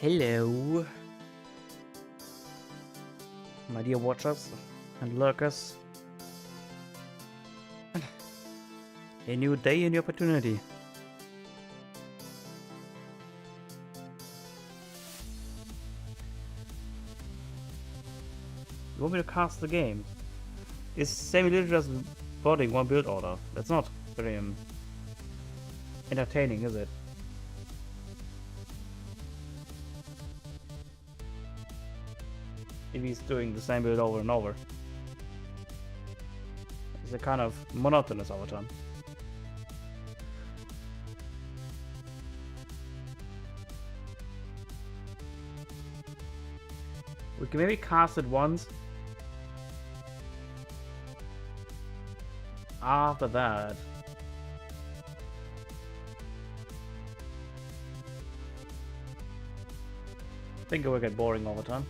Hello, my dear watchers and lurkers. A new day, a new opportunity. You want me to cast the game? Is semi-literally just boarding one build order? That's not very entertaining, is it? If he's doing the same build over and over. It's a kind of monotonous over time. We can maybe cast it once. After that, I think it will get boring over time.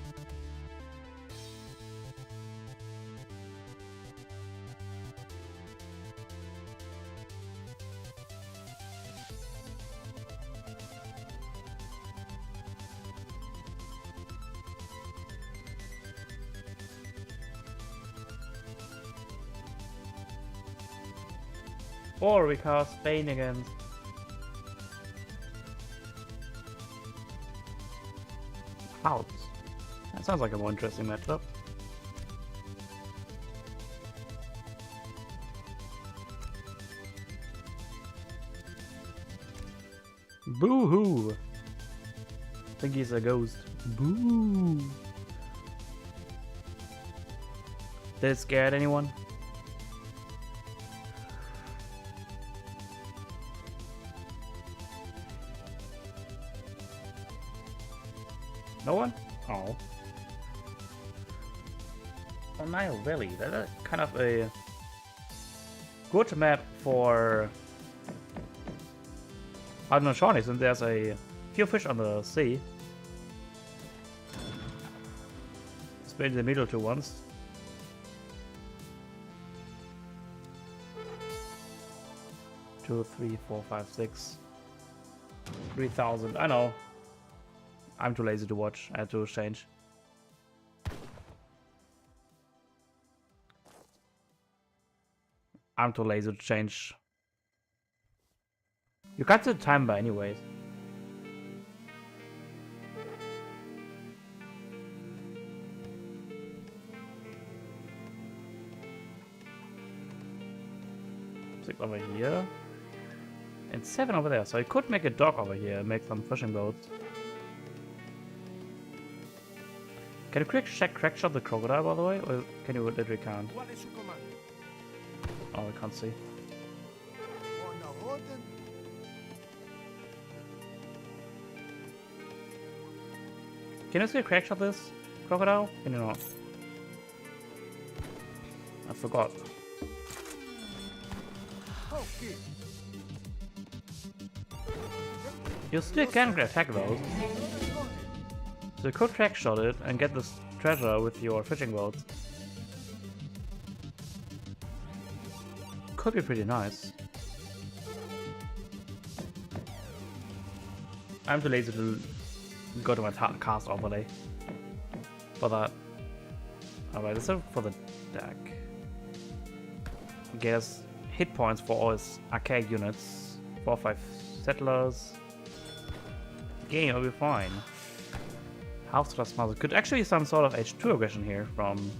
Or we cast Spain against House. That sounds like a more interesting matchup. Boo-hoo! I think he's a ghost. Boo! Did it scare anyone? No one? Oh. Oh, Nile Valley. That's kind of a good map for I don't know, Shawnee, since there's a few fish on the sea. Split in the middle two ones. Two, 3, 4, 5, 6. 3,000. I know. I'm too lazy to watch. I had to change. I'm too lazy to change. You got the time by anyways. Six over here. And 7 over there. So I could make a dock over here and make some fishing boats. Can you crack shot the crocodile, by the way? Or can you literally can't? Oh, I can't see. Can you still crack shot this crocodile? Can you not? I forgot. You still can attack those. So you could crack shot it and get this treasure with your fishing boats. Could be pretty nice. I'm too lazy to go to my cast overlay for that. Alright, this is for the deck. Guess hit points for all his arcade units. 4 or 5 settlers. Game will be fine. House Trust Mother could actually be some sort of H2 aggression here from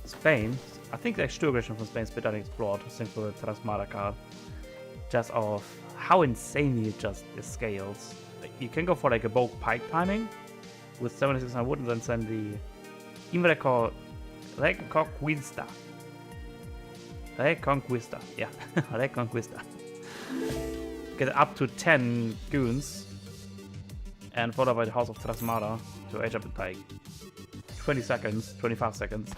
Spain. I think the H2 aggression from Spain is a bit unexplored since for the Trasmada card. Just of how insanely it just scales. You can go for like a bulk pike timing with 7600 wood and then send the Reconquista. Reconquista, yeah, Reconquista. Get up to 10 goons and followed by the House of Trasmada to age up in like 20 seconds, 25 seconds.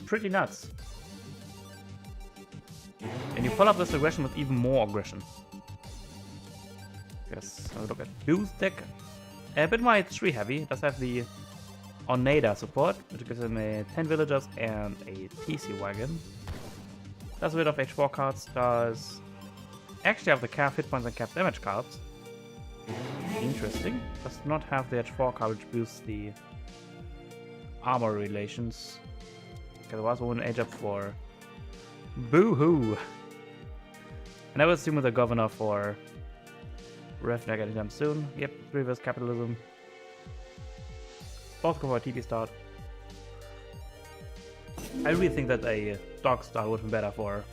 Pretty nuts. And you follow up this aggression with even more aggression. Yes, have a look at Boost deck. A bit more H3 heavy. It does have the Oneida support, which gives him a 10 villagers and a TC wagon. Does a bit of H4 cards, does actually have the cap hit points and cap damage cards. Interesting. Does not have the H4 card which boosts the armor relations. Okay, there was one age up for Boo-hoo! And I will assume with the governor for Refneg anytime soon. Yep, reverse capitalism. Both go for a TP start. I really think that a dog start would be better for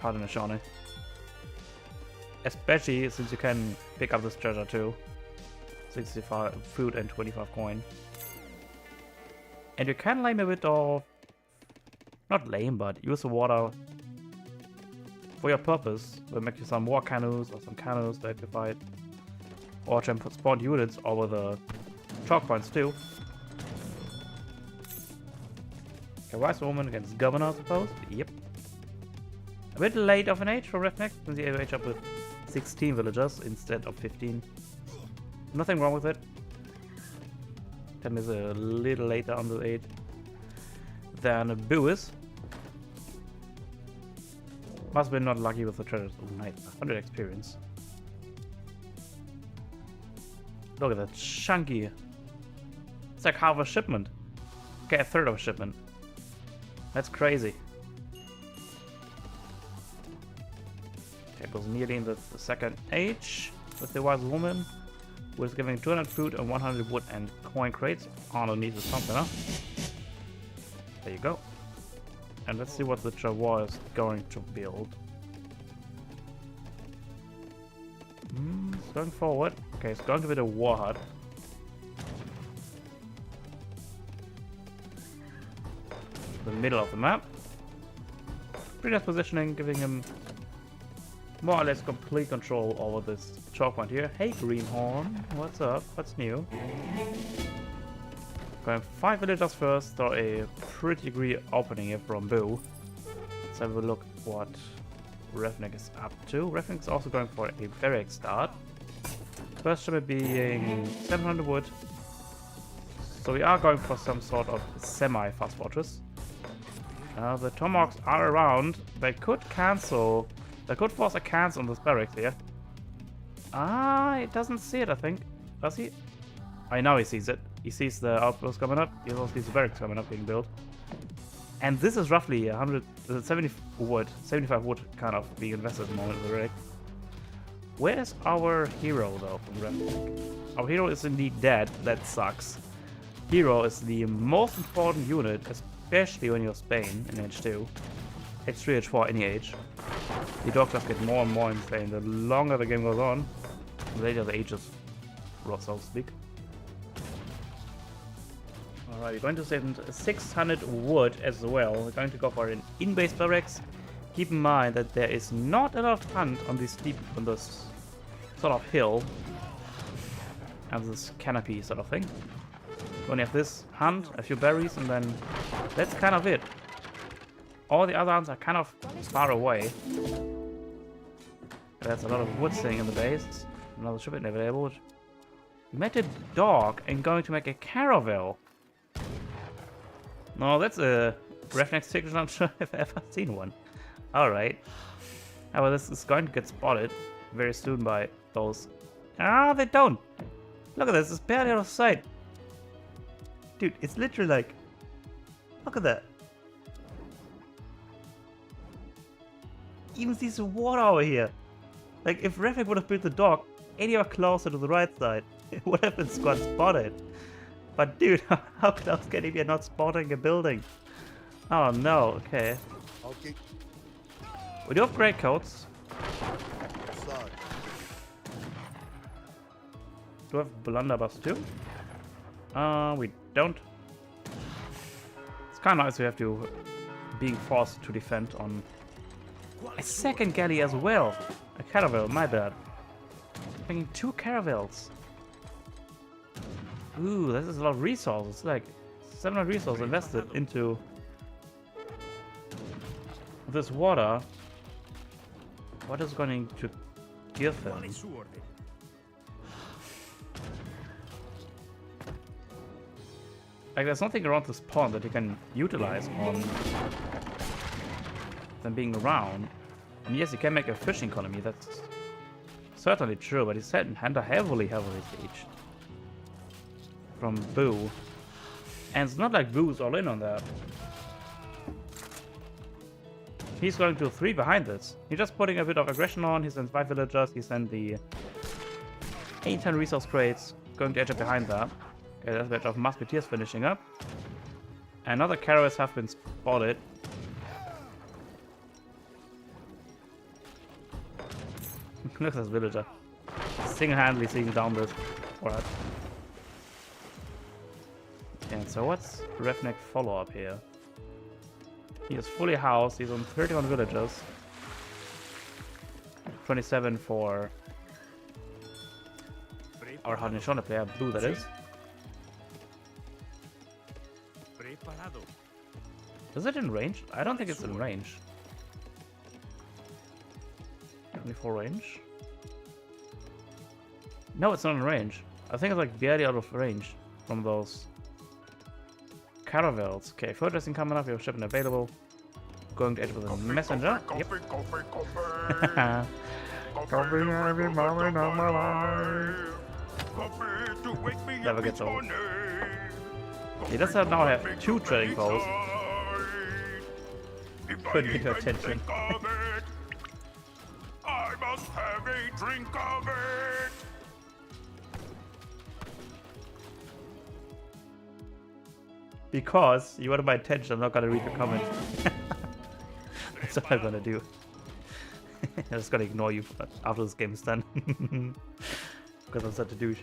Pardon Shawnee. Especially since you can pick up this treasure too. 65 food and 25 coin. And you can lame a bit of... Not lame, but use the water for your purpose. We'll make you some war canoes or some canoes to electrify it. Or spawn units over the chalk points too. Okay, wise woman against governor, I suppose. Yep. A bit late of an age for Refneg, since he age up with 16 villagers instead of 15. Nothing wrong with it. 10 is a little later on the age than Boo is. Must have been not lucky with the treasures. Oh, nice. 100 experience. Look at that chunky. It's like half a shipment. Okay, a third of a shipment. That's crazy. Okay, it was nearly in the second age with the wise woman. Who is giving 200 food and 100 wood and coin crates. Underneath is something, huh? There you go. And let's see what the Jawar is going to build. It's going forward. Okay, it's going to be the war hut. The middle of the map. Pretty nice positioning, giving him more or less complete control over this chalk point here. Hey Greenhorn, what's up? What's new? Going 5 villagers first, so a pretty degree opening here from Boo. Let's have a look what Refneg is up to. Refneg is also going for a barrack start. First shipment being 700 wood. So we are going for some sort of semi-fast fortress. The Tomahawks are around. They could cancel. They could force a cancel on this barracks here. It doesn't see it, I think. Does he? I know he sees it. He sees the outpost coming up. He also sees the barracks coming up being built. And this is roughly 75 wood kind of being invested at the moment in the barracks. Where's our hero though from Refneg? Our hero is indeed dead. That sucks. Hero is the most important unit, especially when you're Spain in H2. H3, H4, any age. The dog just get more and more insane. The longer the game goes on, the later the ages, so to speak. Alright, we're going to save 600 wood as well. We're going to go for an in-base barracks. Keep in mind that there is not a lot of hunt on this sort of hill. And this canopy sort of thing. We only have this hunt, a few berries, and then that's kind of it. All the other hunts are kind of far away. There's a lot of wood sitting in the base. Another shipment available. We met a dog and going to make a caravel. No, that's a Refneg signature. I'm not sure if I've ever seen one. Alright. However, this is going to get spotted very soon by those. They don't. Look at this. It's barely out of sight. Dude, it's literally like... Look at that. Even sees the water over here. Like, if Refneg would have built the dock anywhere closer to the right side, it would have been spotted. But dude, how close can he be not spotting a building? Oh no, okay. We do have great coats. Do we have blunderbuss too? We don't. It's kind of nice we have to being forced to defend on a second galley as well. A caravel, my bad. Bringing 2 caravels. Ooh, this is a lot of resources. Like 700 resources invested into this water. What is going to give him? Like, there's nothing around this pond that you can utilize on them being around. And yes, you can make a fishing economy, that's certainly true, but he's heavily sieged from Boo. And it's not like Boo's all in on that. He's going to 3 behind this. He's just putting a bit of aggression on. He sends 5 villagers. He sent the 8-10 resource crates. Going to edge up behind that. Okay, there's a bit of musketeers finishing up. Another caravans have been spotted. Look at this villager. Single-handedly seeing down this. Alright. And so what's Revnek follow-up here? He is fully housed, he's on 31 villagers. 27 for our Haudenosaunee player, Blue that is. Is it in range? I don't think it's in range. 24 range? No, it's not in range. I think it's like barely out of range from those caravels. Okay, purchasing coming up, we have shipping available. Going to edge with a messenger. Yep. Never gets old. He does now have 2 trading posts. Couldn't get your attention. I must have a drink of it. Because you wanted my attention, I'm not gonna read your comments. That's what I'm gonna do. I'm just gonna ignore you after this game is done. Because I'm such a douche.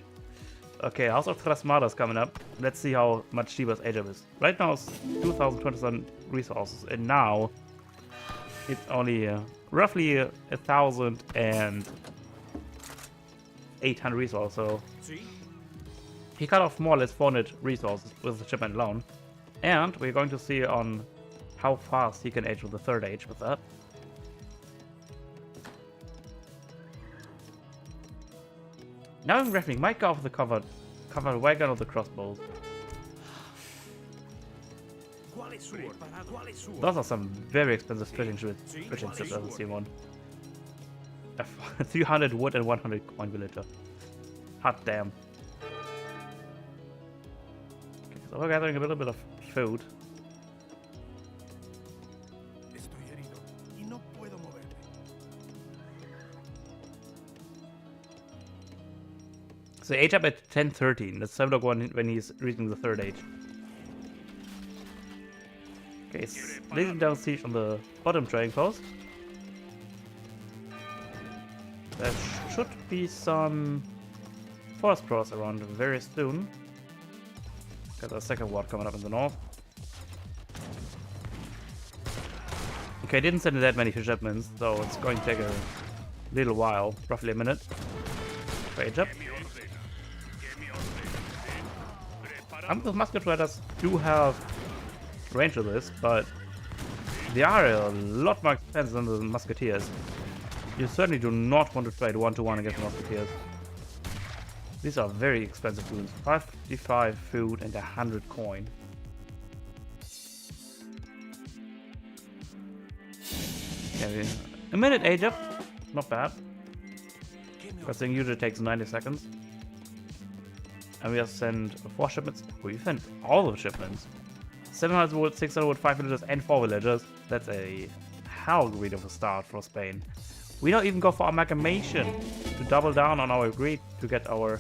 Okay, House of Trasmada is coming up. Let's see how much Shiba's age up is. Right now it's 2,027 resources, and now it's only roughly 1,800 resources. So he cut off more or less 400 resources with the shipment alone. And we're going to see on how fast he can age with the 3rd age with that. Now in Revnik might go for the covered wagon or the crossbows. Those are some very expensive fishing ships I've seen one. 300 wood and 100 coin villager. Hot damn. Okay, so we're gathering a little bit of food. So age up at 1013. Let's have a look when he's reaching the 3rd age. Okay, it's leading down siege on the bottom trading post. There should be some forest crawlers around very soon. Got a 2nd ward coming up in the north. Okay, didn't send that many shipments, so it's going to take a little while, roughly a minute. Age up. The musket riders do have range of this, but they are a lot more expensive than the musketeers. You certainly do not want to trade 1-to-1 against the musketeers. These are very expensive foods. 55 food and 100 coin. Yeah, a minute age up, not bad. Because thing usually takes 90 seconds. And we have sent 4 shipments. We sent all the shipments. 700 wood, 600 wood, 5 villagers, and 4 villagers. That's a hell great of a start for Spain. We don't even go for amalgamation to double down on our greed to get our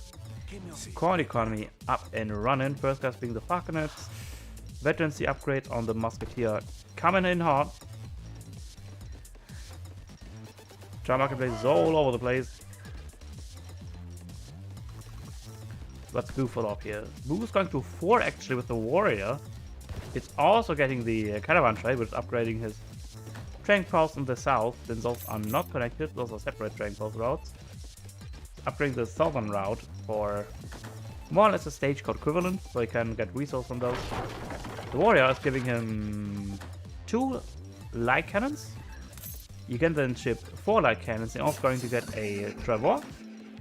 coin economy up and running. First guys being the falconets. Veterancy upgrades on the musketeer coming in hard. Try marketplace is all over the place. Let's Boo follow up here. Boo is going to 4 actually with the warrior. It's also getting the caravan trade, which is upgrading his trading posts in the south. Since those are not connected, those are separate trading post routes. Upgrading the southern route for more or less a stage code equivalent, so he can get resources from those. The warrior is giving him 2 light cannons. You can then ship 4 light cannons. You're also going to get a trevor,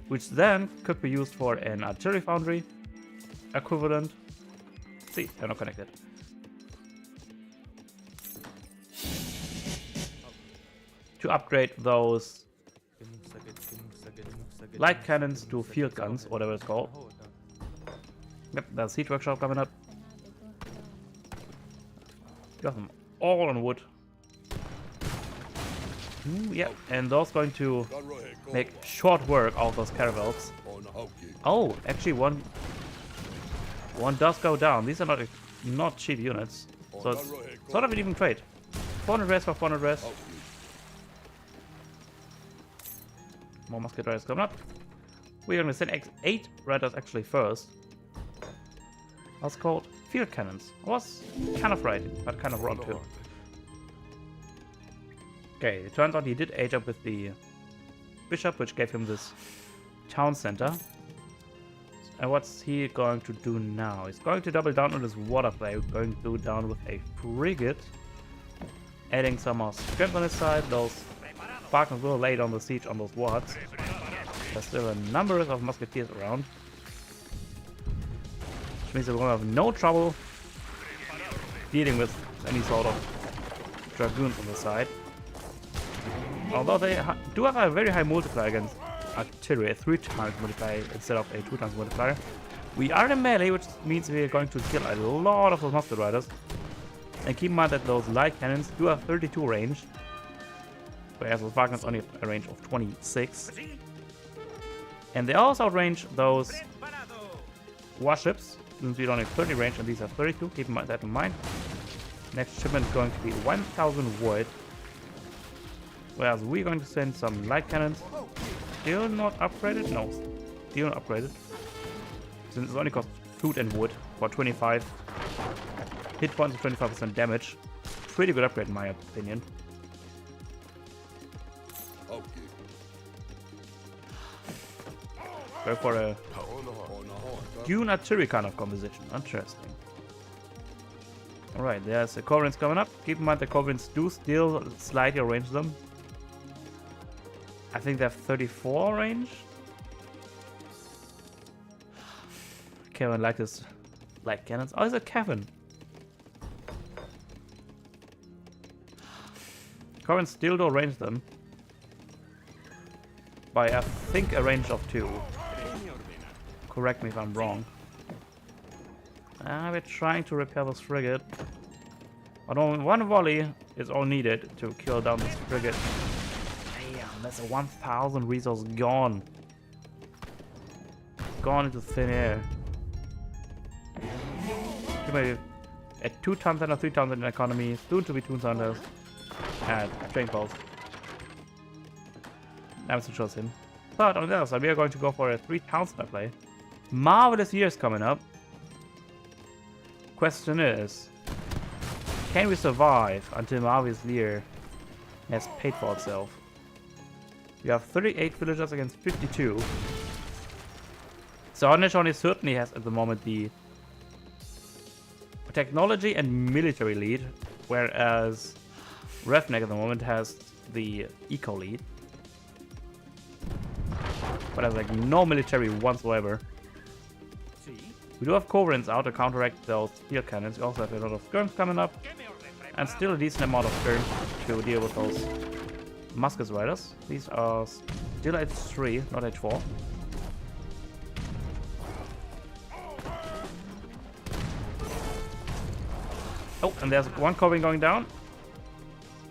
which then could be used for an artillery foundry equivalent. See, they're not connected. To upgrade those light cannons to field guns, whatever it's called. Yep, there's Siege Workshop coming up. Got them all on wood. Ooh, yeah, and those going to make short work out of those caravels. Oh, actually one does go down. These are not cheap units, so it's sort of an even trade. 400 res for 400 res. More musket riders coming up. We're gonna send 8 riders actually first. That's called field cannons. I was kind of right, but kind of wrong too. Okay, it turns out he did age up with the bishop, which gave him this town center. And what's he going to do now? He's going to double down on his water play. We're going to go down with a frigate, adding some more strength on his side. Those Spartans will lay down the siege on those wards. There's still a number of musketeers around, which means we're going to have no trouble dealing with any sort of dragoons on the side. Although they do have a very high multiplier against artillery, a 3 times multiplier instead of a 2 times multiplier. We are in melee, which means we're going to kill a lot of those musket riders. And keep in mind that those light cannons do have 32 range, whereas the Falcons only have a range of 26. And they also outrange those warships, since we don't have 30 range and these have 32. Keep that in mind. Next shipment is going to be 1000 void. Whereas we're going to send some light cannons. Still not upgraded? No, still not upgraded. Since it only costs food and wood for 25 hit points and 25% damage. Pretty good upgrade in my opinion. Go for a Dune artillery kind of composition. Interesting. Alright, there's the Covenants coming up. Keep in mind the Covenants do still slightly range them. I think they have 34 range. Kevin like this light cannons. Oh, it's a Kevin. Covenants still don't range them by I think a range of 2. Correct me if I'm wrong. We're trying to repair this frigate. But one volley is all needed to kill down this frigate. Damn, that's a 1000 resource gone. Gone into thin air. At 2 tons and 3 tons in economy, soon to be 2 tons and train pulse. That shows him. But on the other side, we are going to go for a 3 townsend play. Marvelous years coming up. Question is, can we survive until Marvelous year has paid for itself? We have 38 villagers against 52. So Nishoni certainly has at the moment the technology and military lead, whereas Revnek at the moment has the eco lead. But has like no military whatsoever. We do have Covenants out to counteract those field cannons. We also have a lot of skirms coming up. And still a decent amount of skirms to deal with those musket riders. These are still H3, not H4. Oh, and there's one Covenant going down.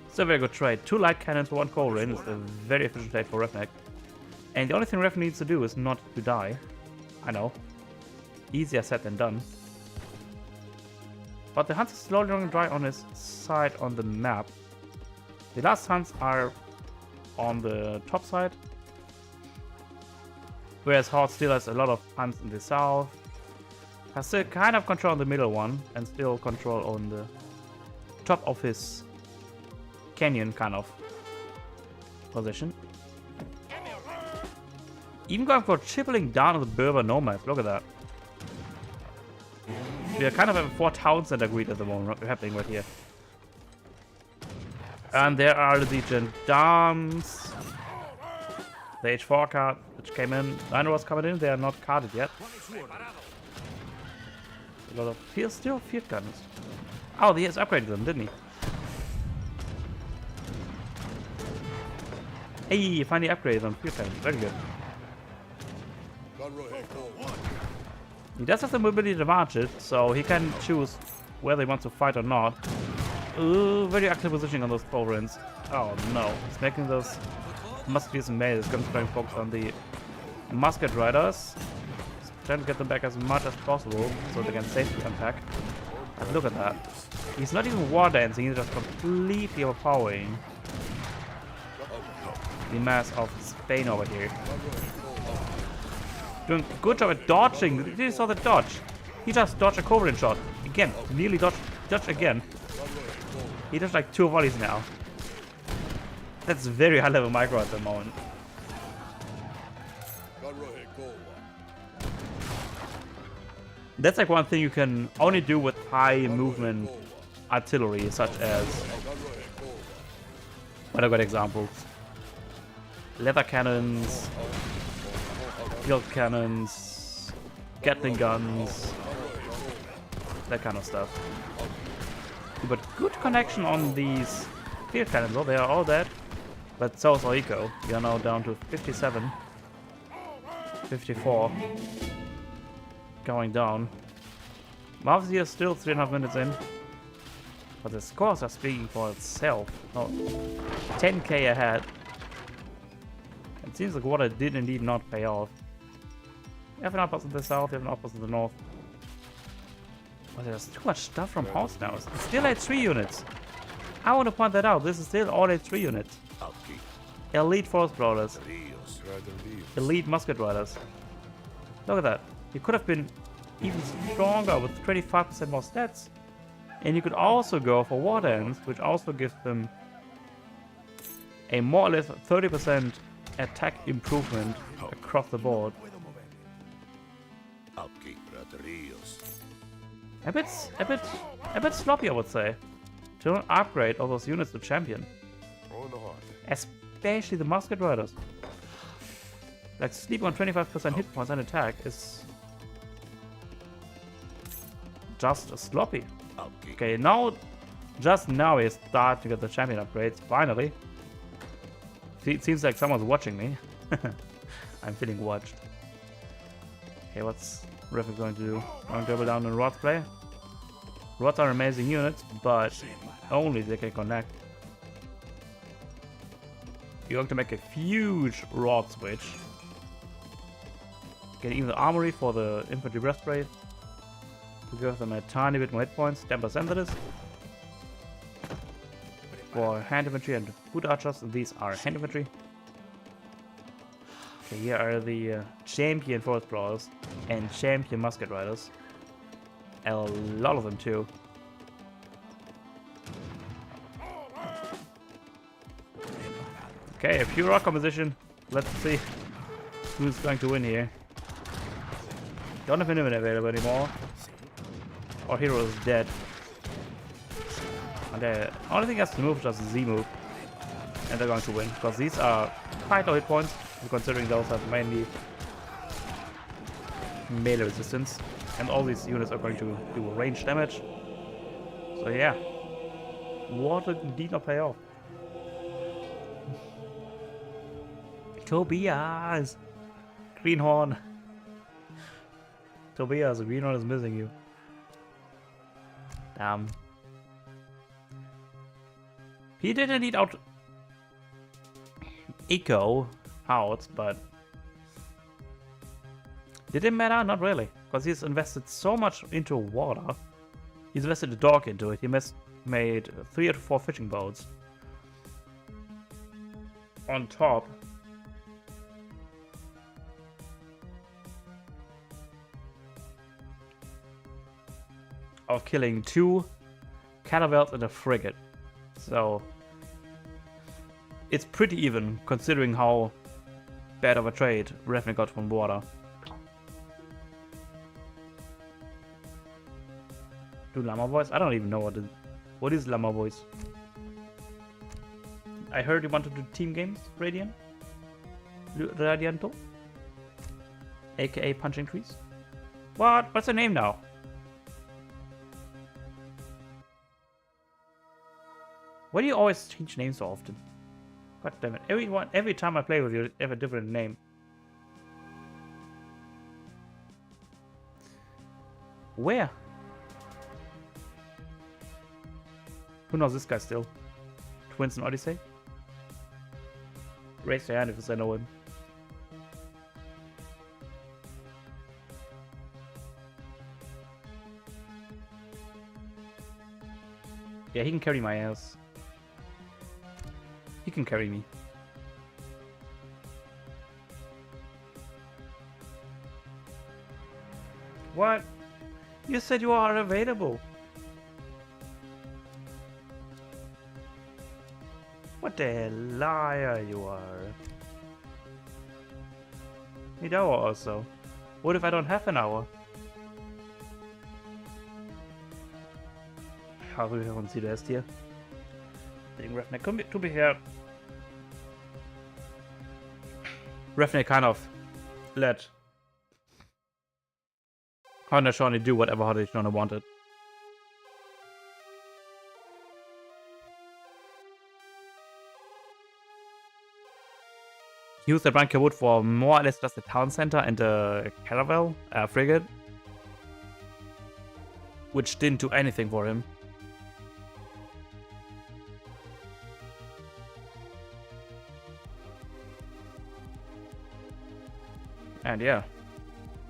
It's a very good trade. 2 light cannons for 1 Covenant is a very efficient trade for Revnek. And the only thing Revnek needs to do is not to die. I know. Easier said than done. But the Huns are slowly running dry on his side on the map. The last Huns are on the top side. Whereas Horde still has a lot of Huns in the south. Has still kind of control on the middle one. And still control on the top of his canyon kind of position. Even going for tripling down on the Berber nomads. Look at that. We are kind of having 4 towns that agreed at the moment happening right here. And there are the gendarmes. The H4 card which came in. Dino was coming in, they are not carded yet. A lot of still field guns. Oh, he has upgraded them, didn't he? Hey, finally upgraded them. Field guns. Very good. He does have the mobility advantage, so he can choose whether he wants to fight or not. Ooh, very active positioning on those pauldrons. Oh no, he's making those musketeers and males. Guns trying to focus on the musket riders. He's trying to get them back as much as possible so they can safely attack. But look at that. He's not even war dancing, he's just completely overpowering the mass of Spain over here. Doing a good job at dodging. Did you saw the dodge? He just dodged a Cobra shot. Again, nearly dodged again. He does like 2 volleys now. That's very high level micro at the moment. That's like one thing you can only do with high movement artillery, such as... what are good examples? Leather cannons, field cannons, Gatling guns, that kind of stuff. But good connection on these field cannons, though, they are all dead. But so is our eco. We are now down to 57, 54, going down. Marvel's here still 3.5 minutes in. But the scores are speaking for itself. Oh, 10k ahead. It seems like water did indeed not pay off. We have an outpost in the south, we have an outpost in the north. But there's too much stuff from house now. It's still A3 units. I want to point that out. This is still all A3 units. Elite force brawlers. Elite musket riders. Look at that. You could have been even stronger with 25% more stats. And you could also go for war dance, which also gives them a more or less 30% attack improvement across the board. A bit sloppy, I would say, to upgrade all those units to champion. Especially the musket riders. Like, sleep on 25% hit points and attack is just sloppy. Okay, now, just now we start to get the champion upgrades, finally. It seems like someone's watching me. I'm feeling watched. Okay, what's Riff going to do? Going to double down on Rod's play. Rods are amazing units, but only they can connect. You're going to make a huge Rod switch. Get even the armory for the infantry breastplate. To give them a tiny bit more hit points, 10% that is. For hand infantry and foot archers, these are hand infantry. Okay, here are the champion force brawlers and champion musket riders. A lot of them too. Okay, a pure rock composition. Let's see who's going to win here. Don't have Intimate available anymore. Our hero is dead. And the only thing has to move is just Z move. And they're going to win, because these are quite low hit points, considering those have mainly melee resistance. And all these units are going to do range damage. So yeah. Water did not pay off. Tobias! Greenhorn! Tobias, Greenhorn is missing you. Damn. He did indeed out eco out, but did it matter? Not really, because he's invested so much into water. He's invested a dog into it. He made 3 or 4 fishing boats. On top of killing 2 caravels and a frigate. So it's pretty even, considering how bad of a trade Refn got from water. Do llama voice? I don't even know what is llama voice. I heard you want to do team games, Radianto? AKA Punching Trees? What? What's the name now? Why do you always change names so often? God damn it. Every time I play with you, you have a different name. Where? Who knows this guy still? Twins in Odyssey? Raise your hand if I know him. Yeah, he can carry my ass. He can carry me. What? You said you are available. What the liar you are. Need hour or so. What if I don't have an hour? Har vi hon sydöst hier. Refnek, to be fair, Refnek kind of let Haudenosaunee do whatever Haudenosaunee wanted. He used the Branca Wood for more or less just the town center and the caravel frigate, which didn't do anything for him. And yeah,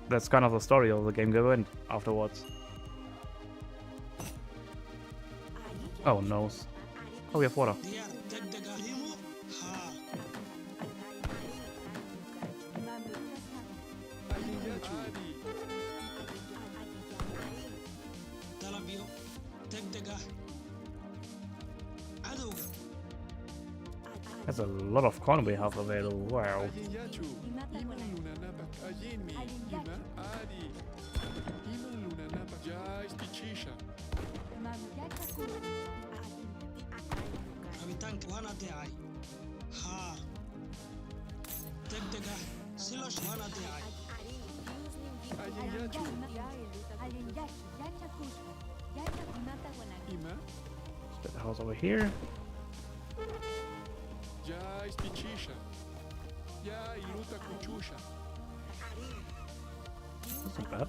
that's kind of the story of the game going afterwards. Oh no. Oh, we have water. There's a lot of corn we have available. Wow. Get the house over here. That's not bad.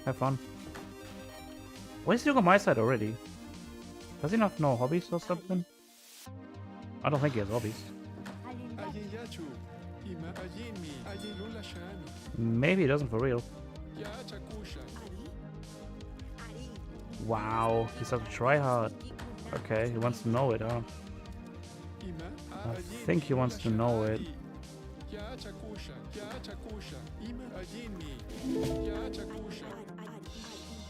Have fun. Why is he on my side already? Does he not know hobbies or something? I don't think he has hobbies. Maybe he doesn't for real. Wow, he's such a tryhard. Okay, he wants to know it, huh? I think he wants to know it.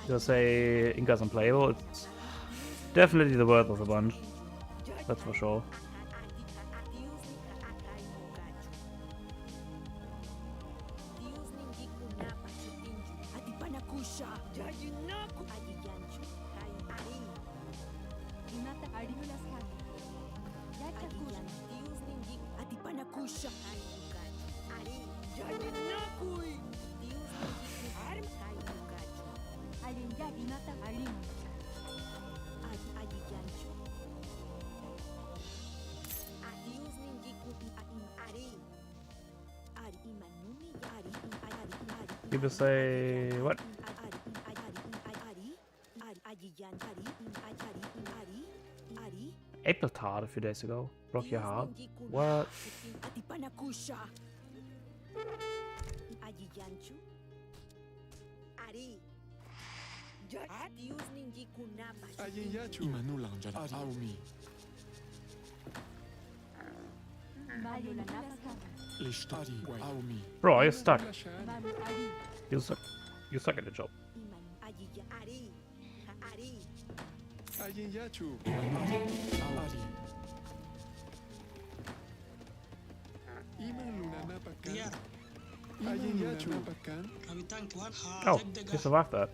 You'll say Inca's unplayable. It's definitely the worth of a bunch. That's for sure. People say what? Apple tart a few days ago. Broke your heart. What? Imanulang jana AoE. Lishtari AoE. Bro, you're stuck. You suck. You suck at the job. Ajin yachu. Ari. Iman luna napakan. Ajin yachu napakan. Oh, you survived that.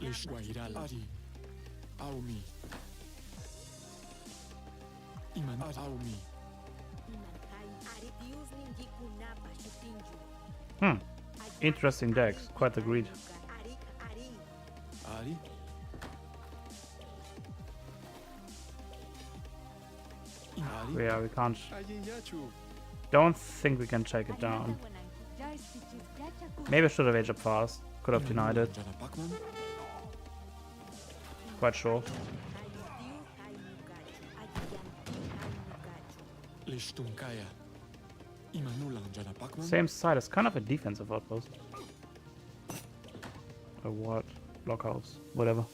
Lishwairal Ari. AoE. Iman AoE. Interesting decks. Quite agreed. Ari. Ari. Yeah, we can't. Ajin yachu. Don't think we can take it down. Maybe I should have aged up fast. Could have denied it. Jana Pakman. Quite sure. Lishtunkaya. Imanulang jana Pakman. Same side as kind of a defensive outpost. Or what? Blockhouse. Whatever.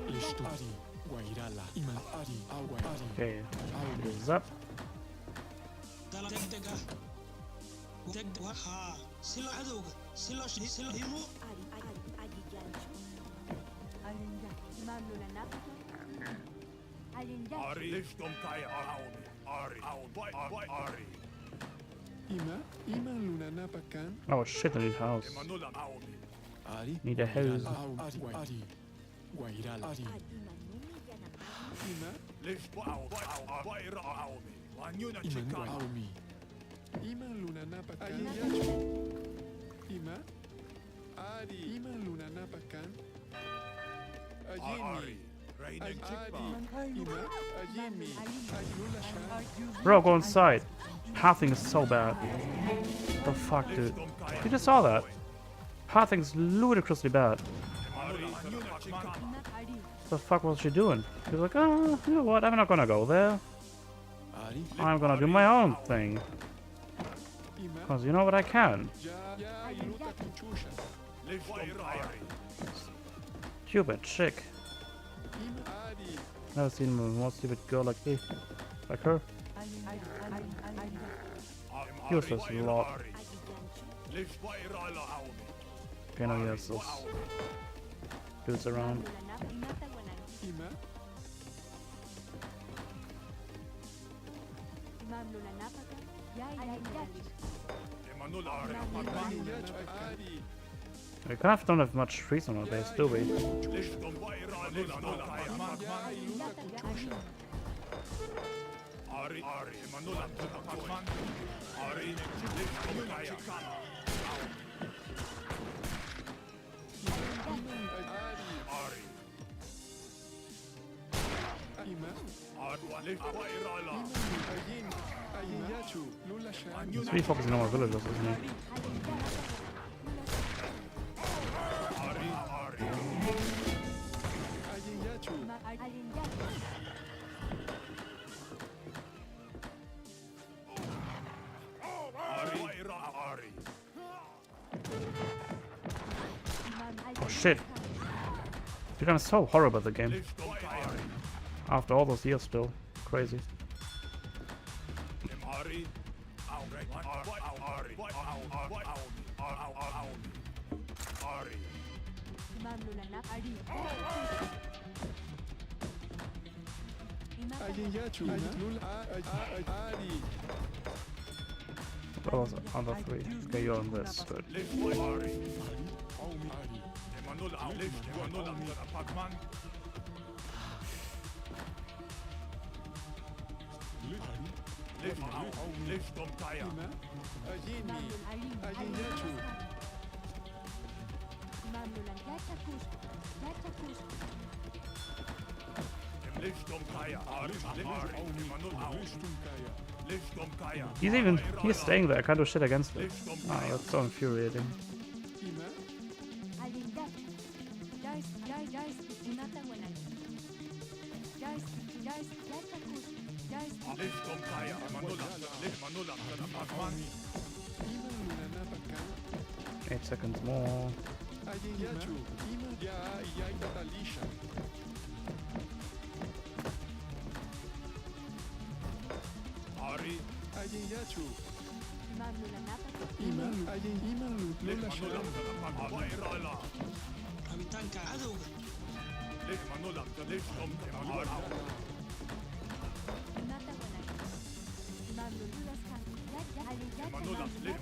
Lishtari. Guairala. Iman Ari. Ari. Okay. This is up. Ari. Liftum kaya Aomi. Ari. Ari. Iman luna napakan. Oh shit, I need house. Emanulang Aomi. Ari. Need a house. Ari. Guairal Ari. Ima. Liftu Aomi. Aomi. Wanyuna Iman chikana. AoE. Iman luna napakan. Ajin yachu. Ima. Ari. Iman luna napakan. Ari. Ajini. Raining Ari. chikpa. Ima. Ajimi. Ajula shan. Bro, go inside. Pathing is so bad. The fuck, dude. Liftum kaya. You just saw that. Pathing is ludicrously bad. Ari. Wanyuna chikana. What the fuck was she doing? She was like, oh, you know what? I'm not gonna go there. Ari. I'm gonna do my own thing. Ima. Because you know what I can. Ja iluta kunchusha. Liftum kaya. Stupid chick. Ima. Ari. Never seen a more stupid girl like this. Like her. Useless lot. Okay, now he has those dudes around. Ima. Ajin yachu. Ari. We kind of don't have much trees on our base, do we? Ja iluta kunchusha. Ari, Emanulang Pakman. Ari, Liftum kaya. Ari. Ari. Ima. Ajin yachu. Lula shan. He's really focusing on our villagers, isn't he? Ajin yachu. Oh shit. Dude, I'm so horrible at the game. After all those years still. Crazy. Ajin yachu. Lula. Ari. That was under 3. Okay, you're on this. Good. Ari. Liftum kaya. Ima. Ajini. Ajin yachu. Liftum kaya. Ari, Emanulang Lishtunkaya. Liftum kaya. He's staying there. I can't do shit against it. Ah, that's so infuriating. Ima. Lichtum kaya, manulam, sana pakman. Ima luna napaka. 8 seconds more. Ayen yachu. Ima ya tatalisha. Ari, Ayen yachu. Ima ayen ima lula manulam, sana pakman. Wairala. rabitaanka cadowga Manulam, lichtum kaya,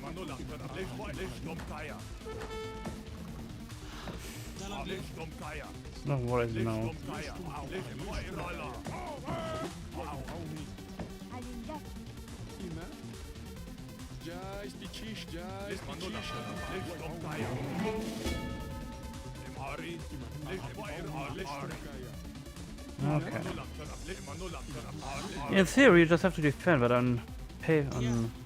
manulam, sana lichtum kaya. dalab Lichtum kaya, It's not worries now. lichtum kaya. Wairala. Ima. Ya istichish ya Manulam, istichish. lichtum kaya. Ari, Ari. Okay. Manulam, sana Ari. In theory, you just have to defend, but on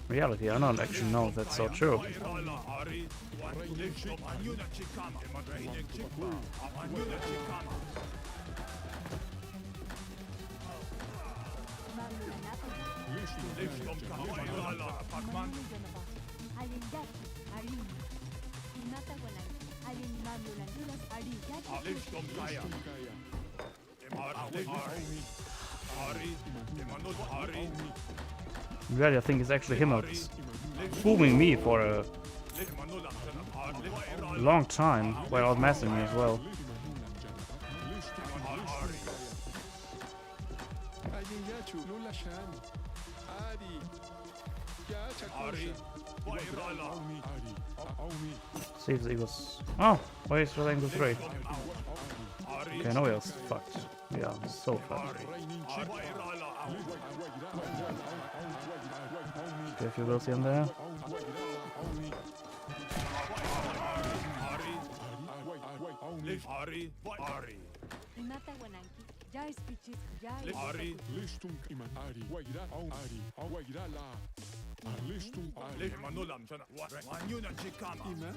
reality, I don't actually know if that's so true. Wairala, Ari. Lichtum, anyuna chikama. Madraining chikma. Anyuna chikama. Lichtum kaya, wairala. Pakman. Lichtum kaya. Ari, Manulam, Ari. Really, I think it's actually him that's fooling me for a Manulam, sana Ari. long time while outmassing me as well. Ayen yachu lula sham. Ari. Ya Ari, chakusha. wairala. See if he was. Oh, why is the angle 3? Ari, Okay, now we are fucked. Yeah, so fucked. wairala. Okay, if you will see him there. Ari, Ari. Ari, Manulam, sana Anyuna chikama. Ima.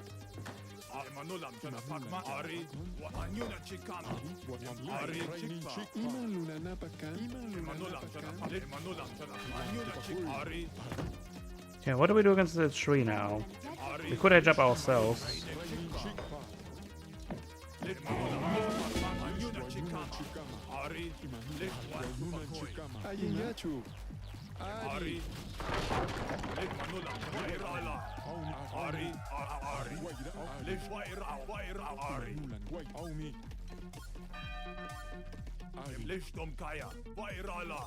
Manulam, sana Pakman. Ari, Anyuna chikama. Ari, chikma. Ima luna napaka. Ima luna Manulam, sana napaka. Manulam, sana Anyuna chikma. Ari, Okay, what do we do against the tree now? We could edge up ourselves. Anyuna chikama. Ari, Ayen yachu. Ari, Manulam, wairala. Ari, Ari. Waira, Ari. Lichtum kaya, wairala.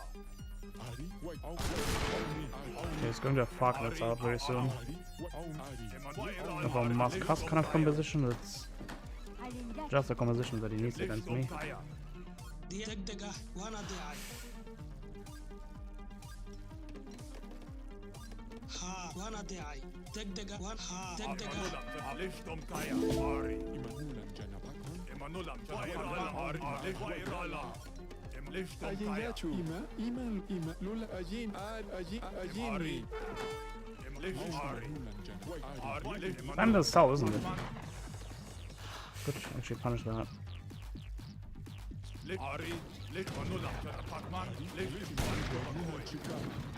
Okay, it's going to fuck us out very soon. If Wairala. a Mascus kind of composition, it's just a composition that he needs against me. Kaya. degdeg ah waana deecay haa waana deecay degdeg ah waan haa degdeg ah Manulam, lichtum kaya, Ari. Manulam, Ari, wairala. Lichtum Ayen kaya, yachu. Ima lula ayen ayen. Ari. Lichtum Ari. Ari, lichtum. And the cell, isn't it? Could actually punish that. Ari, Manulam, sana Pakman.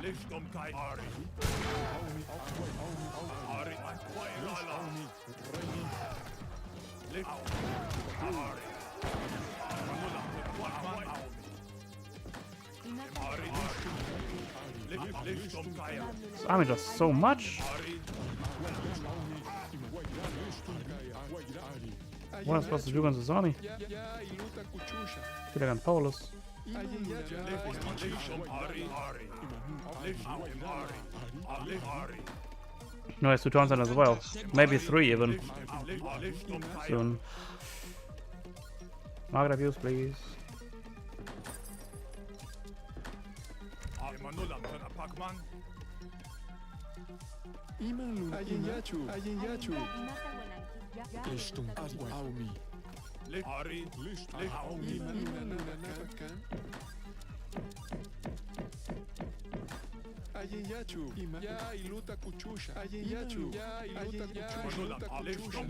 Lichtum kaya, Ari. Ari, wairala. Ari. Manulam, Pakman. Ari, lichtum kaya, This army does so much. Ari. What am I supposed to do against this army? Ya iluta kuchusha. Feel like I'm powerless. Ayen yachu. Lichtum Ari, Ari. Lichtum Ari. Ari. No, it's 2 turns in as well. Maybe 3 even Lichtum kaya. soon. Market abuse, please. Manulam, sana Pakman. Ima luna. Ayen yachu. Ayen yachu. Listum aumi. Ari. Ima luna napaka. Ayen yachu. Ima. Ya iluta kuchusha. Ayen yachu. Ya iluta kuchusha.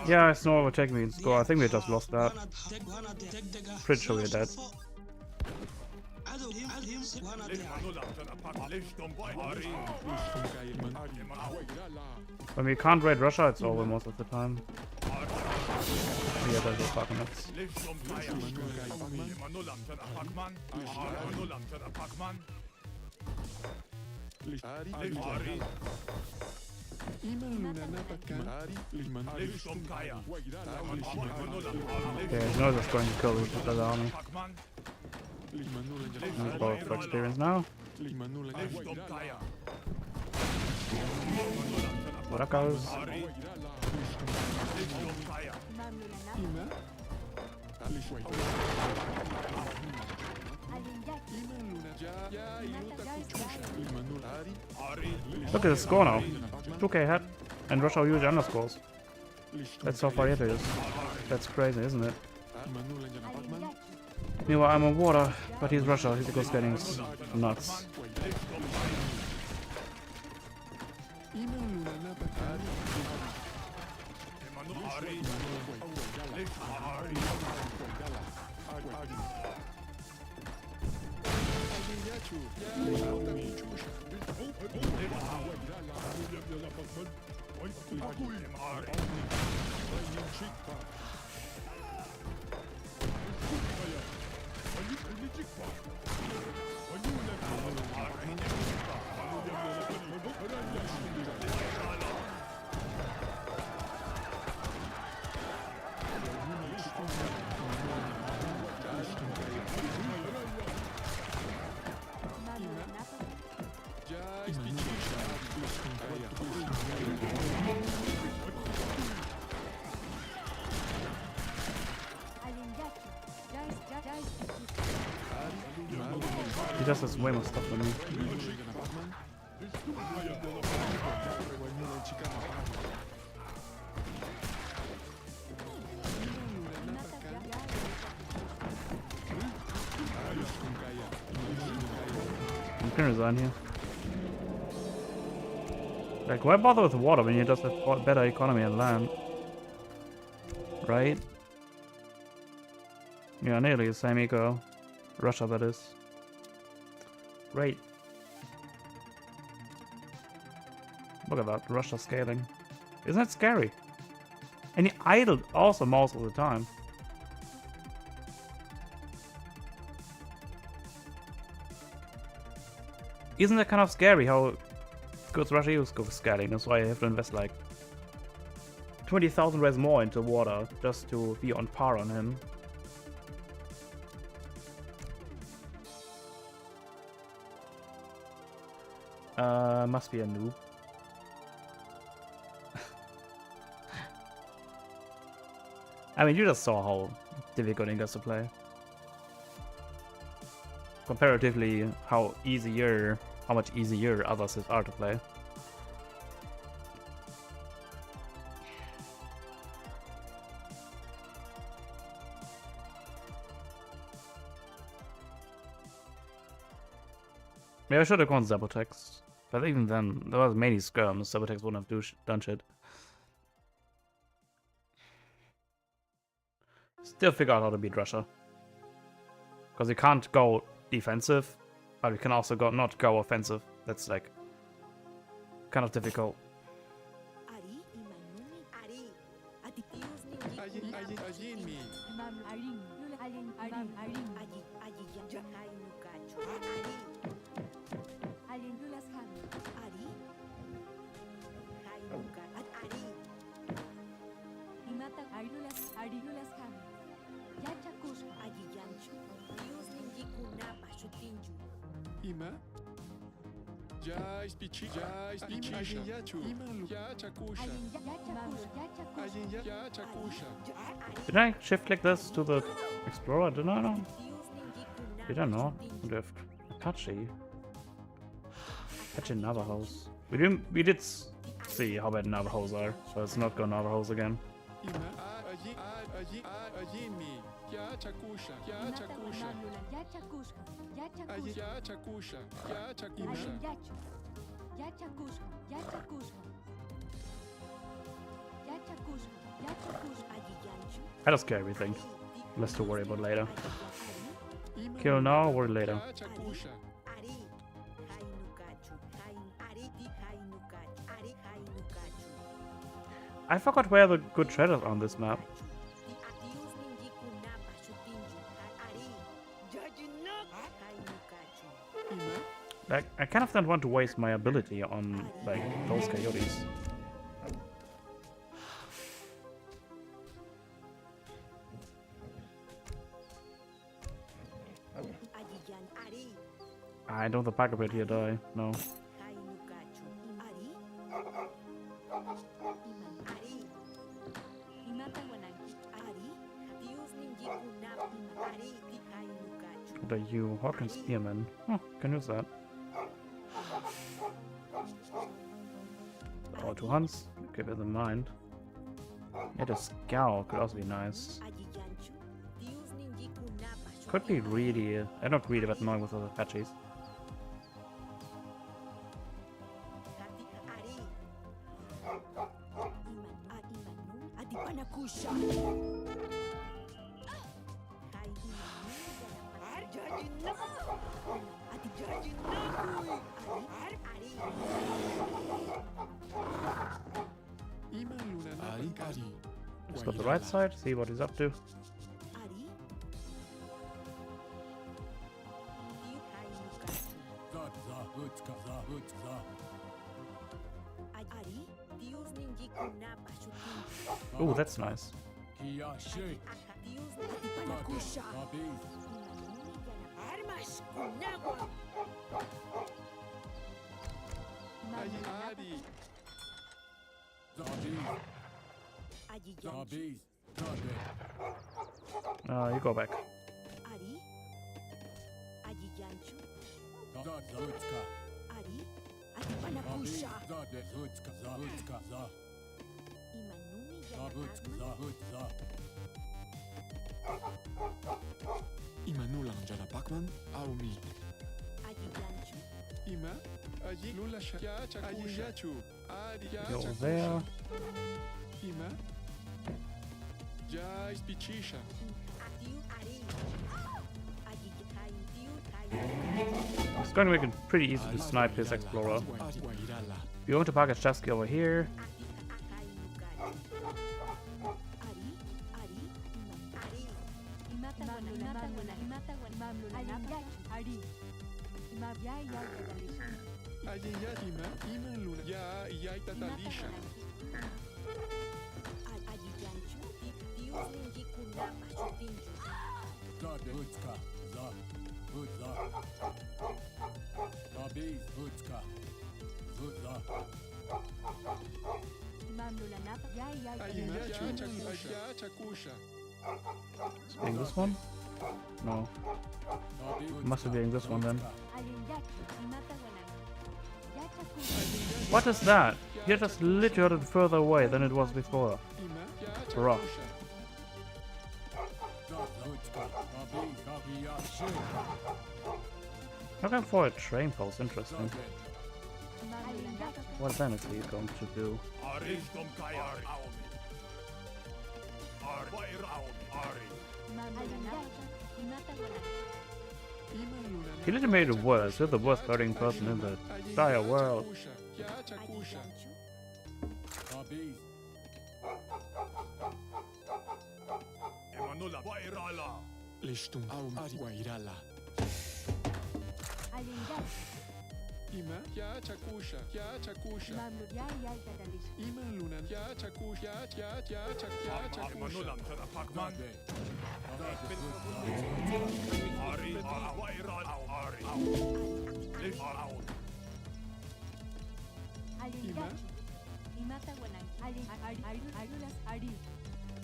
Yeah, it's no overtaking me in score. I think we just lost that. Pretty sure we're dead. When we can't raid Russia, it's over most of the time. Yeah, there's a fucking nuts. Okay, he knows it's going to kill the other army. Let's go for experience now. Well, that goes. Look at the score now. 2k ahead. And Russia huge underscores. That's how far it is. That's crazy, isn't it? Meanwhile, I'm on water, but he's Russia. He's just getting nuts. He just has way more stuff than me. You can resign here. Like, why bother with water when you just have better economy and land? Right? Yeah, nearly the same eco. Russia, that is. Great. Look at that, Russia scaling. Isn't that scary? And he idled also most of the time. Isn't that kind of scary how good Russia is scaling? That's why I have to invest like 20,000 res more into water just to be on par on him. Must be a noob. I mean, you just saw how difficult it gets to play. Comparatively, how much easier others are to play. Maybe I should have gone Zabotex. But even then, there was many skirms, Zabotex wouldn't have done shit. Still figure out how to beat Russia. Because we can't go defensive, but we can also not go offensive. That's like kind of difficult. Ima? Ya ispichisha. Ayen yachu. Ya chakusha. Ayen ya chakusha. Did I shift click this to the Explorer? Did I know? Did I know? We have Apache. Apache Navajos. We did see how bad Navajos are, so let's not go Navajos again. Ima? Ayen me. Ya chakusha. Ya chakusha. Ya chakusha. Ya Ayi chakusha. ya chakusha. Ya chakusha. Alin yachu. Ya chakusha. Ya chakusha. Ya chakusha. Ya chakusha. Ayiyanchu. I just kill everything. Less to worry about later. Ima Kill luna now, napa worry later. Ya chakusha. Ari, hainukachu, ari di hainukachu, ari hainukachu. I forgot where the good treasures are on this map. Di atius ninjiku napa shutinju, ari, jajinok, hainukachu. Ima. Like, I kind of don't want to waste my ability on, like, those coyotes. Ayiyan ari, I don't the pack up here die. No. hainukachu. Ari, iman ari, Imata wananki. ari, atius ninjiku napa, ari di hainukachu. What are you? Hawk and Spearman. Oh, can use that. Oh, 2 hunts. Keep it in mind. Yeah, the scowl could also be nice. Ayiyanchu, tius ninjiku napa Could be really, not really, but annoying with those Apaches. Hati ari, Imanu. Adipanakusha. hai imanu ar jajinok, ati jajinok, ari. Ima luna napa Ari, ka. Ari. Let's go to the right side, see what he's up to. Ari, tiu hainukachu. Ari, tius ninjiku napa shutinju. Ooh, that's nice. Tius Adipanakusha. armas kunagua. Ayi ari. Ayiyanchu, You go back. ari, ayiyanchu, ari, Adipanakusha. imanumi yanakagman. Imanulang jana pakman, aumi. Ayiyanchu, Ima. Ayi lula sha. Ya chakusha. Ayi yachu. Ari ya Go chakusha. there. Ima. Ya ispichisha. atiu ari. Ayiyahain, tiu hain. It's going to make it pretty easy to snipe his explorer. Ari wairala. We're going to package Chesky over here. Ati ahainukachu. Ari, ari, iman, ari. Imata wananki. Imata wananki. Alin yachu. Ari. Imabya ya gadalisha. Ayi ya ima. Ima luna. Ya ya tatalisha. Ayiyanchu, tius ninjiku napa shutinju. Imamlula napa. Ya Ayi ya gadalisha. chakusha. Ya chakusha. Is it being this one? No. Must be being this one then. Alin yachu. Imata wananki. Ya chakusha. What is that? You're just literally further away than it was before. Ima. Ya Bruh. chakusha. Looking for a train pulse, interesting. Alin yachu. What then is he going to do? Aristom kai Ari. Ari. Vair Ari. Imamlula napa. Imata wananki. Ima luna. He literally made it worse. You're the worst fighting person in the entire world. Ya chakusha. Ayiyanchu, Emanula Vairala. Lishtum. Aum Ari wairala. Alin yachu. Ima. Ya chakusha. Ya chakusha. Imamlula ya gadalisha. Ima luna. Ya chakusha. Ya chakusha. Emanulam jana pakman. Ari. Vairala. Ari. Lish. Alin Ima. yachu. Imata wananki. Alin ari. Arulas ari.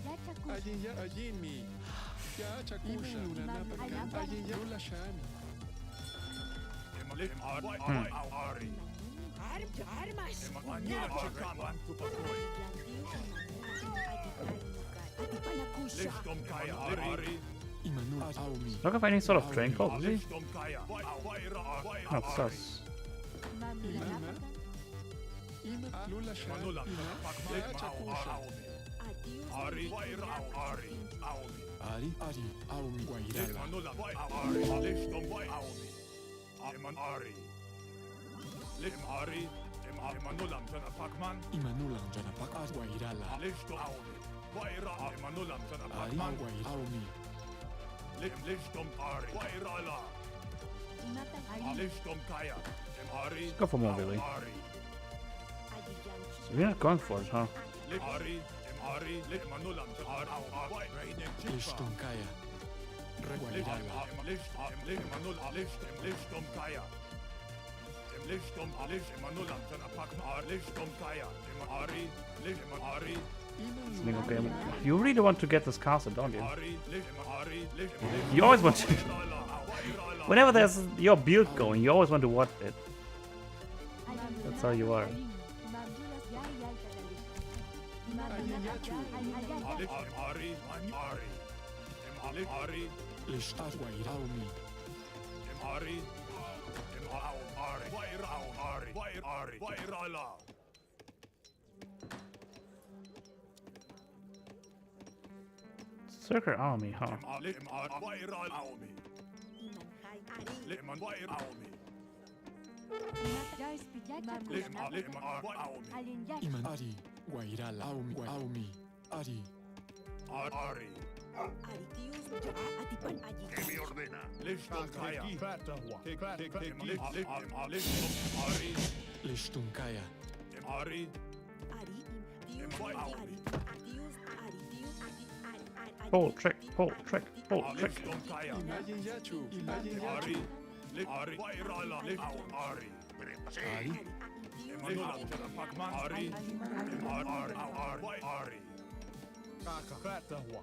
Ya chakusha. Ayi ya ayi mi. Ya chakusha. Ima luna napa. Ayi ya lula shan. Ari. armas Emanula chikaman tupakoy. Ayiyantiu, imanumi, ayihainukach. Atipanakusha. Lichtum Kaya. Ari. Imanul Aumi. Don't have any sort of train clothes, does he? Lichtum Kaya. No, sus. Mamlula Ima. napaka. Ima Lula Sha. Manulam. Ima. Ya Chakusha. Adios. Ari. Ari. Aumi. Ari Aumi Guairala. Manulam. Ari. Lichtum Aumi. Ari. Lim Ari. Manulam. Jana Pakman. Imanulang Janapak Guairala. Lichtum Aumi. Waira. Manulam. Jana Ari Pakman. Aumi. Lichtum Ari. Wairala. Imata Ari. Lichtum Kaya. Ari. Go for more, really. Ari. So we're not going for it, huh? Ari. Ari. Manulam. Ari. Lishtum Kaya. Reguairala. Lichtum Kaya. Lichtum Manulam. Jana Pakman. Lichtum Kaya. Ari. Ari. Single game. You really want to get this castle, don't you? Ari. You always want to. Whenever there's your build going, you always want to watch it. That's how you are. Ari. Ari. Lishtat Guairaumi. Ari. Ari. Wairala. Circular army, huh? Wairala. Liman Wairaumi. Iman Ari Guairala. Aumi. Ari. Ari. Atipan ordena. Lichtum Kaya. Lichtum Ari. Lishtum Kaya. Ari. Pull, trick, pull, trick, pull, trick. Lichtum Kaya. Imagine Yachu. Imagine Ari. Yachu. Ari. Wairala. Ari. Ari. Manulam. Jana Pakman. Ari. Ari. Kaka. Katahwa.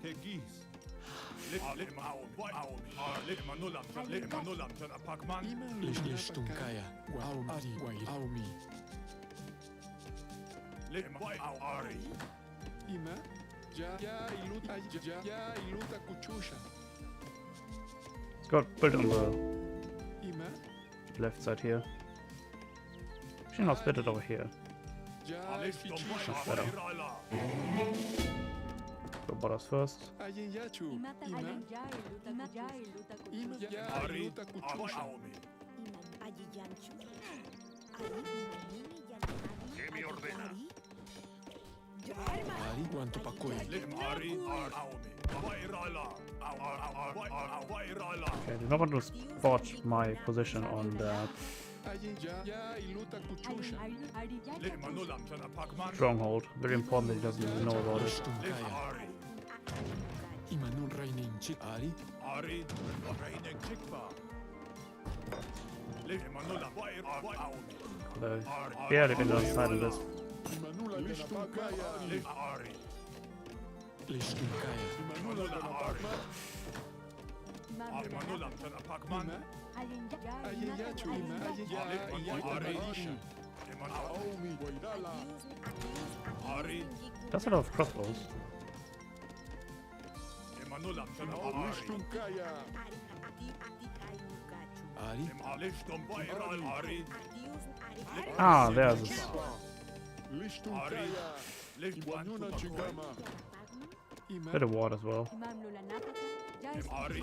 Tegis. Manulam. Jana Pakman. Lishtum Kaya. Ari Guairaumi. Ari. Ima. Ya iluta kuchusha. Got built on the Ima. left side here. Should not split it over here. Ya fichusha. Better. Go bottoms first. Ayen Yachu. Ima. Ima. Ya Ari. iluta kuchusha. Ari Guanto Pacoy. Ari. Wairala. Okay, I do not want to spot my position on the Ayen ya iluta kuchusha. Manulam. Jana Pakman. stronghold. Very important that he doesn't even know about it. Lishtum Kaya. Ari. Imanun Rainin Chik. Ari. Ari. Raining Chikpa. Manulam. Wairaumi. Barely been on side of this. Lishtum Kaya. Ari. Lishtum Kaya. Manulam. Jana Pakman. Ayen Yachu. Ima. Ya Marisha. Aumi Guairala. Ari. That's a lot of crossbows. Manulam. Jana Lishtum Kaya. Ari. Lichtum Wairal. Ari. Ah, there's this. Lishtum Ari. Kaya. Iwanuna Chigama. Ima. Bit of water as well. Ari. Ari.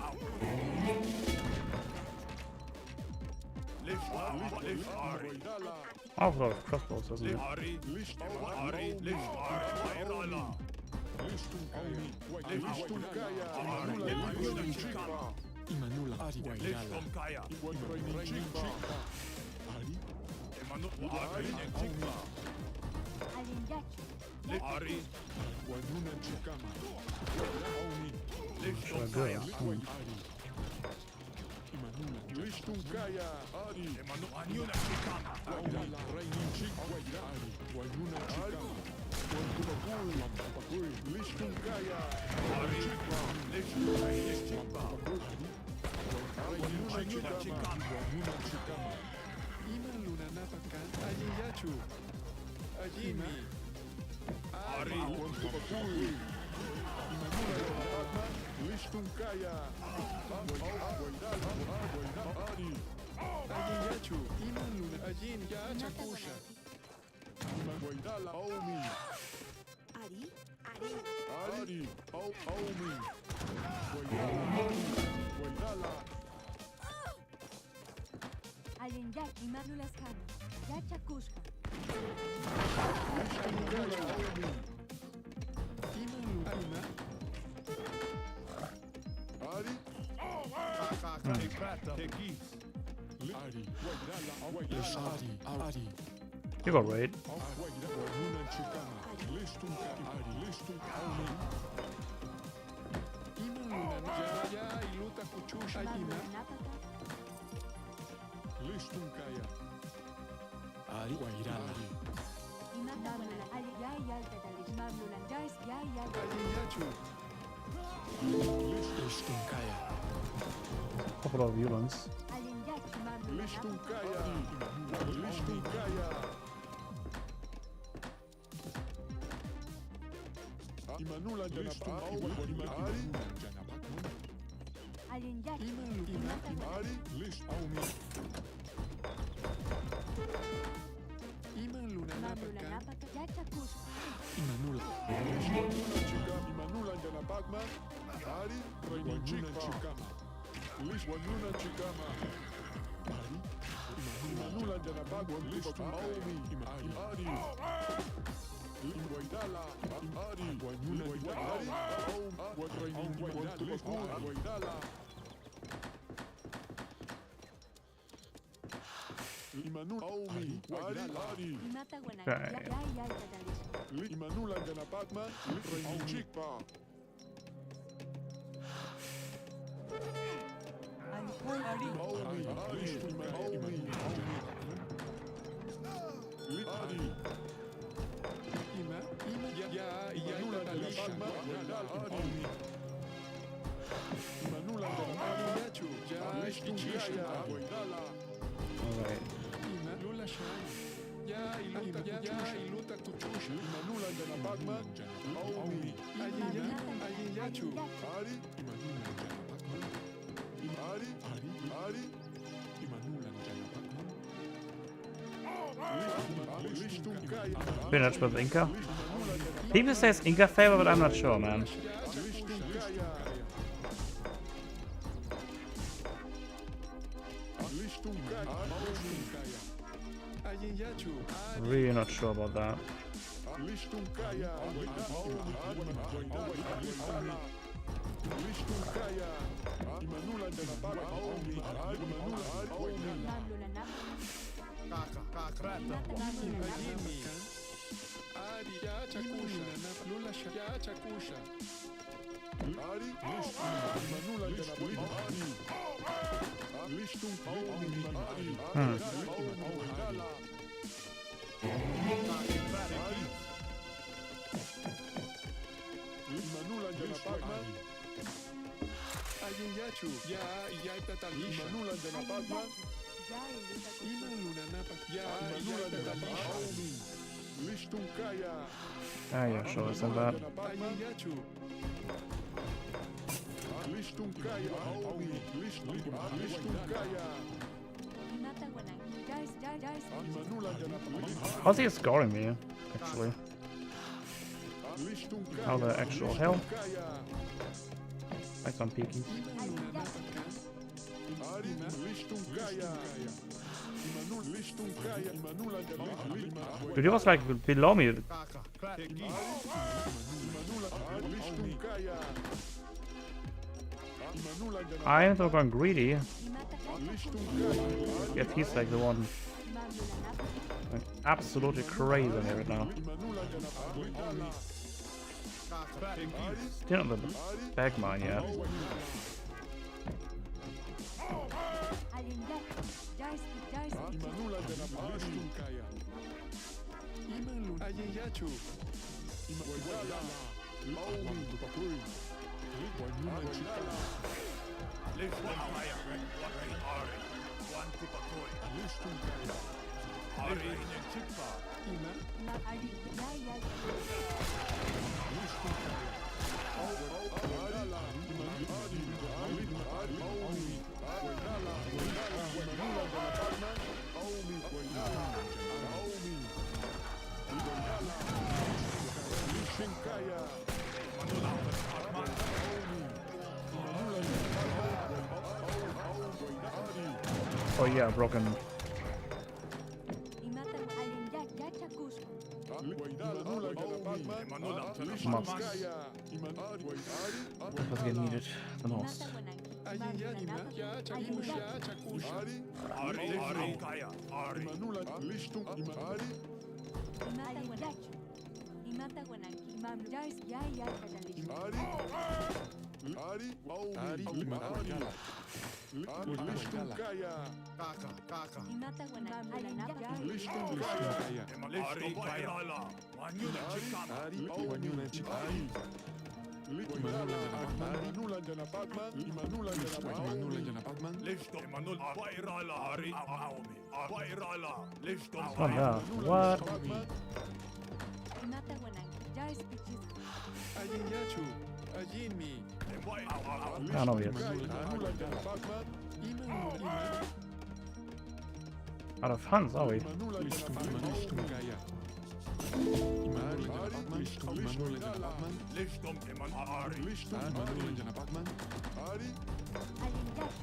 Guairala. Awful lot of crossbows, doesn't it? Ari. Lishtum Ari. Wairala. Lishtum Kaya. Lishtum Kaya. Imanula Chigama. Imanula Ari Guairala. Lichtum Kaya. Rainin Chigama. Ari. Ari. Chikpa. Ari. Wanuna Chigama. Aumi. Lichtum Good. Kaya. Ari. Imanula. Lishtum Kaya. Ari. Anyuna Chikama. Guairala. Rainin Chigama. Ari. Wanuna Chigama. Wanuna Pacoy. Lishtum Kaya. Ari. Lichtum Chikpa. Wanuna Chigama. Wanuna Chigama. Ima Luna Napakan. Ayen Yachu. Ajimi. Ari, Pakui. Imanula Napakma, Listung Kaya. Ari. Ajin Yachu, Imanuna, Ajin Yachakusha. Imanguaidala, Aumi. Ari, Ari, Ari, Aumi. Guaidala. Alien Yak, Imarula Skama. Yachakushka. You got raid. Ari, Guairala. Couple of violence. Imanula Janapa, Alien Yak, Ari, List Aumi. Imanula Imarula Napaka, Yachakushka. Imanula Janapakma, Ari, Rainununa Chikama. List Wanuna Chikama. Ari, Imanula Janapakma, List Aumi. Ari, Guaidala, Ari, Wanuna Ari, Guaidala. Imanula Aumi, Ari. Imataguana, Okay. Imanula Janapakma, Rainunchikpa. Alright. Spinach with Inca. People say it's Inca favor, but I'm not sure, man. Really not sure about that. Ah, yeah, sure, isn't that? How's he scoring me, actually? How the actual hell? Like some peeking. Dude, he was like below me. I am going greedy. Yet he's like the one going absolutely crazy on it right now. Still not the back mine yet. Oh yeah, broken. Imata alin yacha Cusco. Must. That was getting needed the most. Imata Wananki. Ayinyanima, yacha kusha, yacha kusha. Ari kaya. Ari. Imata Wananki. Imata Wananki. Imam Jais ya kadalish. Imata Wananki. Ari kaya. Wanyuna chikama. Listo. Emanul Bairala. Ari. Aomi. Bairala. Listo. Oh no. What? Imata Wananki. Jais pichis. Ayinyachu, ayinmi. I know yet. Out of funds, are we? Listo. Eman Ari. Alin yacha.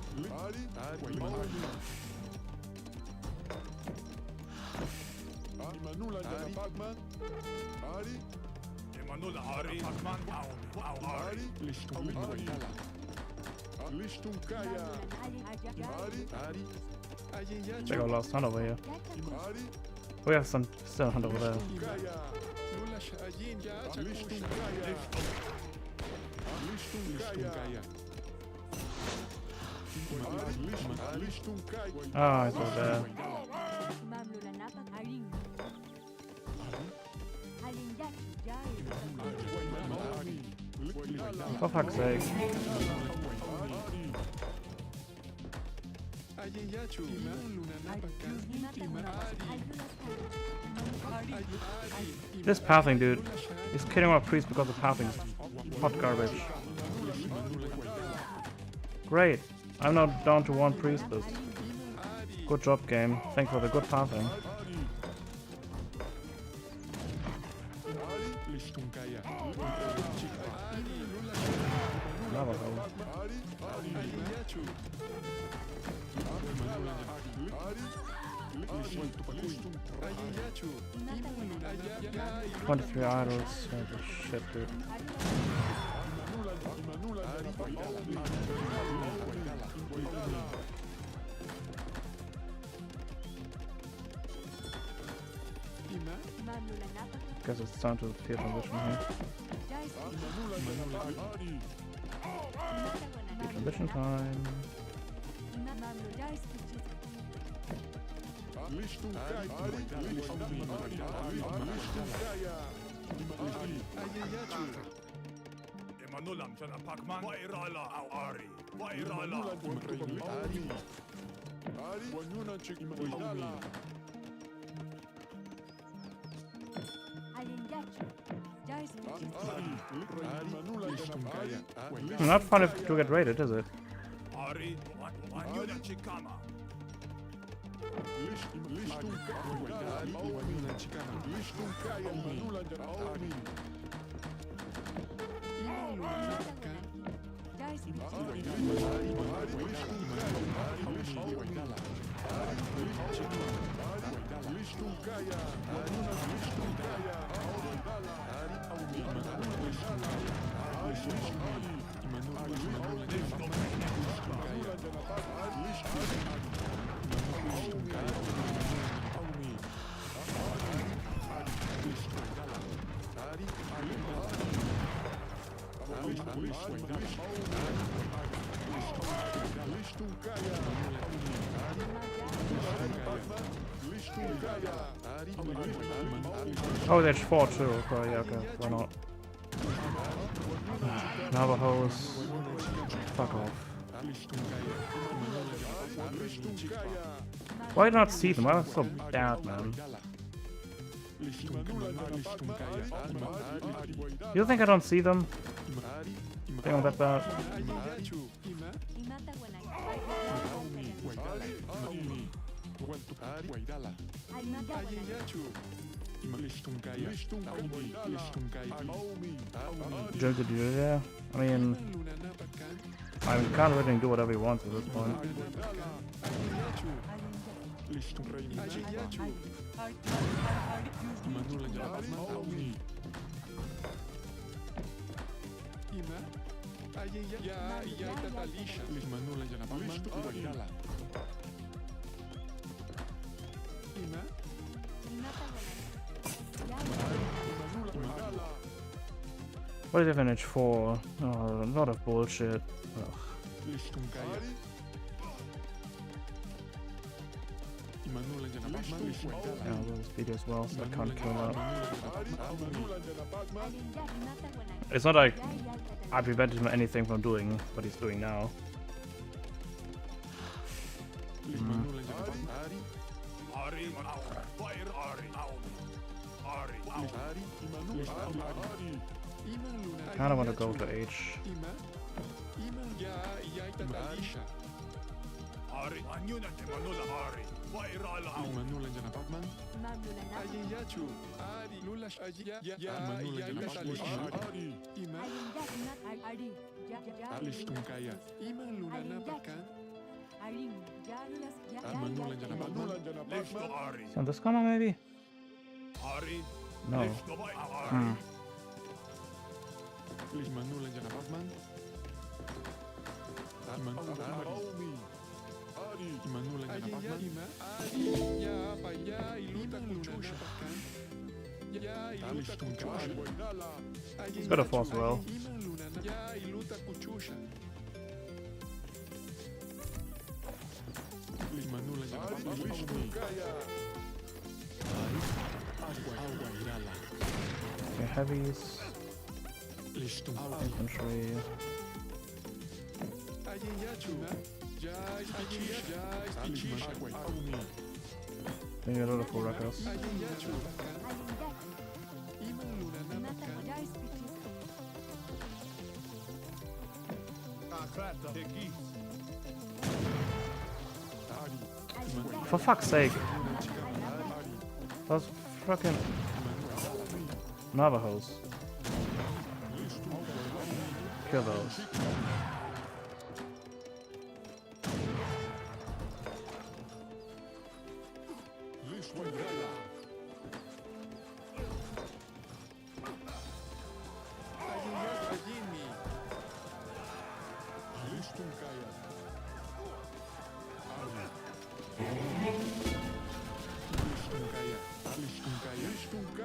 Emanul Ari. Pagman. Aomi. Alin Aja. Check out last hunt over here. Yacha Cusco. We have some still hunt over there. Ah, it's over there. Imam Lulanapa Aring. Alin yacha. Jais. For fuck's sake. Ayinyachu, This pathing, dude. He's killing our priest because of pathing. Hot garbage. Great. I'm now down to one priestess. Good job, game. Thanks for the good pathing. Navajo. Ayinyachu. 23 idols. Oh, shit, dude. Imam Lulanapa. Guess it's time to field transition here. Jais. Field transition time. Imam Jais pichis. Emanulam sana Pagman. Bairala. Ari. Bairala. Alin yacha. Jais pichis. Not fun if to get raided, is it? Ari. Wanyuna chikama. Jais pichis. Oh, there's 4 too. Okay, yeah, okay. Why not? Navajos. Fuck off. Why not see them? I'm so bad, man. You think I don't see them? Think I'm that bad? Imata Joe, did you do that? I mean, I can't really do whatever he wants at this point. What is advantage for? Oh, a lot of bullshit. Ugh. Yeah, we'll speed as well, so I can't kill that. It's not like I prevented him anything from doing what he's doing now. Ari, fire Ari, Ari, I kinda wanna go to H. Ari, anyunate manula Ari, fire ala Listo Ari, Is on this corner maybe? Ari, No. listo by Ari. Hmm. It's got a force well. Okay, heavies. Infantry. Maybe a lot of full records. For fuck's sake. Those fucking Navajos. Kill those.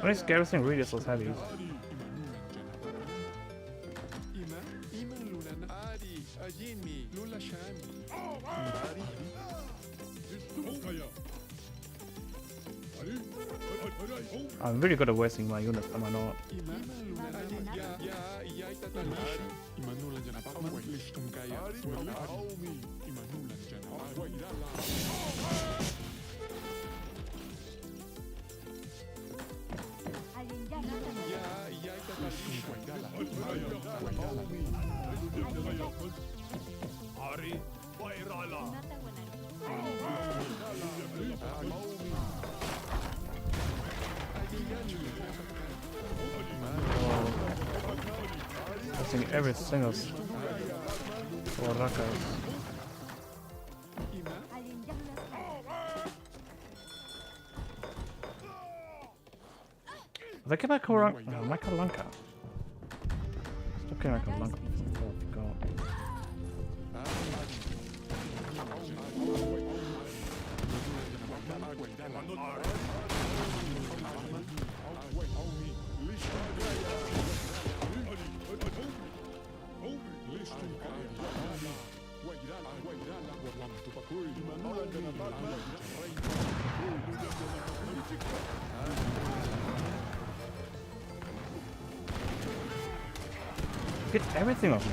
At least everything really is those heavies. I'm really good at wasting my units, am I not? Ari, fire ala I think every single Warakas. They can like Makalanka. Stop killing Makalanka. Oh god. Get everything off me.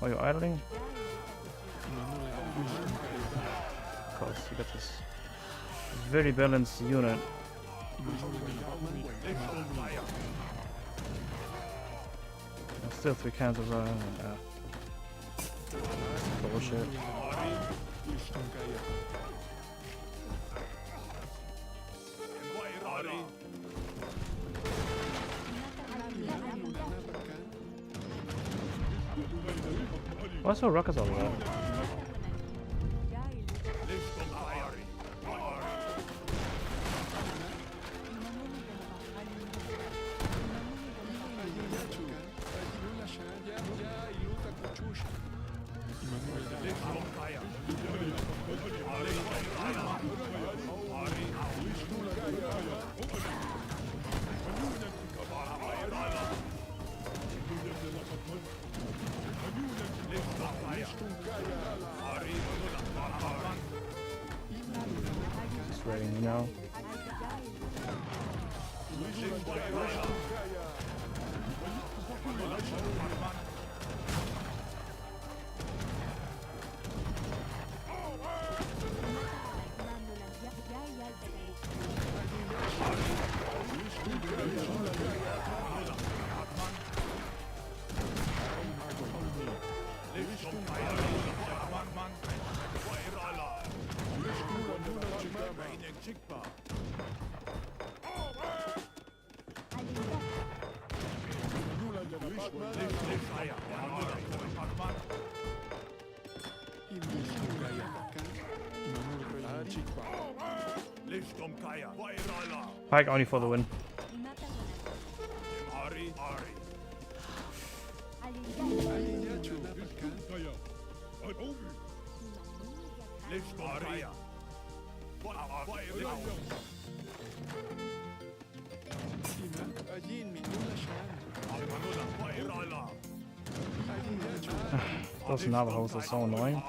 Are you idling? Of course, you got this very balanced unit. Still 3 cans of Oh shit. What's the rockets over there? Just raiding me now. Pike only for the win. Those Navajos are so annoying.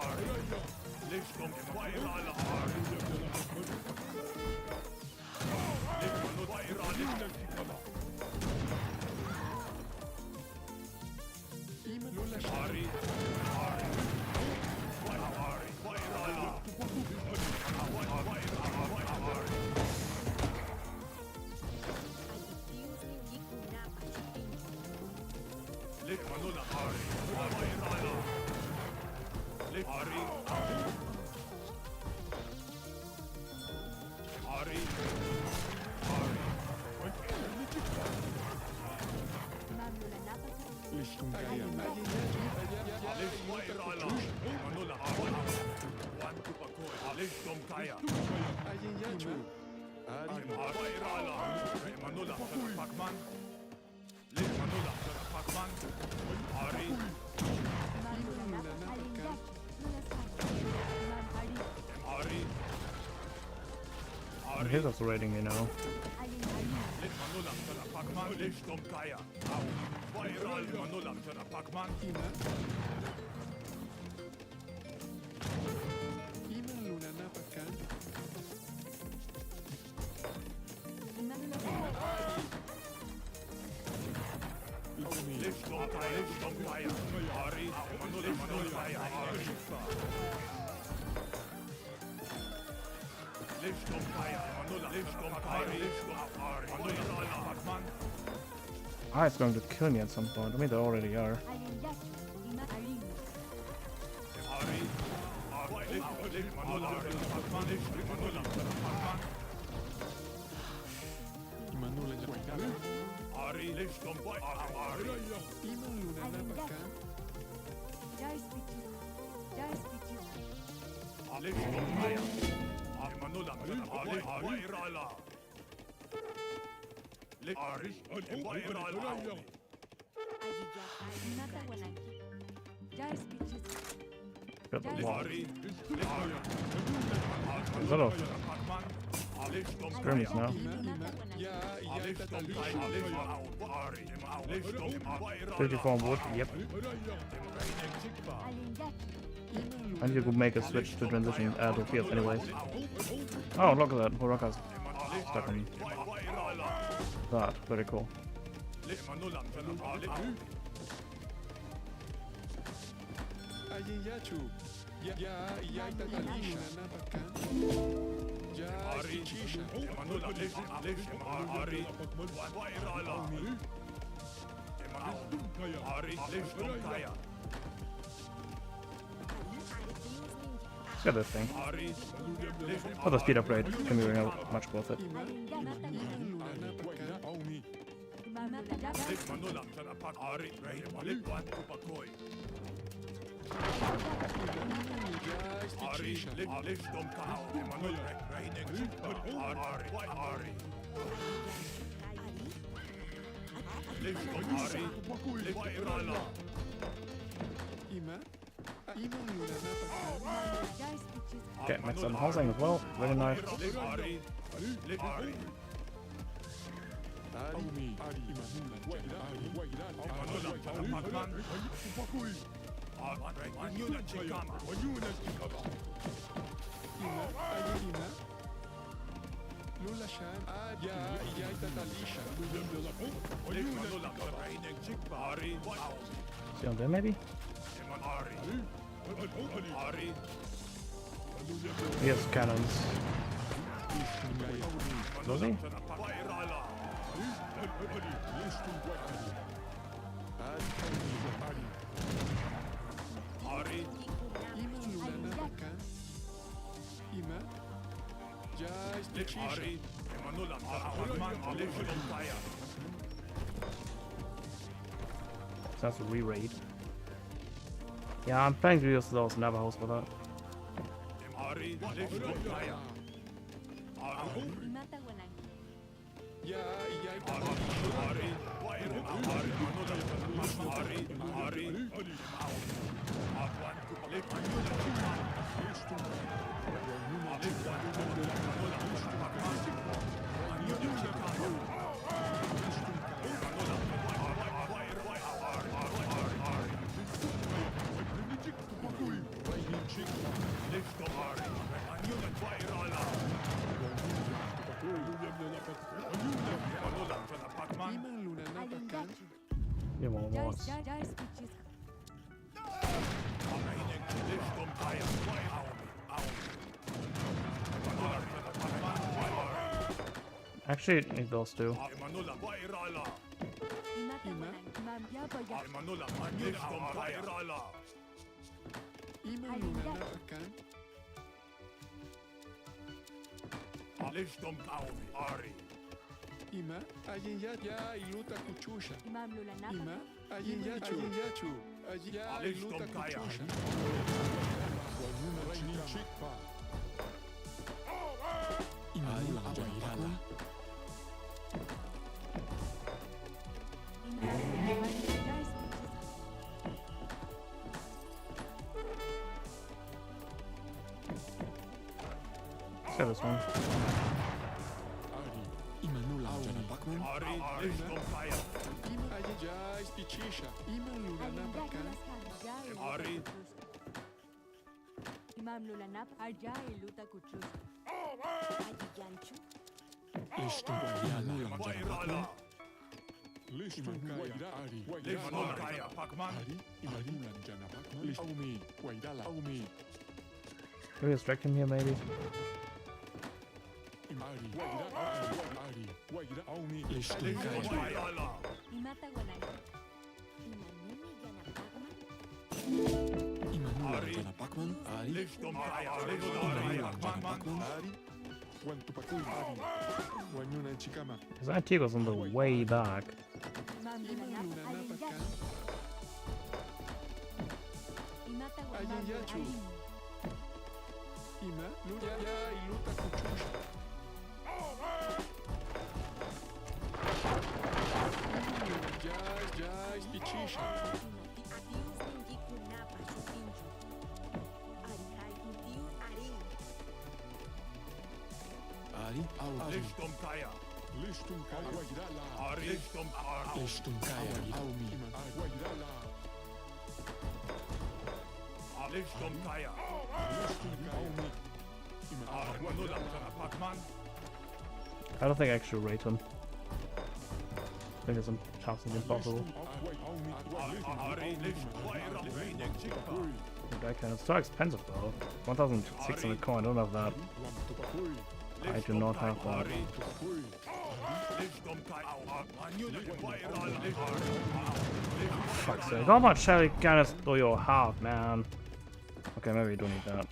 He's also raiding me now. Ah, it's going to kill me at some point. I mean, they already are. Got the wall. There's a lot of skirmishes now. 54 on wood, yep. I need to make a switch to transition to fields anyways. Oh, look at that. Horaka's stuck on that. Very cool. Let's get this thing. Oh, the speed upgrade can be really much worth it. Okay, max on housing as well. Very nice. See on there maybe? He has cannons. Does he? So that's a re-raid. Yeah, I'm planning to use those Navajos for that. Yeah, more wars. Actually, need those two. Ima, ayin ya iluta kuchusha. Ima, ayin yachu. Ayin ya iluta kuchusha. Wanyuna rainin chikpa. Ima nula jairala. Let's go this one. Imam Lulanap Arja Iluta Kuchus. Can we distract him here maybe? His Antigua's on the way back. I don't think I should rate him. I think there's some chance it's impossible. It's so expensive though. 1,600 coin, I don't have that. I do not have that. Fuck's sake, how much Shelly Gunners do you have, man? Okay, maybe we don't need that.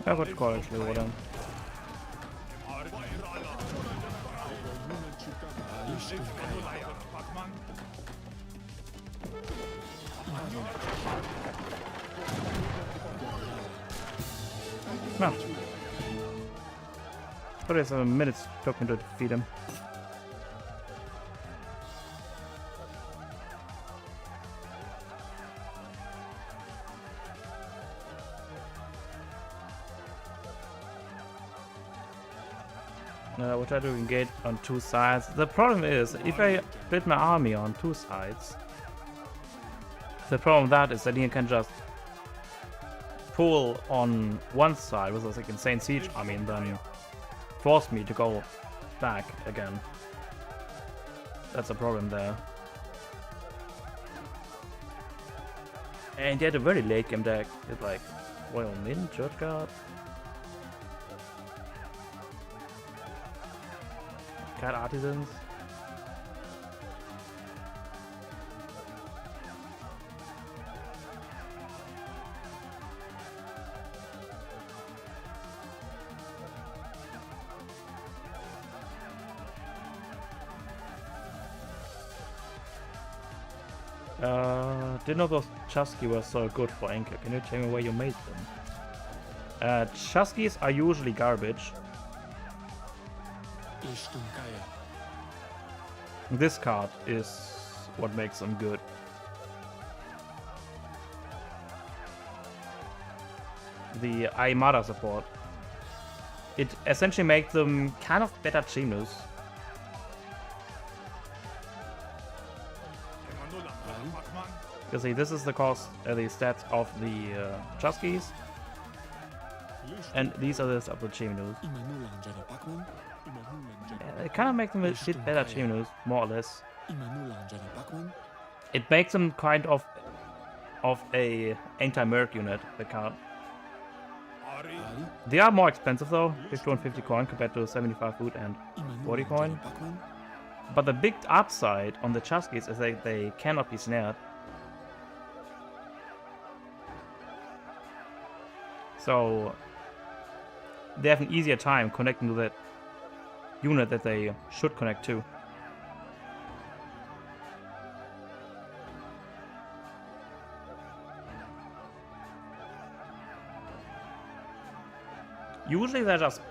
I would call actually water. No. But it's a minute's token to defeat him. We'll try to engage on two sides. The problem is, if I split my army on two sides, the problem with that is that he can just pull on one side with this like insane siege army and then force me to go back again. That's a problem there. And he had a very late game deck with like Royal Mint, Church Guard, Cat Artisans. Didn't know those Chusky were so good for Anchor. Can you tell me where you made them? Chuskys are usually garbage. This card is what makes them good. The Aimara support. It essentially makes them kind of better Chinos. You see, this is the cost, the stats of the Chuskys, and these are the stats of the Chinos. It kind of makes them a bit better Chinos, more or less. It makes them kind of a anti-merc unit, the card. They are more expensive though, 5150 coin compared to 75 food and 40 coin. But the big upside on the Chuskys is that they cannot be snared. So they have an easier time connecting to that unit that they should connect to. Usually they're just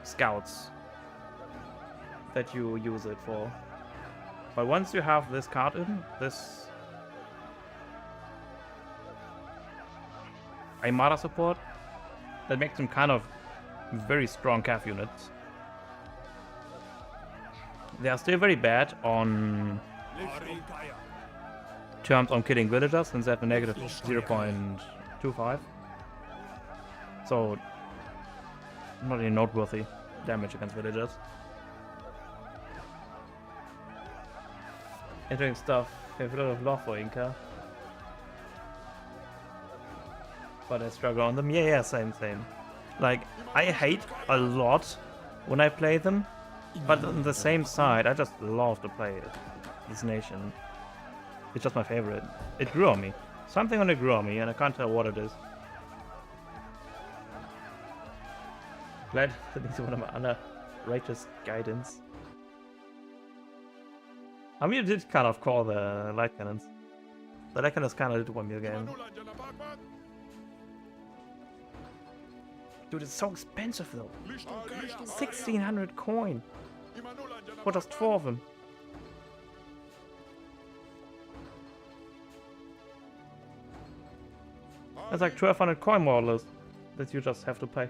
scouts that you use it for. But once you have this card in, this Aimara support, that makes them kind of very strong CAF units. They are still very bad on terms on killing villagers, since they have a negative 0.25. So, not really noteworthy damage against villagers. Interesting stuff. I have a lot of love for Inca. But I struggle on them. Yeah, same. Like, I hate a lot when I play them, but on the same side, I just love to play it. This nation. It's just my favorite. It grew on me. Something on it grew on me, and I can't tell what it is. Glad that he's one of my underrated guidance. I mean, it did kind of call the light cannons. The light cannons kind of did 1 meal game. Dude, it's so expensive though. 1600 coin for just 4 of them. That's like 1200 coin more or less that you just have to pay.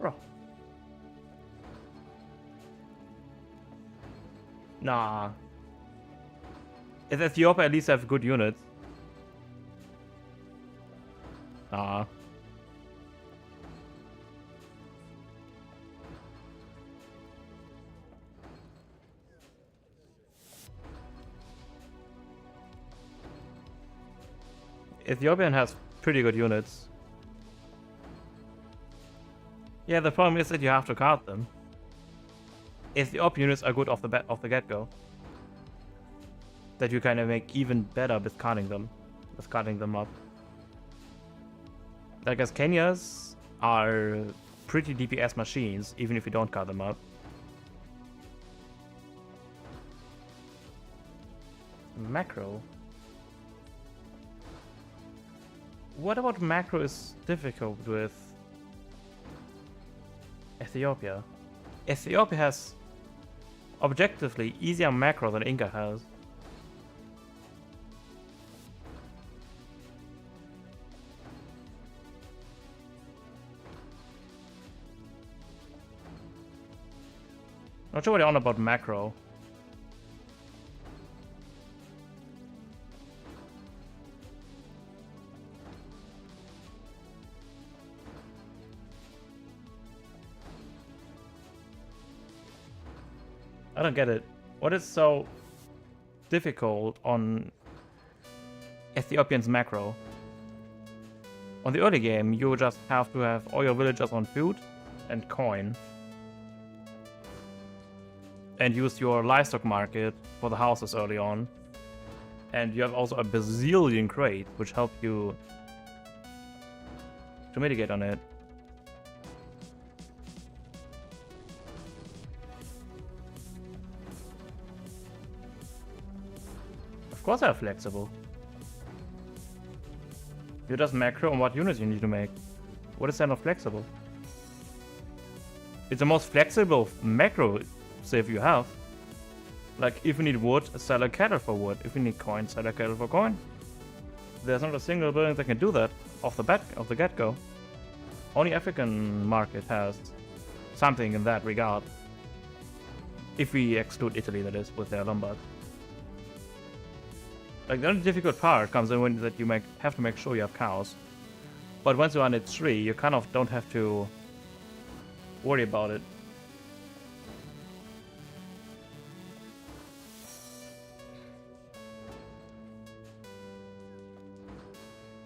Bro. Nah. If Ethiopia at least have good units. Nah. Ethiopian has pretty good units. Yeah, the problem is that you have to card them. Ethiopian units are good off the get-go. That you kind of make even better with carding them up. Like as Kenyas are pretty DPS machines, even if you don't card them up. Macro. What about macro is difficult with Ethiopia? Ethiopia has objectively easier macro than Inca has. Not sure what you're on about macro. I don't get it. What is so difficult on Ethiopian's macro? On the early game, you just have to have all your villagers on food and coin. And use your livestock market for the houses early on. And you have also a bazillion crate, which help you to mitigate on it. Of course they're flexible. You just macro on what units you need to make. What is that not flexible? It's the most flexible macro save you have. Like, if you need wood, sell a cattle for wood. If you need coin, sell a cattle for coin. There's not a single building that can do that off the get-go. Only African market has something in that regard. If we exclude Italy, that is, with their Lombard. Like, the only difficult part comes in when that you have to make sure you have cows. But once you're on it 3, you kind of don't have to worry about it.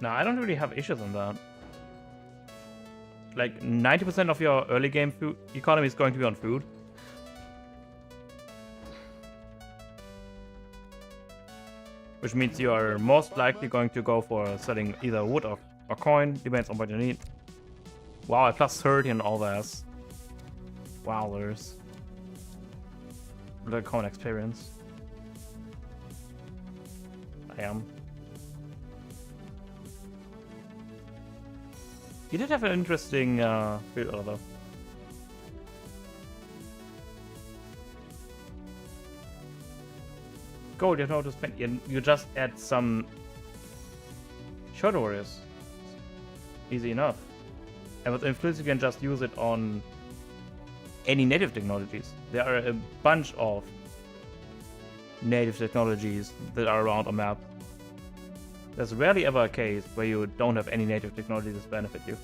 No, I don't really have issues on that. Like, 90% of your early game food economy is going to be on food. Which means you are most likely going to go for selling either wood or coin, depends on what you need. Wow, I plus 30 on all that. Wowzers. Look at coin experience. I am. You did have an interesting field order though. Gold, you have to spend. You just add some short warriors. Easy enough. And with influence, you can just use it on any native technologies. There are a bunch of native technologies that are around a map. There's rarely ever a case where you don't have any native technologies that benefit you.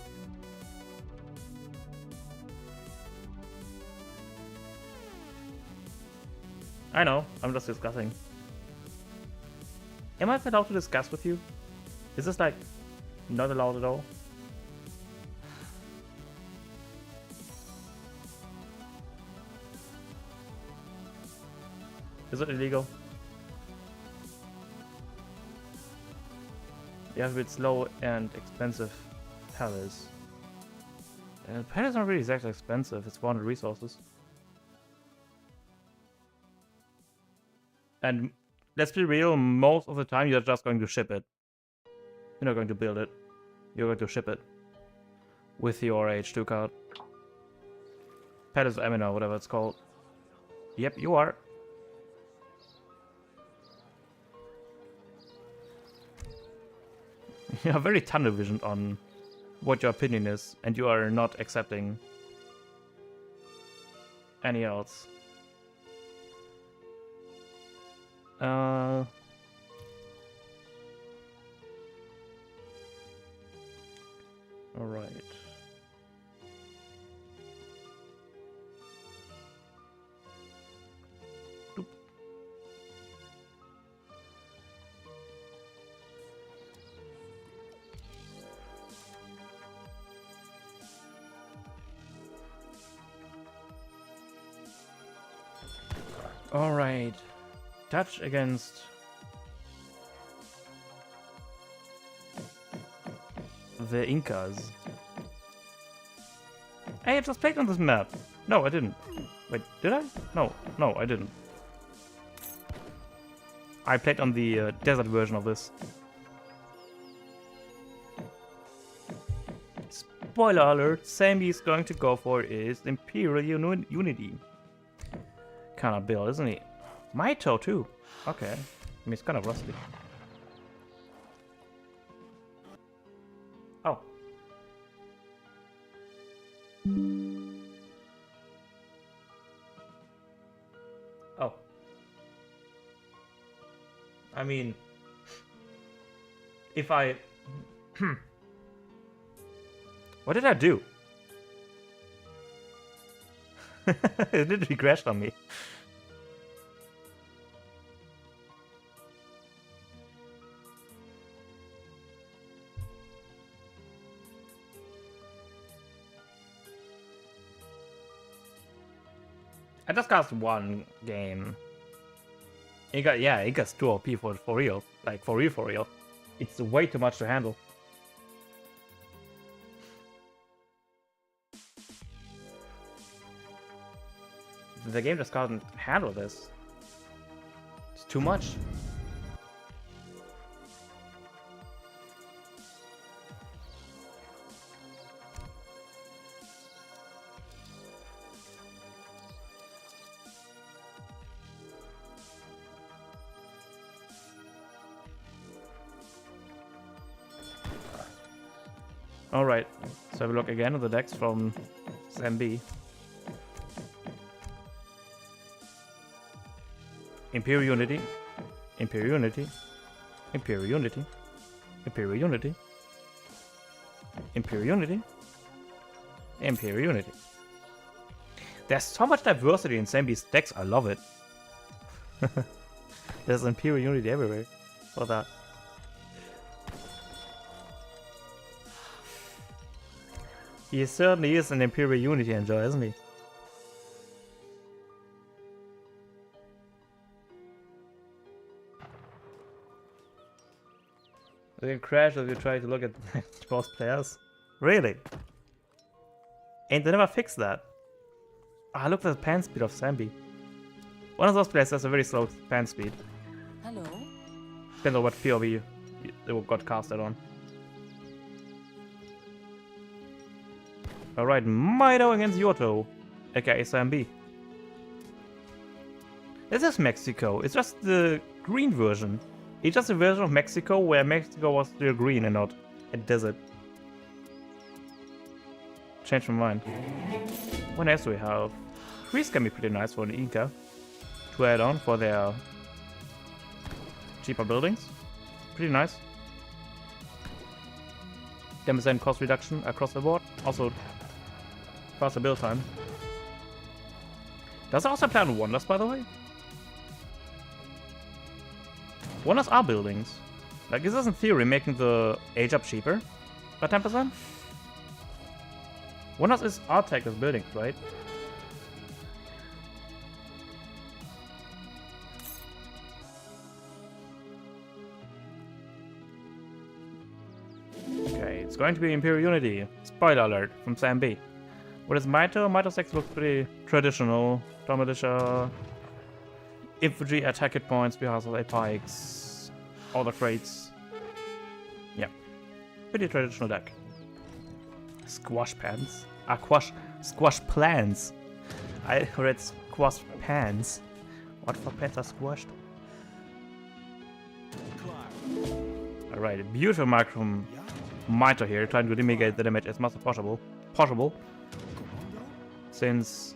I know, I'm just discussing. Am I allowed to discuss with you? Is this like not allowed at all? Is it illegal? You have a bit slow and expensive palace. Palace is not really exactly expensive, it's 400 resources. And let's be real, most of the time you're just going to ship it. You're not going to build it. You're going to ship it. With your H2 card. Palace of Emina, whatever it's called. Yep, you are. You are very tunnel visioned on what your opinion is, and you are not accepting any else. Alright. Doop. Alright. Touch against the Incas. Hey, I just played on this map. No, I didn't. Wait, did I? No, I didn't. I played on the desert version of this. Spoiler alert, Sammy is going to go for is Imperial Unity. Kind of build, isn't he? Maito too. Okay. I mean, it's kind of rusty. Oh. Oh. I mean, if I... What did I do? It literally crashed on me. I just cast one game. It gets 2 OP for real. Like, for real. It's way too much to handle. The game just can't handle this. It's too much. Alright, so we look again at the decks from SMB. Imperial Unity, Imperial Unity, Imperial Unity, Imperial Unity, Imperial Unity, Imperial Unity. There's so much diversity in SMB's decks, I love it. There's Imperial Unity everywhere for that. He certainly is an Imperial Unity enjoyer, isn't he? They can crash if you try to look at both players. Really? And they never fixed that. Ah, look at the pan speed of Sambi. One of those players has a very slow pan speed. Hello? Depends on what POV they got casted on. Alright, Maito against Yoto, aka Sambi. This is Mexico. It's just the green version. It's just a version of Mexico where Mexico was still green and not a desert. Changed my mind. What else do we have? Trees can be pretty nice for an Inca to add on for their cheaper buildings. Pretty nice. 10% cost reduction across the board. Also, faster build time. Does it also plan wonders, by the way? Wonders are buildings. Like, is this in theory making the age up cheaper by 10%? Wonders is art tech as buildings, right? Okay, it's going to be Imperial Unity. Spoiler alert from Sam B. What is Maito? Maito's decks looks pretty traditional. Militia. infantry attack hit points because of 8 pikes, all the crates. Yeah, pretty traditional deck. Squash pants? Squash plants. I read squash pants. What for pants are squashed? Alright, a beautiful mark from Mito here, trying to mitigate the damage as much as possible. Since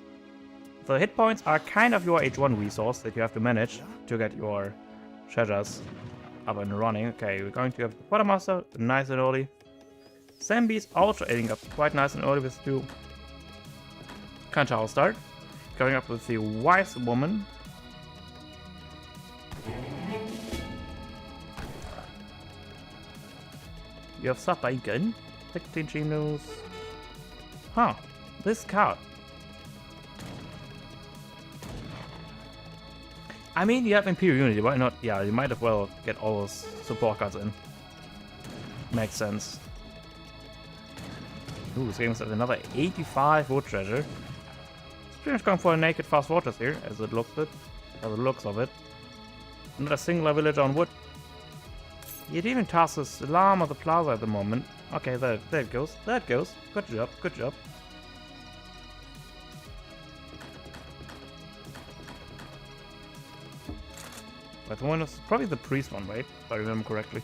the hit points are kind of your H1 resource that you have to manage to get your treasures up and running. Okay, we're going to have the Quartermaster, nice and early. Zambi's also adding up quite nice and early with 2 Kanchao start. Going up with the Wise Woman. You have Sabaken, 16 Chinos. Huh, this card. I mean, you have Imperial Unity, why not? Yeah, you might as well get all those support cards in. Makes sense. Ooh, this game has another 85 wood treasure. It's pretty much going for a naked fast fortress here, as it looks of it. Not a singular village on wood. It even tosses Alarm of the Plaza at the moment. Okay, there it goes. There it goes. Good job, good job. But the one is probably the priest one, right? If I remember correctly.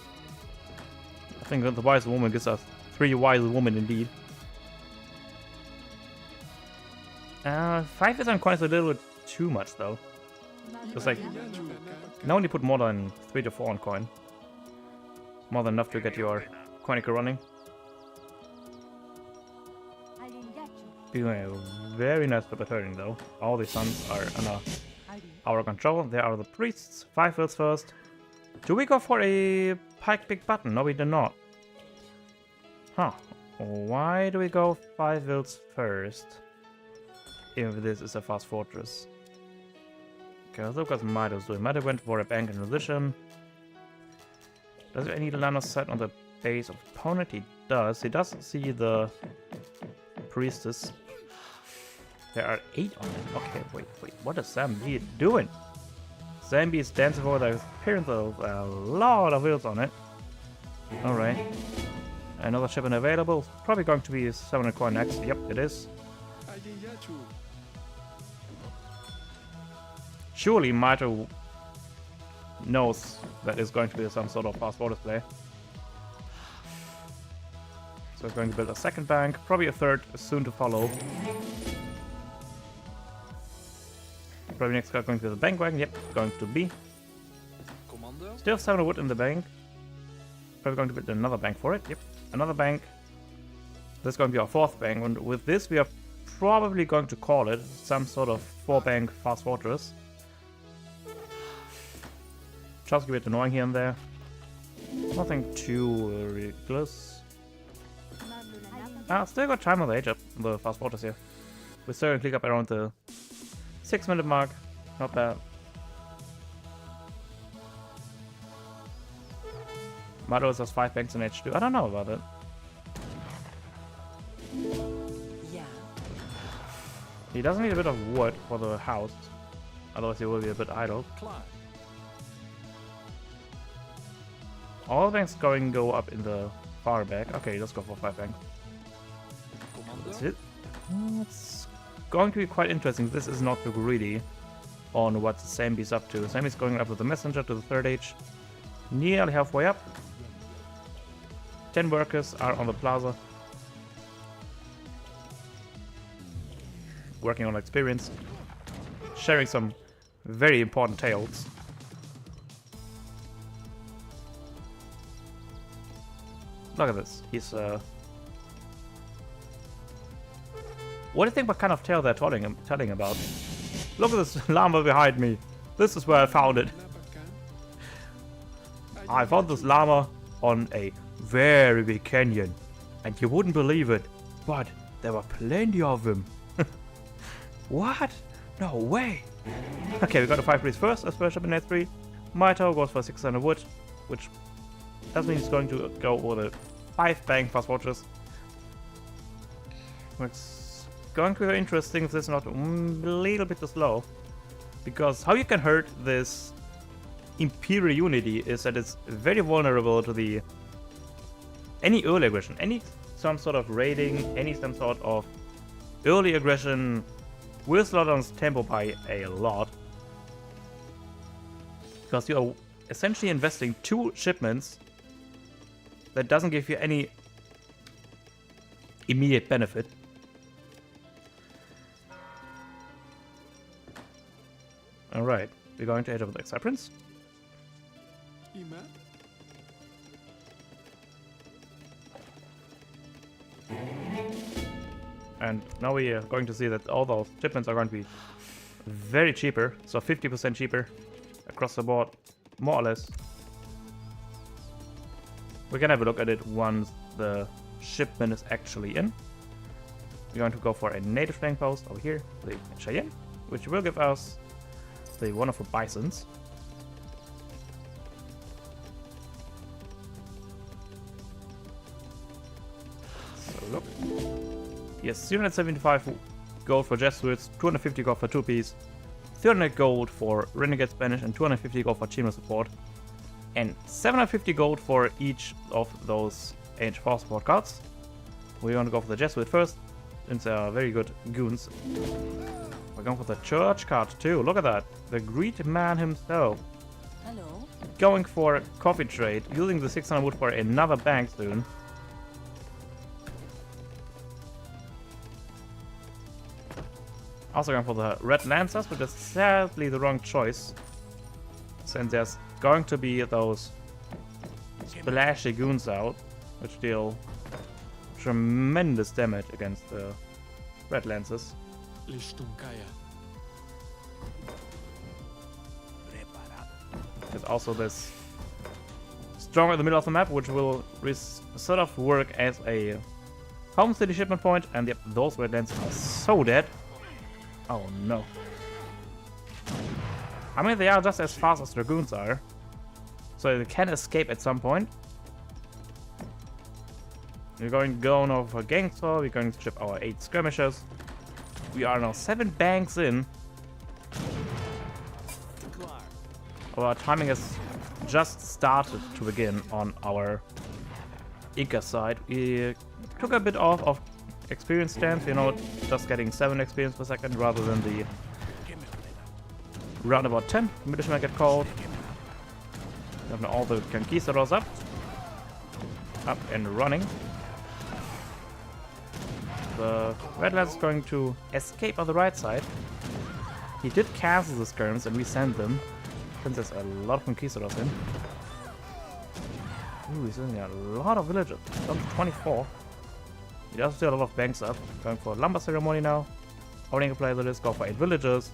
I think that the wise woman gives us 3 wise women indeed. 5 is on coins a little bit too much though. Just like, now only put more than 3 to 4 on coin. More than enough to get your Chronicle running. Doing a very nice preparing though. All the sons are under our control. There are the priests. 5 wills first. Do we go for a pike big button? No, we do not. Huh. Why do we go 5 wills first? If this is a fast fortress. Okay, let's look what Mito's doing. Mito went for a bank in position. Does any Lano set on the base of opponent? He does. He does see the priestess. There are 8 on it. Okay, wait. What is Zambi doing? Zambi is dancing for the appearance of a lot of wheels on it. Alright. Another shipment available. Probably going to be 700 coin next. Yep, it is. Surely Mito knows that it's going to be some sort of fast fortress play. So it's going to build a second bank, probably a third soon to follow. Probably next card going to be the bank wagon. Yep, going to be. Still have 7 wood in the bank. Probably going to build another bank for it. Yep, another bank. This is going to be our 4th bank, and with this we are probably going to call it some sort of 4-bank fast fortress. Just a bit annoying here and there. Nothing too ridiculous. Still got time of the age up the fast fortress here. We're still gonna click up around the 6-minute mark. Not bad. Mados has 5 banks in H2. I don't know about it. Yeah. He does need a bit of wood for the house. Otherwise he will be a bit idle. All banks go up in the far back. Okay, let's go for 5 banks. That's it. It's going to be quite interesting. This is not too greedy on what Zambi's up to. Zambi's going up with the messenger to the 3rd age. Nearly halfway up. 10 workers are on the plaza. Working on experience. Sharing some very important tales. Look at this. He's what do you think what kind of tale they're telling about? Look at this llama behind me. This is where I found it. I found this llama on a very big canyon. And you wouldn't believe it. But there were plenty of them. What? No way. Okay, we got a 5 priest first, a special in H3. Mito goes for 600 wood, which doesn't mean he's going to go over the 5 bank fast fortress. It's going to be interesting if this is not a little bit too slow. Because how you can hurt this Imperial unity is that it's very vulnerable to the any early aggression, any some sort of raiding, any some sort of early aggression will slow down its tempo by a lot. Because you are essentially investing 2 shipments that doesn't give you any immediate benefit. Alright, we're going to head over the Exile Prince. Ima. And now we are going to see that all those shipments are going to be very cheaper, so 50% cheaper across the board, more or less. We can have a look at it once the shipment is actually in. We're going to go for a native flank post over here, the Cheyenne, which will give us the wonderful bisons. So look. Yes, 375 gold for Jesuits, 250 gold for 2-piece, 300 gold for Renegade Spanish, and 250 gold for Chino support, and 750 gold for each of those H4 support cards. We want to go for the Jesuit first, since they are very good goons. We're going for the Church card too, look at that. The Great Man himself. Hello. Going for coffee trade, using the 600 wood for another bank soon. Also going for the Red Lancers, which is sadly the wrong choice, since there's going to be those splashy goons out, which deal tremendous damage against the Red Lancers. Lishtunkaya. There's also this strong in the middle of the map, which will sort of work as a home city shipment point, and yep, those Red Lancers are so dead. Oh no. I mean, they are just as fast as Dragoons are, so they can escape at some point. We're going over for Gangster, we're going to ship our 8 skirmishers. We are now 7 banks in. Our timing has just started to begin on our Inca side. We took a bit off of experience stance, you know, just getting 7 experience per second rather than the round about 10. Militia might get called. We have now all the conquistadors up and running. The Red Lance is going to escape on the right side. He did cancel the skirms and we sent them, since there's a lot of conquistadors in. Ooh, he's sending a lot of villagers. Down to 24. He does still a lot of banks up. Going for a lumber ceremony now. Owning a play with this, go for 8 villagers.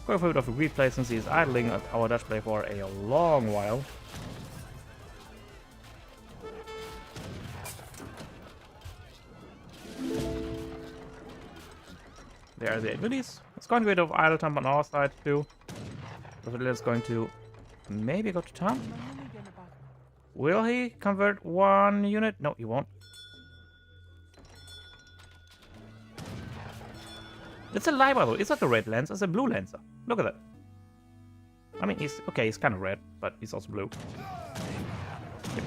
Going for a bit of a greed play since he's idling at our Dutch play for a long while. There are the 8 villies. It's going to be a bit of idle time on our side too. The villager is going to maybe go to town. Will he convert 1 unit? No, he won't. It's a lie, by the way. It's not a red lancer, it's a blue lancer. Look at that. I mean, he's okay, he's kind of red, but he's also blue. Yep.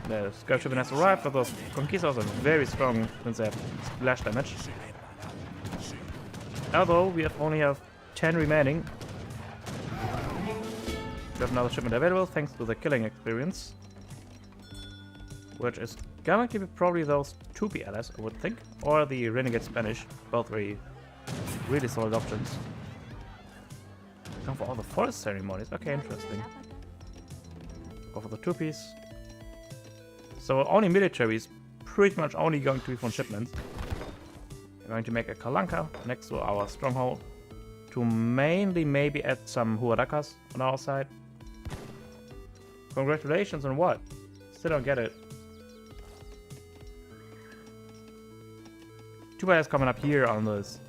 The scout shipment has arrived, but those conquistadors are very strong since they have splash damage. Although we only have 10 remaining. We have another shipment available thanks to the killing experience, which is going to be probably those 2P allies, I would think, or the Renegade Spanish, both very really solid options. Go for all the forest ceremonies. Okay, interesting. Go for the 2-piece. So only military is pretty much only going to be from shipments. We're going to make a Kalanka next to our stronghold to mainly maybe add some Huarakas on our side. Congratulations on what? Still don't get it. 2 players coming up here on this.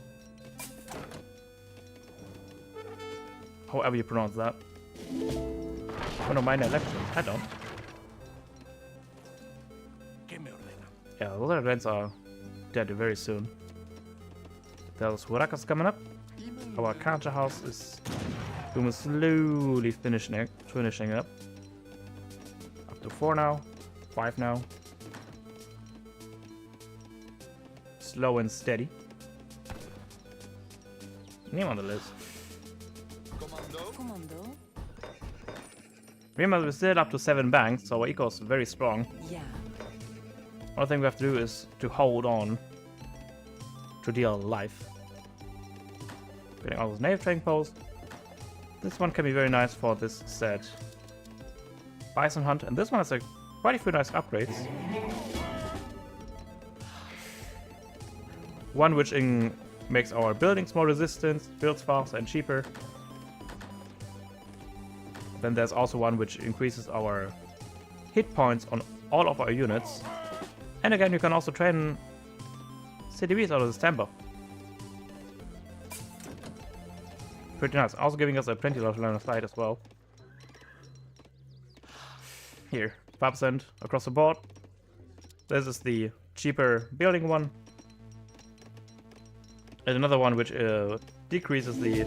However you pronounce that. I don't mind elections. I don't. Yeah, those events are dead very soon. There's Huarakas coming up. Our counter house is slowly finishing up. Up to 4 now, 5 now. Slow and steady. Name on the list. Commando. Remember, we're still up to 7 banks, so our eco is very strong. Yeah. Only thing we have to do is to hold on to deal life. Getting all those native trading posts. This one can be very nice for this set. Bison Hunt, and this one has quite a few nice upgrades. One which makes our buildings more resistant, builds faster and cheaper. Then there's also one which increases our hit points on all of our units. And again, you can also train CDBs out of this tempo. Pretty nice. Also giving us a plenty of line of sight as well. Here, 5% across the board. This is the cheaper building one. And another one which decreases the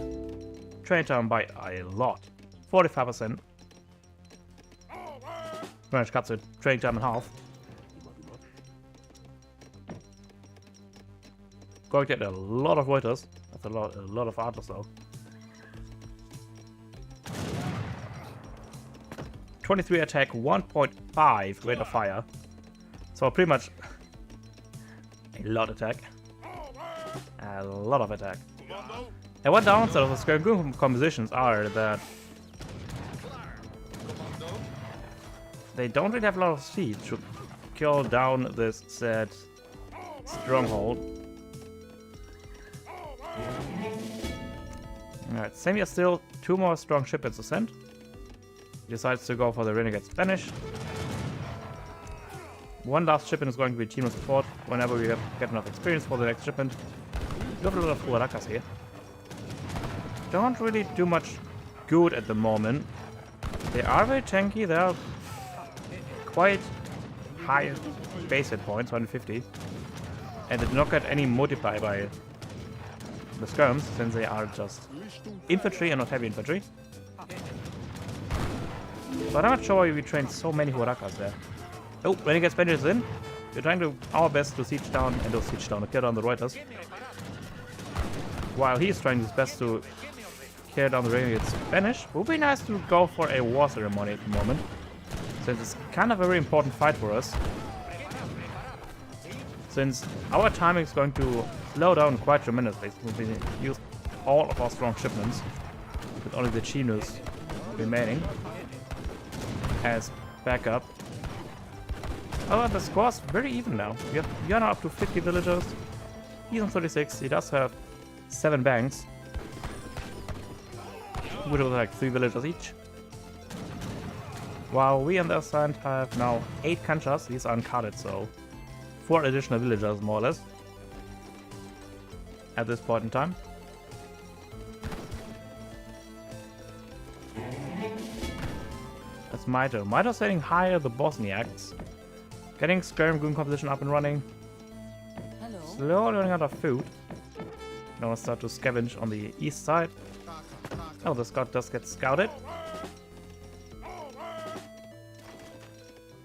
train time by a lot. 45%. Pretty much cuts the train time in half. Going to get a lot of Reuters. That's a lot of Atlas though. 23 attack, 1.5 rate of fire. So pretty much a lot attack. A lot of attack. And one downside of the Skirgoon compositions are that they don't really have a lot of speed to kill down this said stronghold. Alright, Sammy has still 2 more strong shipments to send. He decides to go for the Renegade Spanish. One last shipment is going to be team of support whenever we get enough experience for the next shipment. We have a lot of Huarakas here. Don't really do much good at the moment. They are very tanky, they are quite high base hit points, 150. And they do not get any multiply by the skirms, since they are just infantry and not heavy infantry. But I'm not sure why we trained so many Huarakas there. Oh, when he gets Spaniards in, we're trying to our best to siege down and to siege down, to kill down the Reuters. While he's trying his best to kill down the Renegade Spanish, it would be nice to go for a war ceremony at the moment, since it's kind of a very important fight for us. Since our timing is going to slow down quite tremendously, we use all of our strong shipments, with only the chinos remaining as backup. Oh, the score's very even now. You're now up to 50 villagers. He's on 36. He does have 7 banks, which was like 3 villagers each. While we on the other side have now 8 kanchas. These are uncarded, so 4 additional villagers more or less at this point in time. That's Mito. Mito's setting higher the Bosniaks. Getting Skirgoon composition up and running. Hello. Slowly running out of food. Now we'll start to scavenge on the east side. Oh, the scout does get scouted.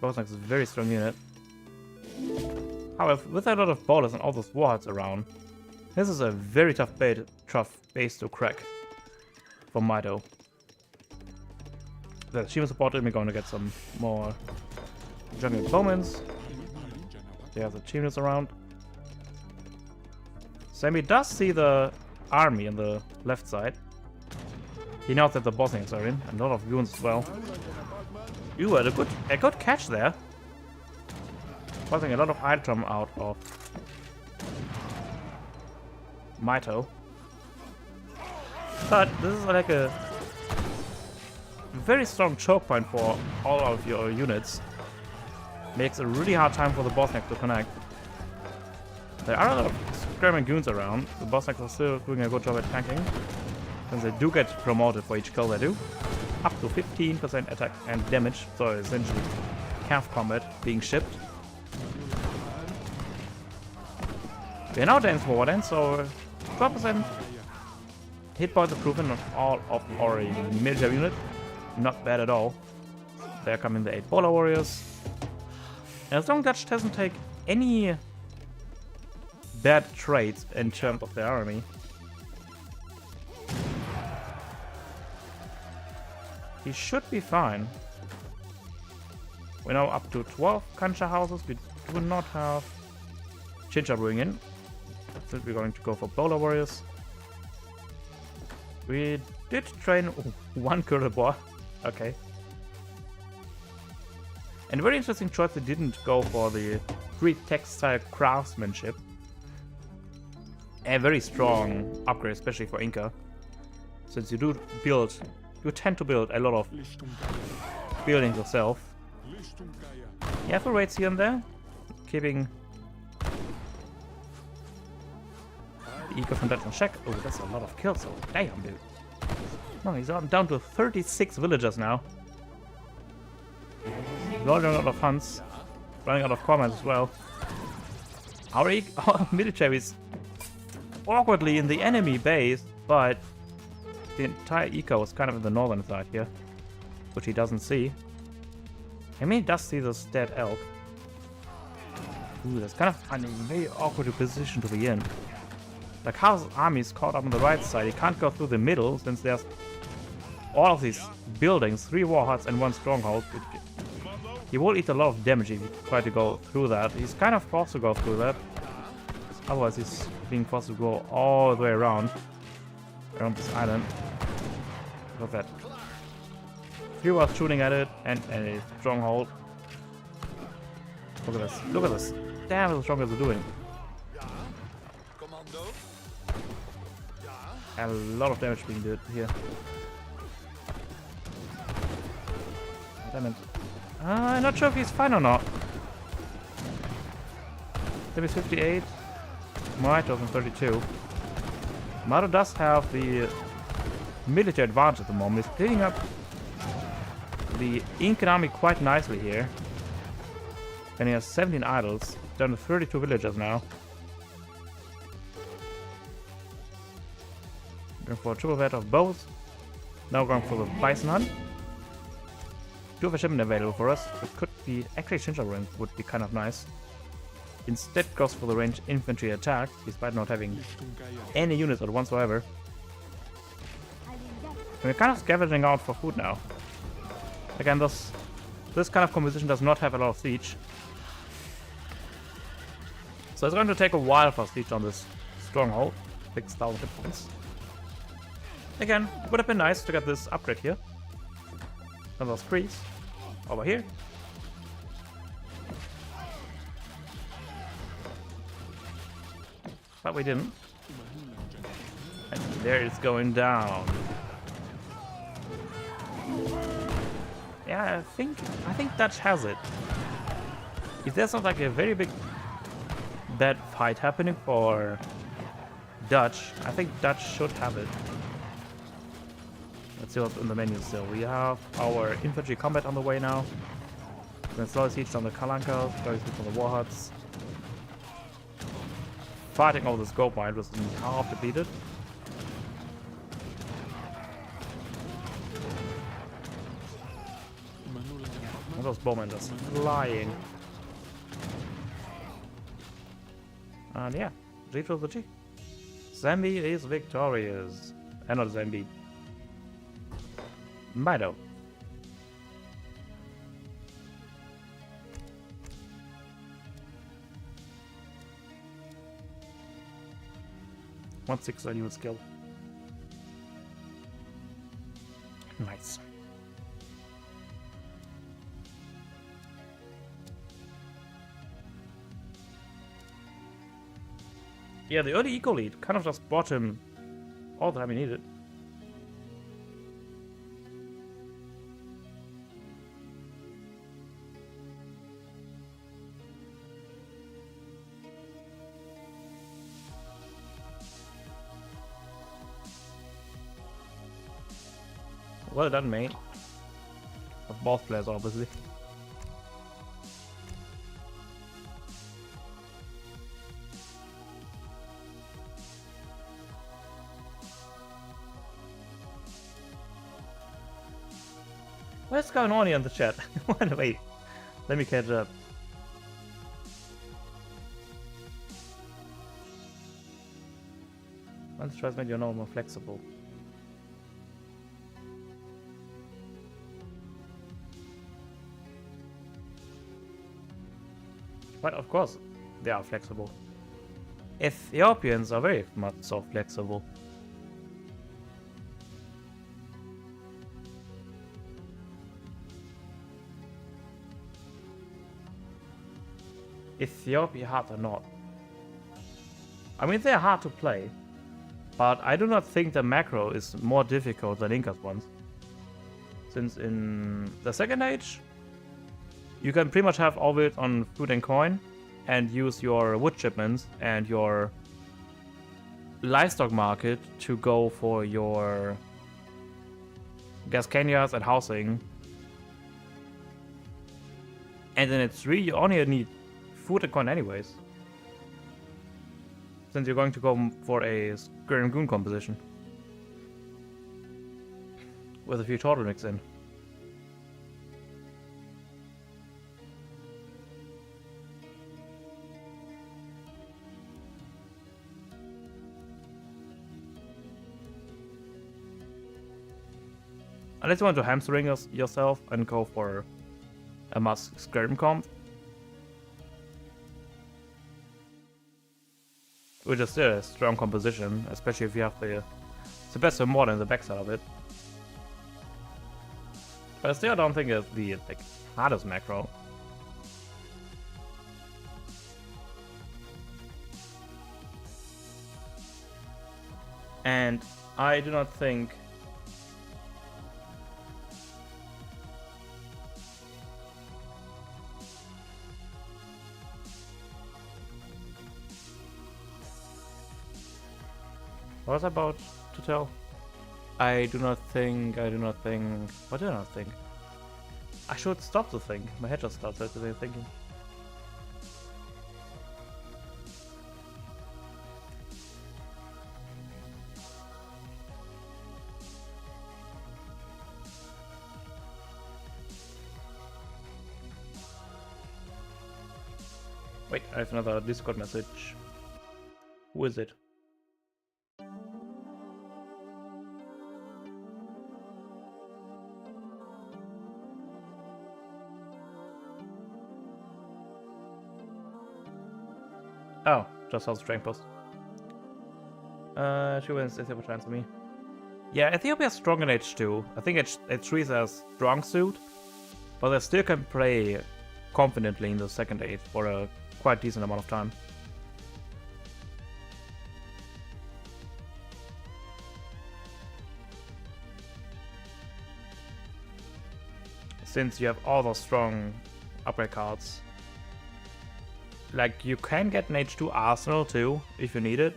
Bosniaks is a very strong unit. However, with a lot of borders and all those warheads around, this is a very tough base to crack for Mito. The Shima support we're going to get some more jungle bowmans. There's the chieftains around. Sammy does see the army on the left side. He knows that the Bosniaks are in, and a lot of goons as well. Ooh, a good catch there. Causing a lot of item out of Mito. But this is like a very strong choke point for all of your units. Makes a really hard time for the Bosniaks to connect. There are a lot of skirming goons around. The Bosniaks are still doing a good job at tanking, since they do get promoted for each kill they do. Up to 15% attack and damage, so essentially half combat being shipped. We are now dance forward then, so 12% hit points improvement on all of our military unit. Not bad at all. There come in the 8 Bowler Warriors. And as long as Dutch doesn't take any bad traits in terms of their army, he should be fine. We're now up to 12 Kansha houses. We do not have Chincha brewing in. That's it. We're going to go for Bowler Warriors. We did train one Kurabor. Okay. And a very interesting choice, they didn't go for the Greek textile craftsmanship. A very strong upgrade, especially for Inca. Since you tend to build a lot of buildings yourself. You have raids here and there, keeping the eco from that in check. Oh, that's a lot of kills, so damn, dude. No, he's down to 36 villagers now. He's running out of hunts, running out of commands as well. Our military is awkwardly in the enemy base, but the entire eco is kind of in the northern side here, which he doesn't see. I mean, he does see this dead elk. Ooh, that's kind of a very awkward position to be in. Like, Hao's army is caught up on the right side. He can't go through the middle since there's all of these buildings, 3 war huts and 1 stronghold. He will eat a lot of damage if you try to go through that. He's kind of forced to go through that. Otherwise, he's being forced to go all the way around this island. Look at that. 3 wars shooting at it and a stronghold. Look at this. Look at this. Damn, how strong is it doing? A lot of damage being done here. Damn it. I'm not sure if he's fine or not. Maybe 58. Morito's on 32. Mato does have the military advantage at the moment. He's cleaning up the Incan army quite nicely here. And he has 17 idols, down to 32 villagers now. Going for a triple vet of both. Now going for the bison hunt. 2 of a shipment available for us. It could be actually Chincha range would be kind of nice. Instead goes for the ranged infantry attack, despite not having any units or whatsoever. And we're kind of scavenging out for food now. Again, this kind of composition does not have a lot of siege. So it's going to take a while for siege on this stronghold. 6,000 hit points. Again, would have been nice to get this upgrade here. And those trees over here. But we didn't. And there it's going down. Yeah, I think Dutch has it. If there's not like a very bad fight happening for Dutch, I think Dutch should have it. Let's see what's in the menu still. We have our infantry combat on the way now. Then slow siege on the Kalanka, slow siege on the war huts. Fighting over this gold mine was half depleted. And those bowmen just flying. And yeah, G to the G. Zambi is victorious. And not Zambi. Mido. One 6 unit skill. Nice. Yeah, the early eco lead kind of just brought him all the time he needed. Well done, mate. Of both players, obviously. What's going on here in the chat? Wait, let me catch up. Once tries made you know more flexible. But of course, they are flexible. Ethiopians are very much so flexible. Ethiopia hard or not. I mean, they're hard to play, but I do not think the macro is more difficult than Inca's ones. Since in the second age, you can pretty much have all of it on food and coin, and use your wood shipments and your livestock market to go for your Gascanias and housing. And then it's really you only need food and coin anyways, since you're going to go for a Square and Goon composition with a few turtle mix in. Unless you want to hamstring yourself and go for a mass Skirm comp, which is still a strong composition, especially if you have the best mod in the backside of it. But I still don't think it's the hardest macro. And I do not think what was I about to tell? I do not think, what did I not think? I should stop to think. My head just starts thinking. Wait, I have another Discord message. Who is it? Oh, just saw the strength post. She wins Ethiopia transfer me. Yeah, Ethiopia is strong in H2. I think H3 is a strong suit, but they still can play confidently in the second age for a quite decent amount of time. Since you have all those strong upgrade cards. Like, you can get an H2 Arsenal too, if you need it.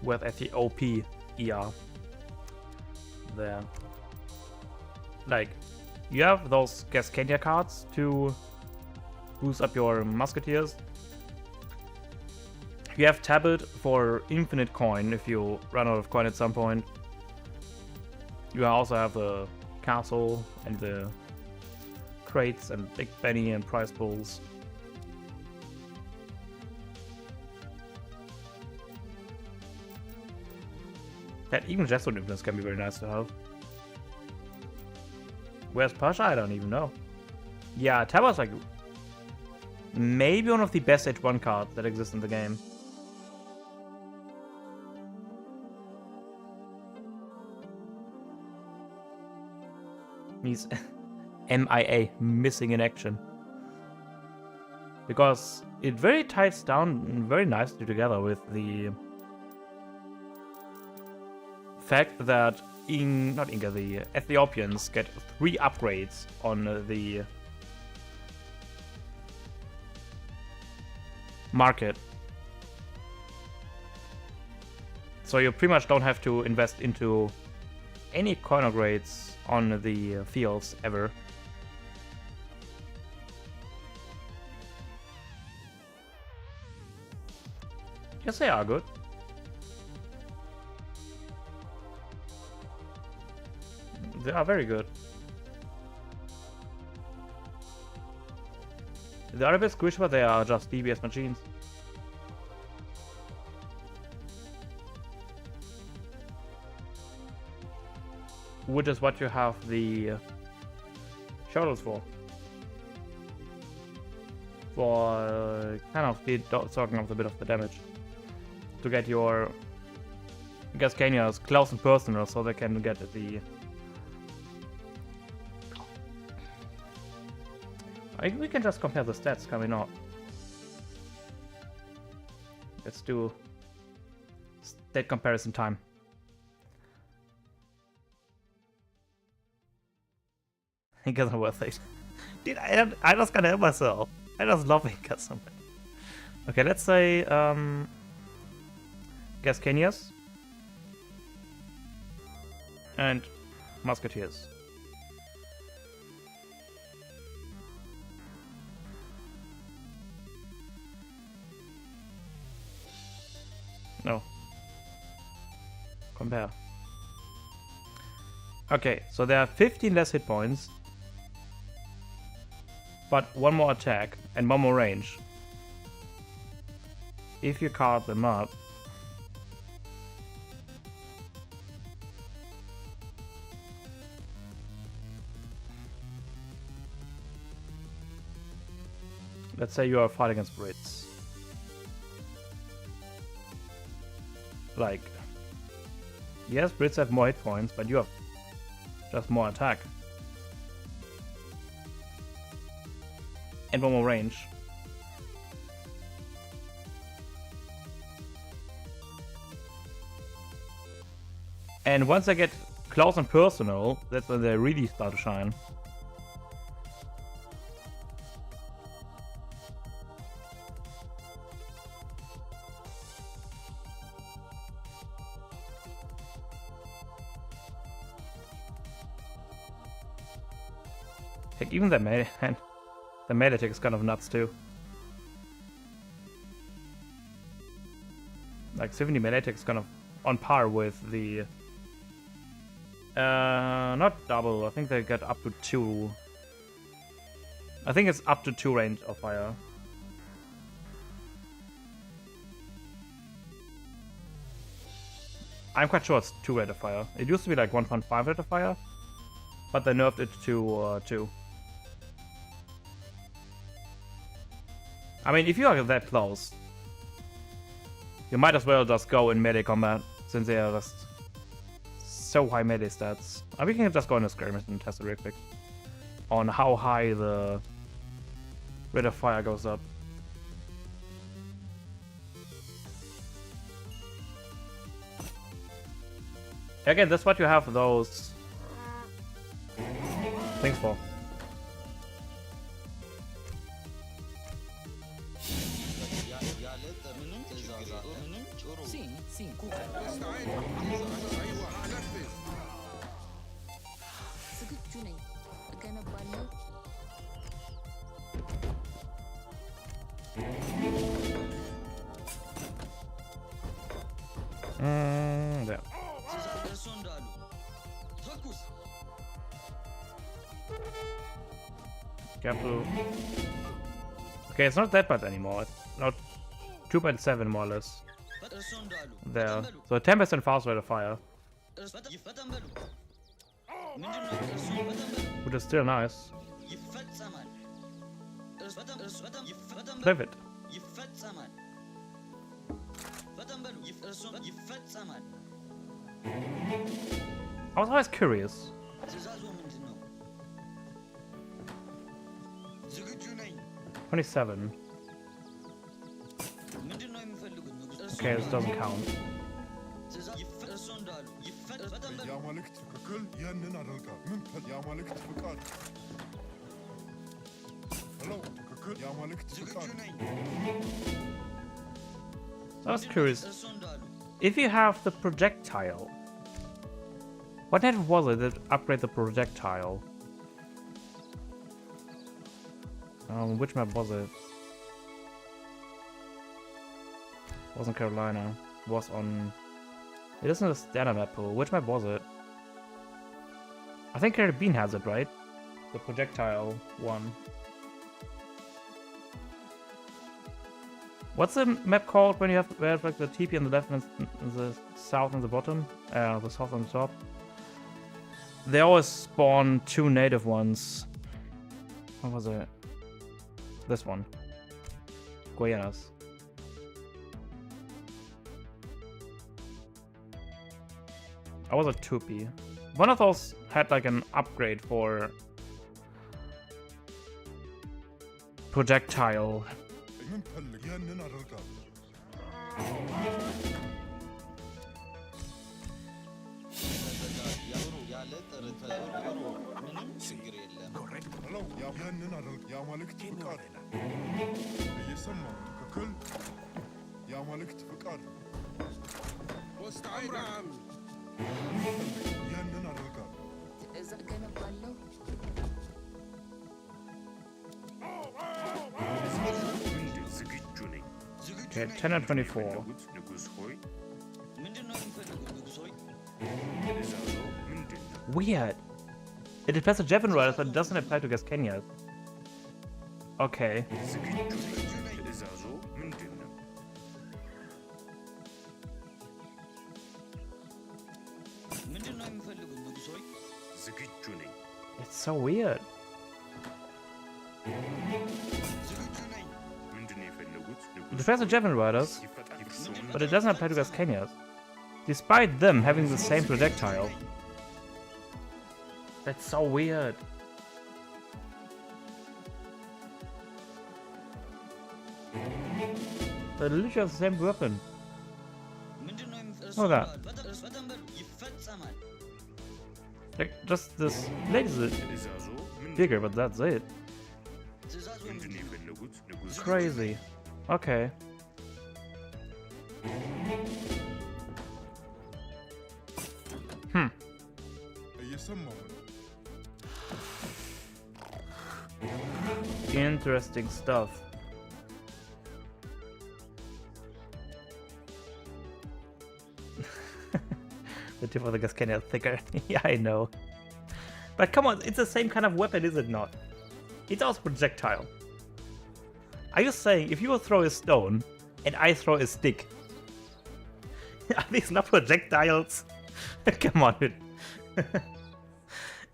With Ethiopia ER. There. Like, you have those Gascania cards to boost up your musketeers. You have Tablet for infinite coin if you run out of coin at some point. You also have the castle and the crates and Big Benny and prize pools. That even Jesuit influence can be very nice to have. Where's Pasha? I don't even know. Yeah, Tabba's like maybe one of the best H1 cards that exists in the game. He's MIA, missing in action. Because it very ties down very nicely together with the fact that the Ethiopians get 3 upgrades on the market. So you pretty much don't have to invest into any coin upgrades on the fields ever. Yes, they are good. They are very good. They are a bit squishy, but they are just DBS machines. Which is what you have the shuttles for. For kind of soaking up a bit of the damage. To get your Gascanias close and personal so they can get the... we can just compare the stats, can we not? Let's do stat comparison time. I guess I'm worth it. Dude, I just can't help myself. I just love Inca so much. Okay, let's say Gascanias and Musketeers. No. Compare. Okay, so there are 15 less hit points, but one more attack and one more range. If you card them up, let's say you are fighting against Brits. Like, yes, Brits have more hit points, but you have just more attack. And one more range. And once I get close and personal, that's when they really start to shine. Heck, even the melee attack is kind of nuts too. Like 70 melee attack is kind of on par with the not double, I think they get up to 2. I think it's up to 2 range of fire. I'm quite sure it's 2 rate of fire. It used to be like 1.5 rate of fire, but they nerfed it to 2. I mean, if you are that close, you might as well just go in melee combat, since they are just so high melee stats. We can just go in a skirmish and test it real quick on how high the rate of fire goes up. Again, that's what you have those things for. There. Careful. Okay, it's not that bad anymore. It's not 2.7 more or less. There. So 10% fast rate of fire. Which is still nice. Flip it. I was always curious. ዝግጁ 27. Okay, this doesn't count. የአማልክት ትክክል ያንን አደርጋ ምን የአማልክት ፍቃድ ሄሎ ትክክል የአማልክት ፍቃድ I was curious. If you have the projectile, what net was it that upgrade the projectile? Which map was it? Wasn't Carolina. It was on. It isn't a standard map pool. Which map was it? I think Caribbean has it, right? The projectile one. What's the map called when you have where like the TP on the left and the south on the bottom? The south on the top. They always spawn 2 native ones. What was it? This one. Guyanas. I was a 2P. One of those had like an upgrade for projectile. Okay, 10 and 24. Weird. It depends on Japan Riders, but it doesn't apply to Gascanias. Okay. It's so weird. It depends on Japan Riders, but it doesn't apply to Gascanias. Despite them having the same projectile. That's so weird. They literally have the same weapon. Look at that. Like, just this blade is bigger, but that's it. Crazy. Okay. Interesting stuff. The tip of the Gascania is thicker. Yeah, I know. But come on, it's the same kind of weapon, is it not? It's also projectile. Are you saying if you throw a stone and I throw a stick, are these not projectiles? Come on, dude.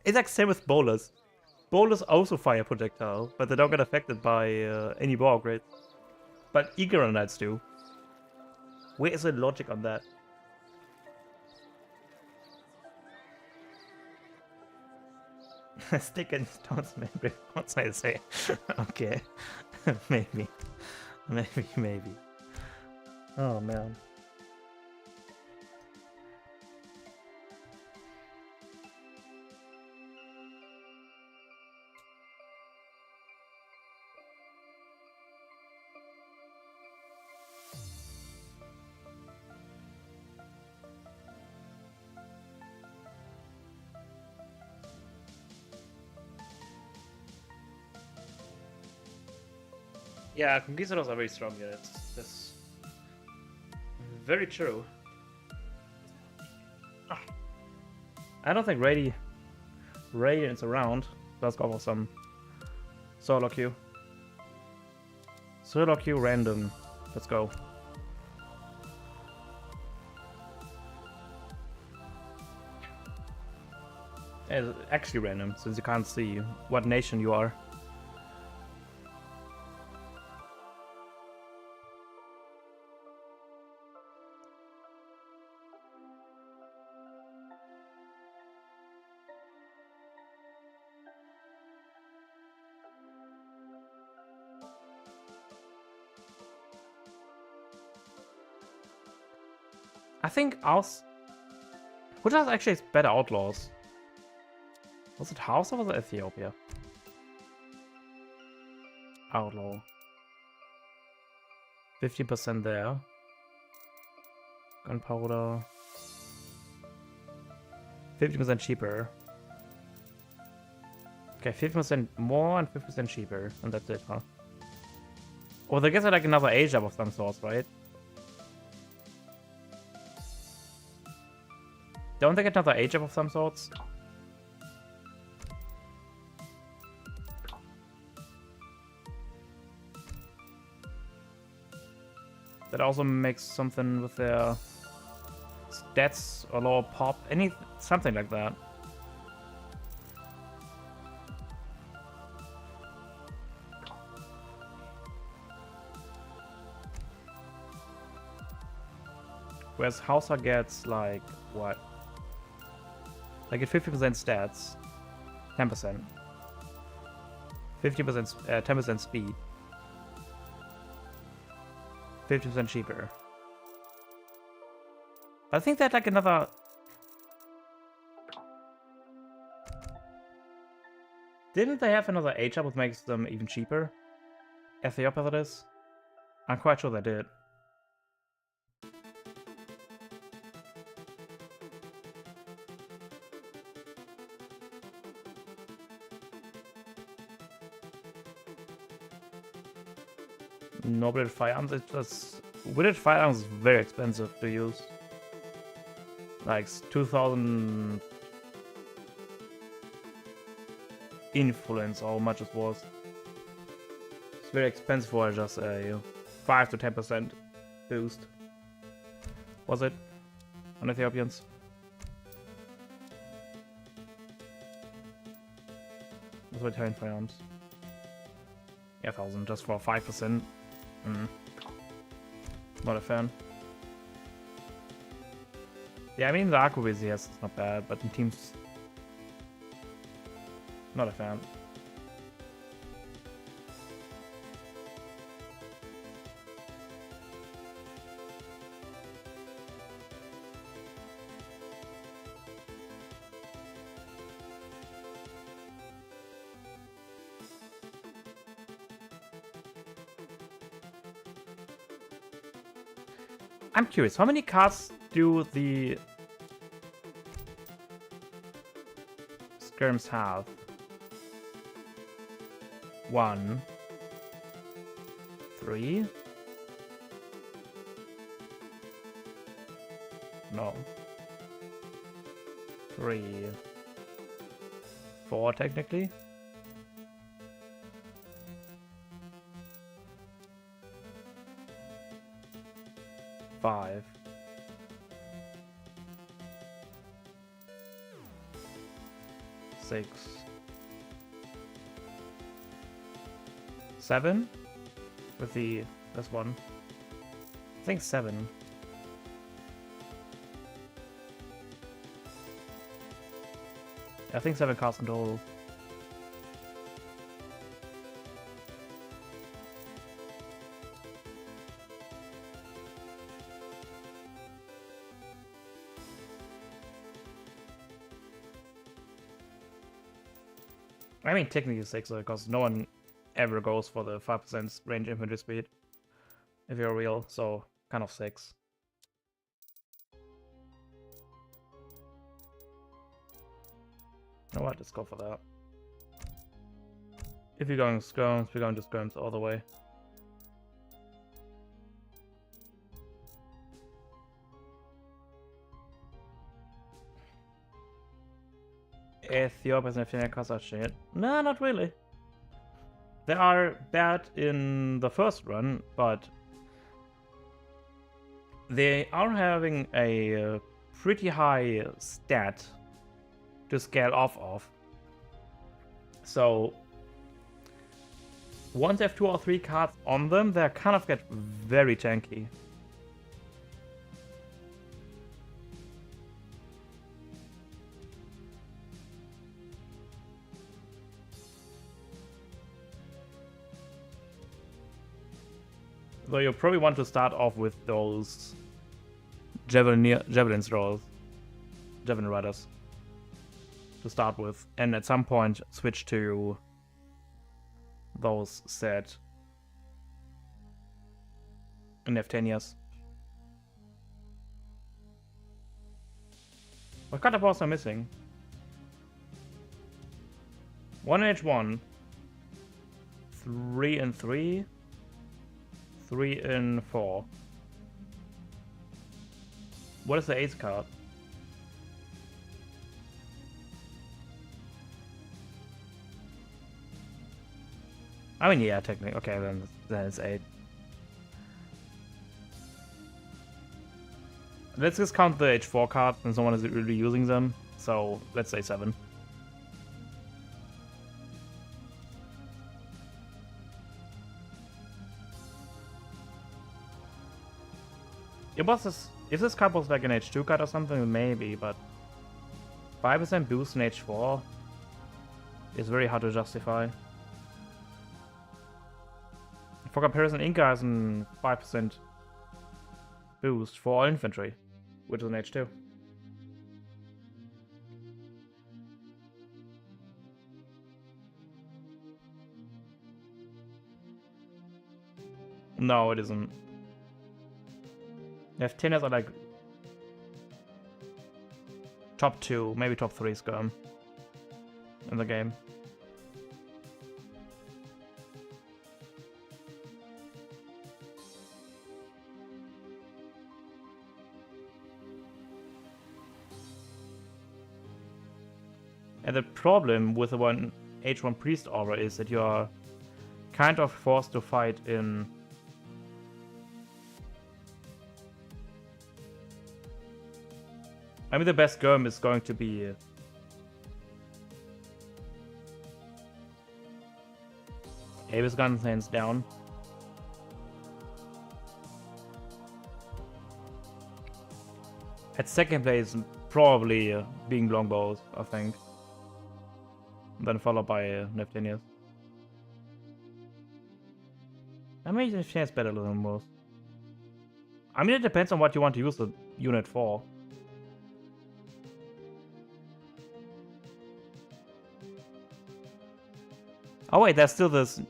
It's like same with bowlers. Bowlers also fire projectile, but they don't get affected by any ball upgrade. But Eager Knights do. Where is the logic on that? Stick and stones, maybe. What's I say? Okay. Maybe. Maybe. Oh man. Yeah, conquistadors are very strong units. That's very true. I don't think Radiant's around. Let's go for some solo queue. Solo queue random. Let's go. It's actually random, since you can't see what nation you are. I think ours... Which house actually has better outlaws? Was it House or was it Ethiopia? Outlaw. 15% there. Gunpowder. 50% cheaper. Okay, 50% more and 50% cheaper. And that's it, huh? Or I guess like another age up of some sort, right? Don't they get another age up of some sorts? That also makes something with their stats or lower pop, something like that. Whereas Hauser gets like what? Like a 50% stats, 10%, 50%, 10% speed, 50% cheaper. I think that like another. Didn't they have another age up which makes them even cheaper? Ethiopia, that is. I'm quite sure they did. Noble firearms, weighted firearms is very expensive to use. Like 2,000 influence, or how much it was. It's very expensive for just a 5 to 10% boost. Was it? On Ethiopians? That's what Italian firearms. Yeah, 1,000 just for 5%. Not a fan. Yeah, I mean the Aquaviz, yes, it's not bad, but in teams, not a fan. I'm curious, how many cards do the skirms have? 1, 3. No. 3, 4 technically. Five. 6. 7? With this one. I think 7. I think 7 cards in total. I mean, technically 6, because no one ever goes for the 5% range infantry speed. If you're real, so kind of 6. You know what, let's go for that. If you're going skirms, we're going to skirms all the way. Ethiopia's and Athena cards are shit. No, not really. They are bad in the first run, but they are having a pretty high stat to scale off of. So once they have 2 or 3 cards on them, they kind of get very tanky. Though you probably want to start off with those javelin riders to start with, and at some point switch to those set Neftanias. What kind of balls are missing? 1H1, 3 and 3. 3 and 4. What is the ace card? I mean, yeah, technically. Okay, then it's 8. Let's just count the H4 card since no one is really using them. So let's say 7. If this card was like an H2 card or something, maybe, but 5% boost in H4 is very hard to justify. For comparison, Inca has a 5% boost for all infantry, which is an H2. No, it isn't. Lieutenants are like top 2, maybe top 3 skirm in the game. And the problem with the H1 Priest Aura is that you're kind of forced to fight in I mean, the best Gurm is going to be Avis Guns hands down. At second place, probably being Longbows, I think. Then followed by Neptunius. I mean, Neptunius better than most. I mean, it depends on what you want to use the unit for. Oh wait, there's still this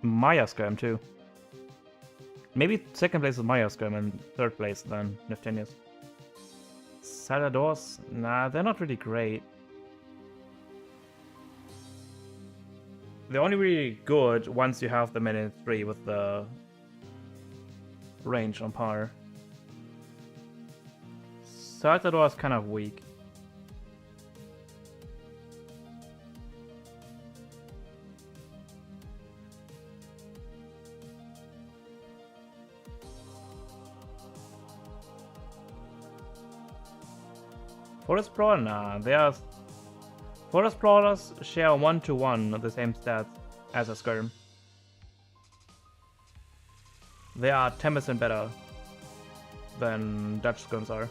Maya Skirm too. Maybe second place is Maya Skirm and third place then Neptunius. Saladors? Nah, they're not really great. They're only really good once you have them in 3 with the range on par. Salador is kind of weak. Forest Brawler? Nah, Forest Brawlers share 1-to-1 the same stats as a Skirm. They are 10% better than Dutch Skirms are.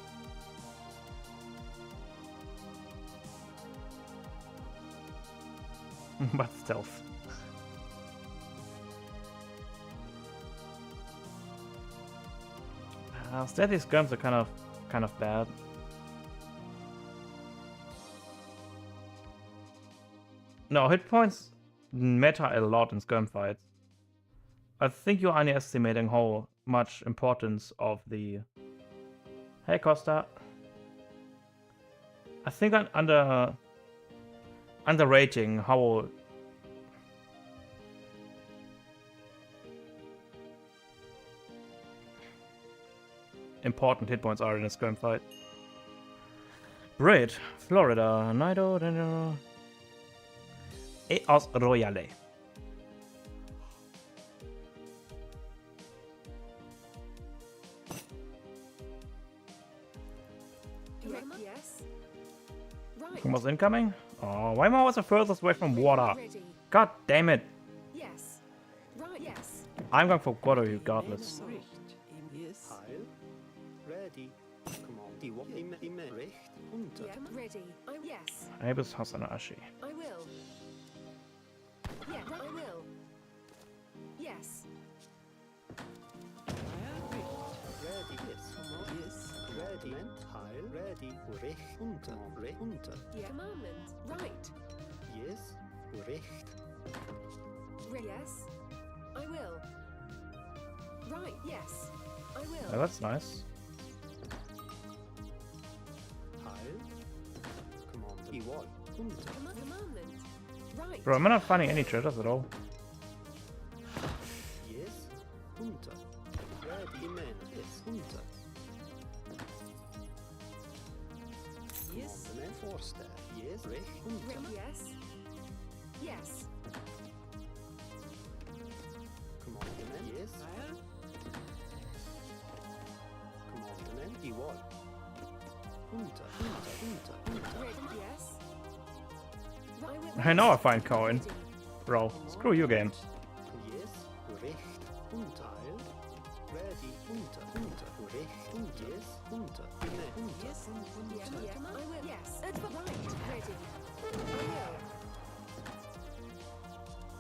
But stealth. Stealthy Skirms are kind of bad. No, hit points matter a lot in skirm fights. I think you're underestimating how much importance of the... Hey Costa. I think I'm underrating how important hit points are in a skirm fight. Brit, Florida, Nido, Danger. Eos Royale. Yes. Right. Was incoming? Oh, why am I always the furthest away from water? Ready. God damn it. Yes. Right. Yes. I'm going for water regardless. Yes. Ready. Command. Die Wort immer recht unter. Yeah. Ready. Yes. Abus Hasanashi. I will. Yeah. I will. Yes. Ready. Yes. Command. Yes. Ready. Heil. Ready. Recht unter. Recht unter. Yeah. Commandment. Right. Yes. Recht. Yes. I will. Right. Yes. I will. Oh, that's nice. Heil. Command. Die Wort unter. Commandment. Right. Bro, I'm not finding any treasures at all. Yes. Unter. Ready. Amen. Yes. Unter. Yes. Commandment. Forster. Yes. Recht unter. Yes. Yes. Commandment. Yes. Fire. Commandment. Jawohl. Unter. Ready, yes. I know I find coin. Bro, screw you game. Yes. Recht. Unterteil. Ready. Unter. Recht. Und yes. Unter. Unter. Yes, yeah, I will. Yes, right. Ready. I will.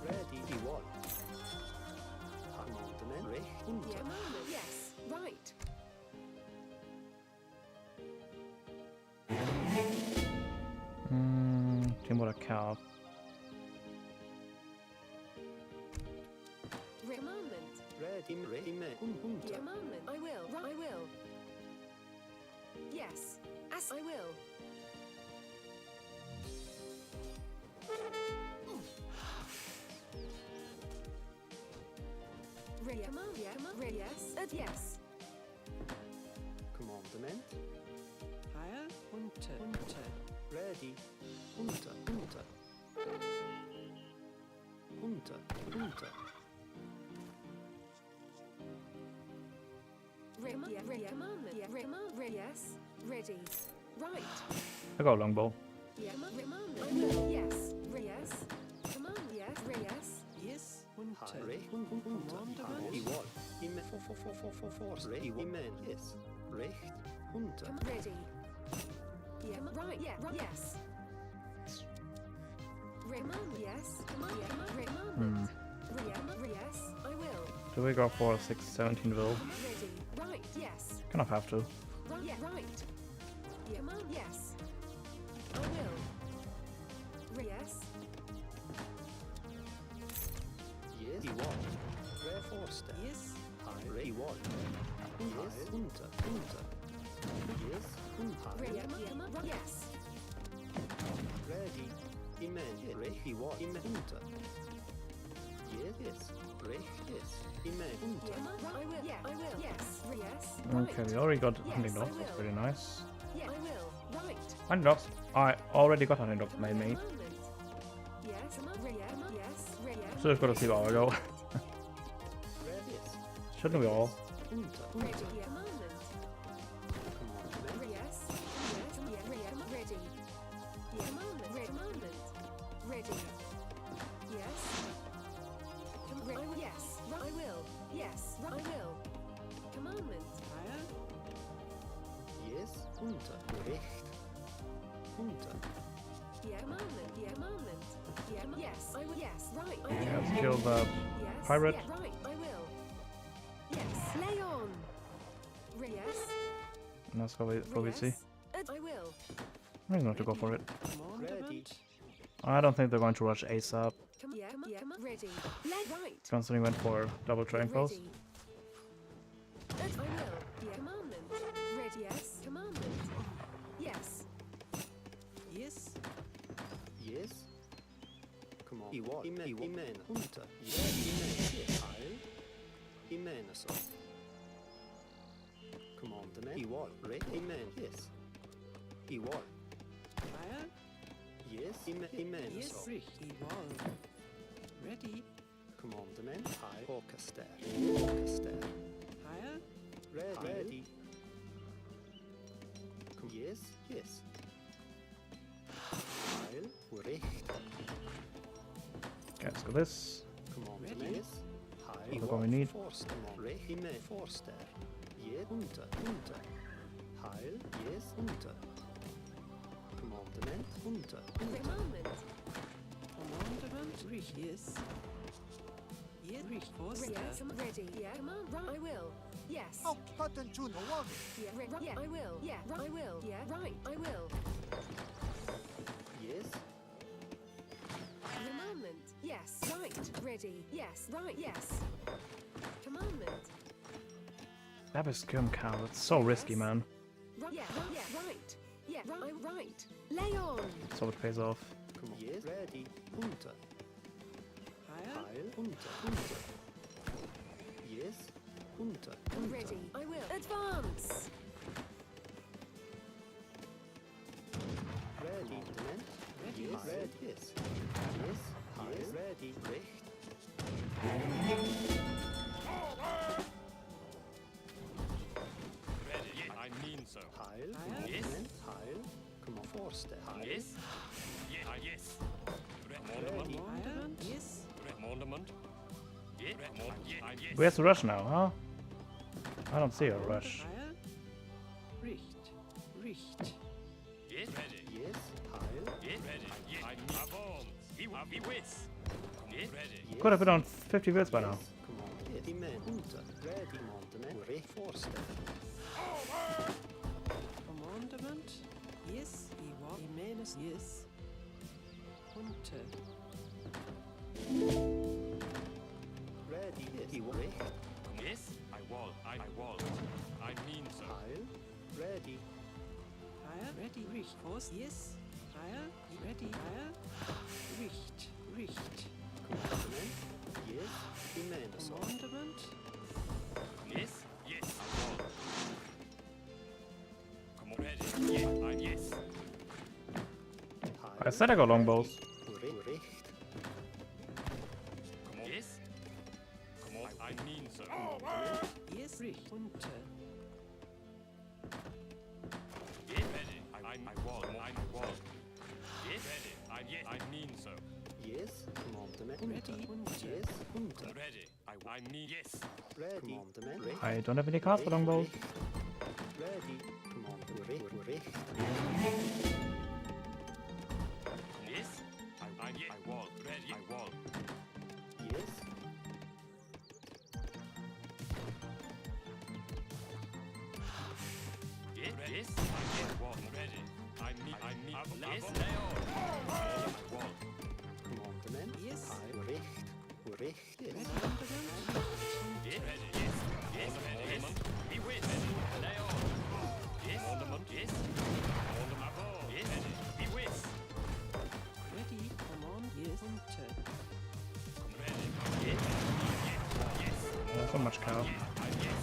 Ready. Jawohl. Commandment. Recht. Unter. Yeah, moment. Yes, right. Team oder Cap. Moment. Ready. Unter. Yeah, moment. I will. I will. Yes, as I will. Yes, yes. Commandment. Heil. Unter. Ready. Unter. Yes, ready. Right. I go longbow. Yeah, I will. Yes. Yes. Come on. Yes. Yes. Yes. Unter. Recht. Unter. Jawohl. For. Ready. Amen. Yes. Recht. Unter. Come ready. Yeah, right. Yeah, right. Yes. Raymond, yes. Come on. Yeah, Raymond. Yes, I will. Do we go for 617 will? Ready. Right. Yes. Kind of have to. Right. Yeah. Right. Yeah, yes. I will. Yes. Yes. Jawohl. Reforster. Yes. Jawohl. Yes. Unter. Yes. Unter. Yes. Ready. Amen. Recht. Jawohl. Unter. Yes. Recht. Yes. Amen. Unter. I will. Yeah, I will. Yes. Yes. Okay, we already got Yes, hunting dogs. I That's will. pretty nice. Yeah, I will. Right. Hunting dogs. I already got hunting dogs made me. Yes. Yes. So just gotta see how I go. Ready. Shouldn't we all? Unter. Ready. Yeah, moment. Commandment. Yes. Yes. Yeah. Ready. Yeah, moment. Ready. Yes. Yes. I will. Yes. I will. Commandment. Heil. Yes. Unter. Recht. Unter. Yeah, moment. Yeah, yes. I will. Yes. Right. I Yeah, will. let's kill the Yes. pirate. Yeah, right. I will. Yes. Lay on. Yes. And let's go for VC. Yes. I will. Maybe not to go for it. Ready. I don't think they're going to rush ASAP. Yeah. Ready. Lay right. Constantly went for double triangles. Ready. I will. Yeah, commandment. Ready. Yes. Commandment. Yes. Yes. Yes. Come on. Jawohl. Amen. Unter. Yes. Amen. Heil. Amen. So. Commandment. Jawohl. Recht. Amen. Yes. Jawohl. Heil. Yes. Amen. Yes. So. Richtig. Ready. Commandment. Heil. Orchester. Heil. Ready. Yes. Heil. Recht. Okay, let's go this. Commandment. Yes. Heil. What we need. Forster. Recht. Amen. Forster. Yes. Unter. Heil. Yes. Unter. Commandment. Unter. Commandment. Commandment. Richtig. Yes. Yes. Richtig. Forster. Yes. Ready. Yeah. Command. Right. I will. Yes. Oh, Cotton June, one. Yeah. Right. Yeah. I will. Yeah. Right. I will. Yeah. Right. I will. Yes. Commandment. Yes. Right. Ready. Yes. Right. Yes. Commandment. That is Skirm cow. That's so risky, man. Right. Yeah. Right. Yeah. Right. Lay on. So it pays off. Come on. Yes. Ready. Unter. Heil. Heil. Unter. Yes. Unter. Ready. I will. Advance. Ready. Ready. Yes. Ready. Yes. Yes. Heil. Ready. Recht. I mean so. Heil. Yes. Commandment. Heil. Come on. Forster. Heil. Yes. Yes. Commandment. Yes. Commandment. Yes. Yes. Where's the rush now, huh? I don't see a rush. Richt. Richt. Yes. Ready. Yes. Heil. Yes. Ready. Yes. I'm avon. He whiz. Yes. Ready. Yes. Could have been on 50 wheels by now. Yes. Come on. Yes. Amen. Unter. Ready. Commandment. Ure. Forster. Commandment. Yes. Imenes. Yes. Unter. Ready. Yes. He will. Yes. I wall. I wall. I mean so. Heil. Ready. Heil. Ready. Richt. Force. Yes. Heil. Ready. Heil. Richt. Richt. Commandment. Yes. Amen. Commandment. Yes. Yes. I wall. Come on. Ready. Yes. Yes. I said I got longbows. Ure. Come on. Yes. Come on. I mean so. Yes. Richt. Unter. Yes. Ready. I wall. I wall. Yes. Ready. Yes. I mean so. Yes. Commandment. Ready. Unter. Yes. Unter. Ready. I mean yes. Ready. Commandment. I don't have any cards for longbows. Ready. Commandment. Ure. Yes. I wall. Ready. I wall. Yes. Yes. Yes. I wall. Ready. I need. Yes. I wall. Commandment. Yes. Heil. Ure. Yes. Yes. Ready. Yes. Yes. Ready. Yes. He wins. Lay on. Yes. Ornament. Yes. Ornament. Yes. Ready. He wins. Ready. Command. Yes. Unter. Ready. Yes. Yes. Not so much card. Yes. Yes.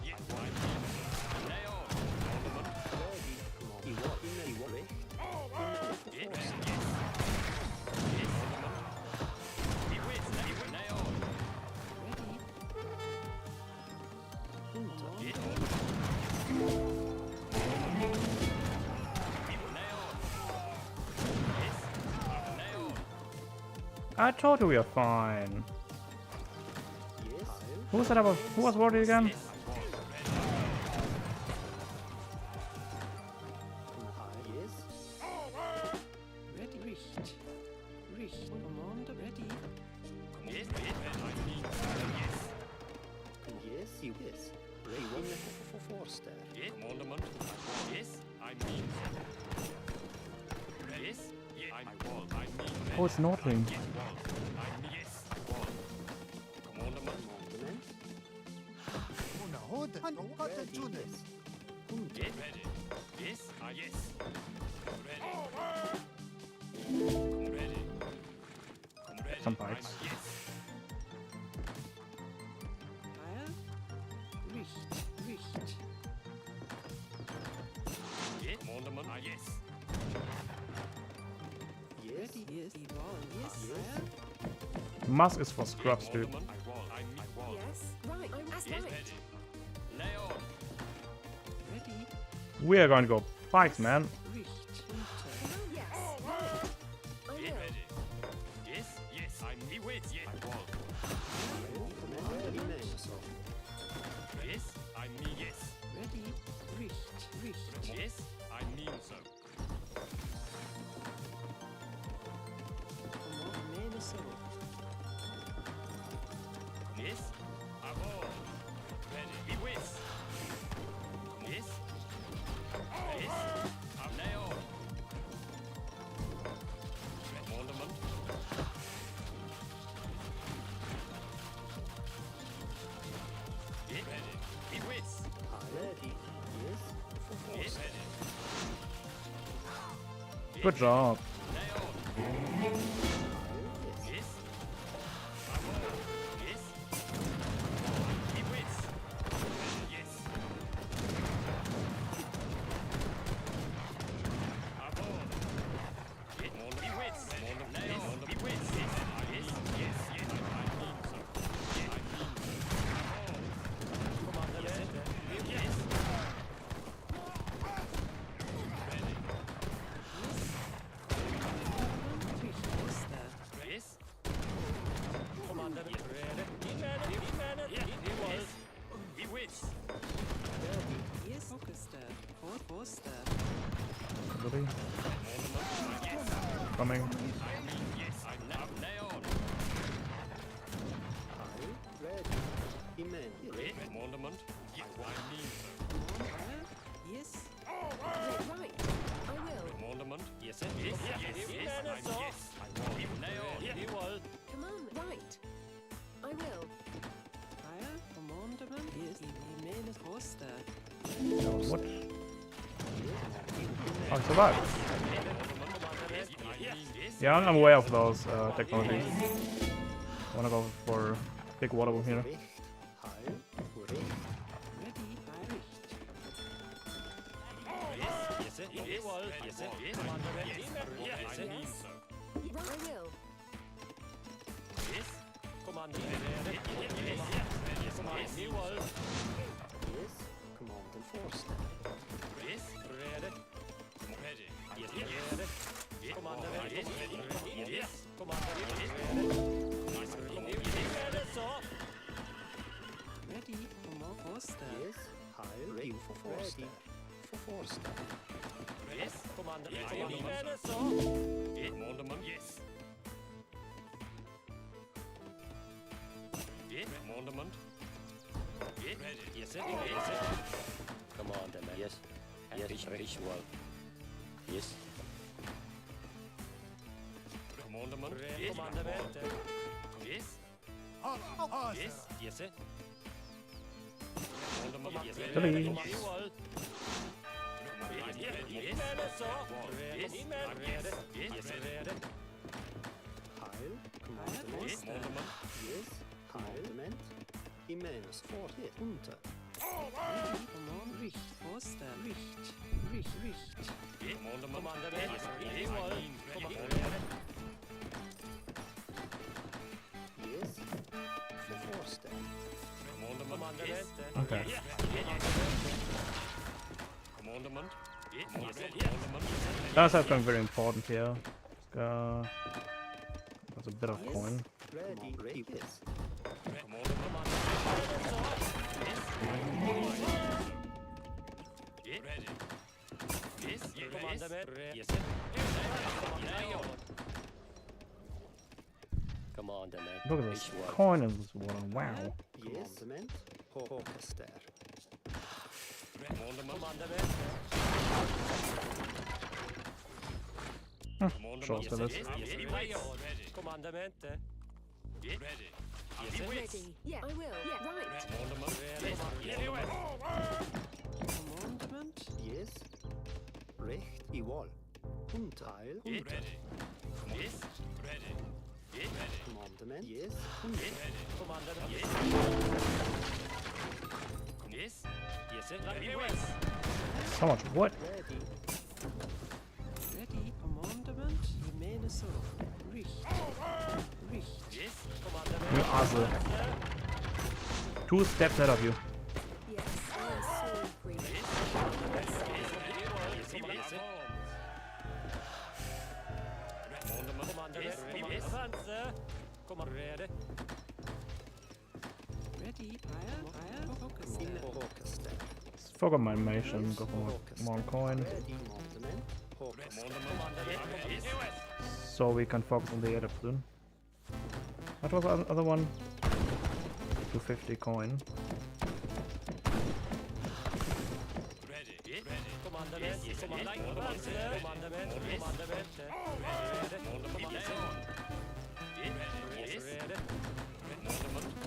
Yes. Lay on. Ornament. Ready. Command. He will. He will. Yes. Yes. Yes. Yes. Ornament. He wins. He wins. Lay on. Ready. Unter. Yes. He will lay on. Yes. Lay on. I told you we are fine. Yes. Heil. Who said I was? Who was worried again? Yes. I wall. Ready. Heil. Yes. Ready. Richt. Richt. Command. Ready. Yes. Yes. I mean yes. Yes. He is. Ready. Forster. Yes. Commandment. Yes. I mean yes. Yes. I wall. I mean Oh, it's Nordling. yes. Wall. I mean yes. Wall. Commandment. Commandment. Ready. Yes. Unter. Yes. Ready. Yes. Yes. Ready. Ready. Ready. Some bites. Yes. Heil. Richt. Richt. Yes. Commandment. Yes. Yes. Ready. Yes. Eval. Yes. Yes. Heil. Musk is for scrubs, dude. Commandment. I wall. I wall. Yes. Right. That's Yes. right. Ready. Lay on. Ready. We are going to go bikes, man. Richt. Unter. Yes. Right. I Yes. will. Ready. Yes. Yes. He wins. Yes. I wall. Ready. Amen. So. Yes. I mean yes. Ready. Richt. Richt. Yes. I mean so. Command. Menace. Yes. I wall. Ready. He wins. Yes. Yes. I'm lay on. Ornament. Yes. Ready. He wins. Ready. Yes. Yes. Ready. Good job. Lay on. Yes. Yes. I wall. Yes. He wins. Yes. I wall. Yes. He wins. Lay on. He wins. Yes. Yes. Yes. Yes. I mean so. Yes. I mean so. I wall. Yes. Yes. Ready? Coming. Heil. Ready. Imen. Commandment. Yes. Right. I will. Commandment. Yes, yes, yes, yes, yes. Command. Right. I will. Heil. Commandment. Yes. Jimenez Foster. What? Oh, I survived. Yeah, I'm aware of those technologies. I wanna go for big water boom here. Recht. Heil. Recht. Ready. Richt. I will. Yes. Command and Forster. Ready. Command Foster. Yes. Heil. Ready for Forster. For Forster. Commandment. Yes. Commandment. Ready. Yes, yes. Commandment. Yes. Yes, visual. Yes. Commandment. Yes. Yes. Yes. Commandment. Yes. Billy. Heil. Commandment. Yes. Yes. Commandment. Immens Fortet. Unter. Ready. Command Richt. Foster. Richt. Richt. Yes. For Forster. Okay. Commandment. That's becoming very important here. That's a bit of coin. Ready. Ready. Yes. Commandment. Look at this Visual. coin in this water. Wow. Yes. Commandment. Håkaster. Sure, so this. Commandment. Ready. Ready. Yeah. I will. Yeah. Right. Commandment. Yes. Recht. I wall. Unter. Heil. Unter. Yes. Ready. Commandment. Yes. Unter. Yes. Yes. So much wood. Ready. Ready. Commandment. Jimenez Richt. Richt. Yes. You asshole. 2 steps ahead of you. Yes. I am sorry, Queen. Ready. Heil. Focus. Håkaster. Forgot my animation. Go for more coin. Ready. Commandment. Håkaster. So we can focus on the other soon. What was the other one? 250 coin.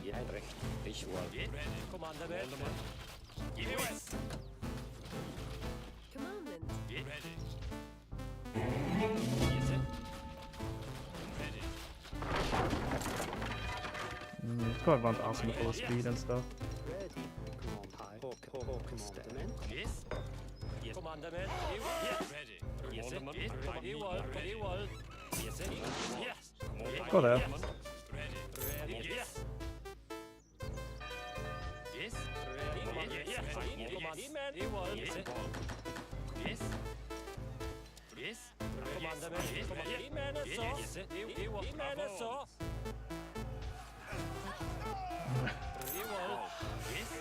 Yeah, recht. Visual. Commandment. It's got advanced arsenal for the speed and stuff. Ready. Command. High. Håkaster. Yes. Yes. Commandment. Ready. Yes. Yes. Yes. Go there. Ready. Yes. Yes. Yes. Yes.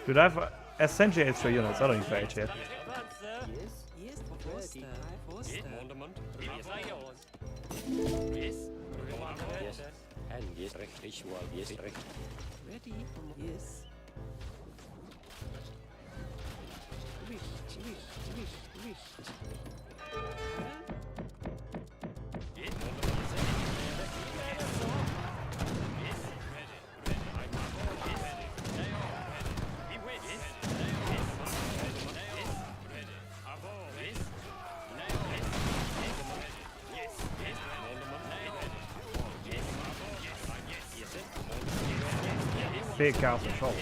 Dude, I have essentially extra units. I don't need to age yet. Yes. Yes. Forster. Forster. Mondemand. Yes, Leon. Yes. Yes. And yes, richtig wohl. Yes, recht. Ready. Yes. Richt. Big castle shot.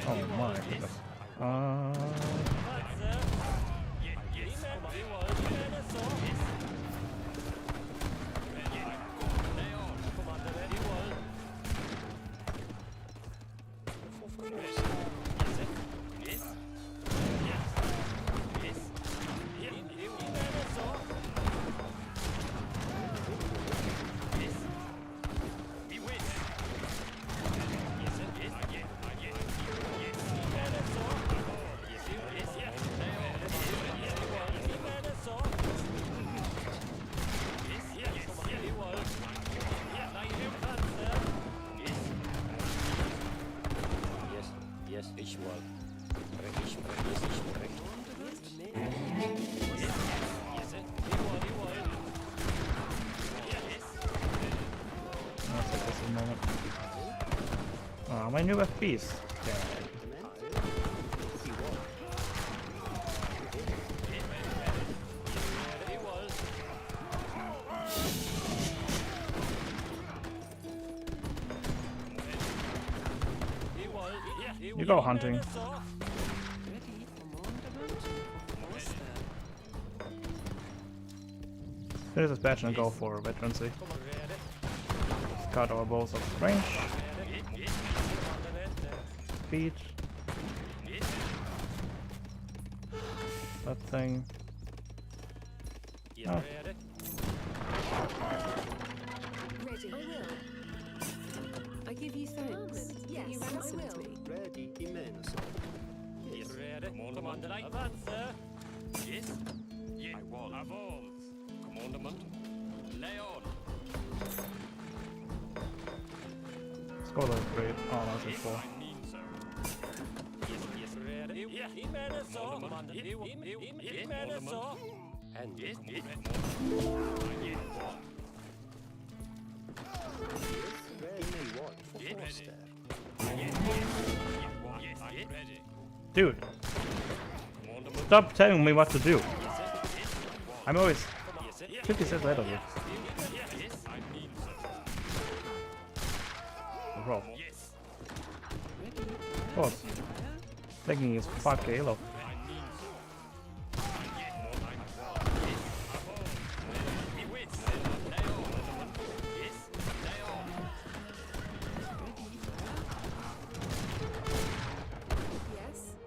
Oh my goodness. Oh my goodness. Yes, ich wohl. Recht. Yes, ich recht. That's a busy moment. Oh, my new FPS. Yeah. You go hunting. Ready. Commandment. Forster. Finish this badge and go for veterancy. Cut our bows of range. Speed. That thing. Oh. Ready. I will. I give you thanks. Yes, you ransomed me. Ready, immense. Yes, Commandant. Advance. Yes. I will. Avance. Commandant. Leon. Let's go to 3. Oh, that's a 4. I mean so. Yes, ready. Commandant. And Yes, Ready, one for Forster. ready. Dude, stop telling me what to do. I'm always 50 cents ahead of you. Bro. Of course. Taking his 5k low.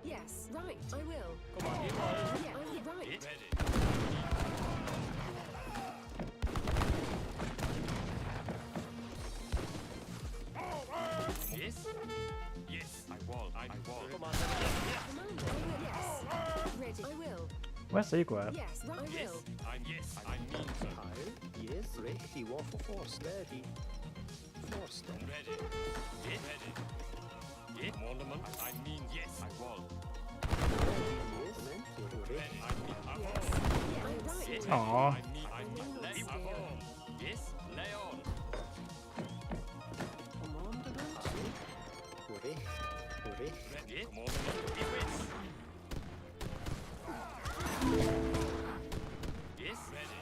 Yes, right, I will. Yeah, right. Yes, I will. Commander, yes. Ready, I will. Where's the equal at? Yes, right, I will. I mean so. Heil, yes, ready, one for Forster. Ready. Forster. Ready. Yes. Commandant. I mean yes, I will. Yes, ready. Right. Aww. Yes, Leon. Commandment. Recht. Yes, Commandant. Yes, ready.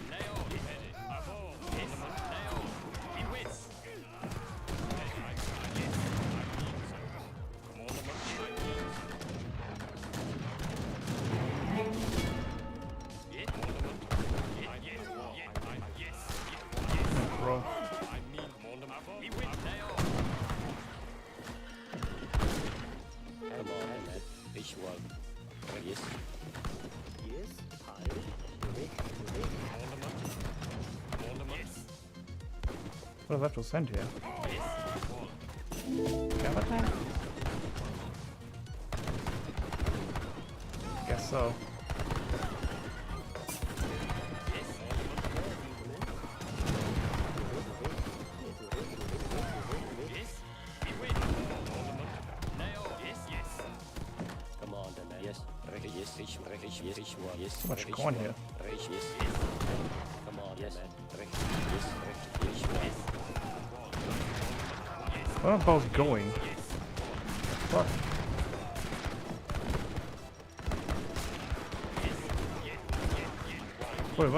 Leon. Yes, Leon. Bro. come on, man. Ich wohl. Yes. Yes, Heil, recht. What have I to send here? Gamma tank? so. Commander, man. Yes. Yes. Yes. Yes. Too much corn here. Yes. Commander, yes. Yes. Yes. Where are both going? Fuck. Wait,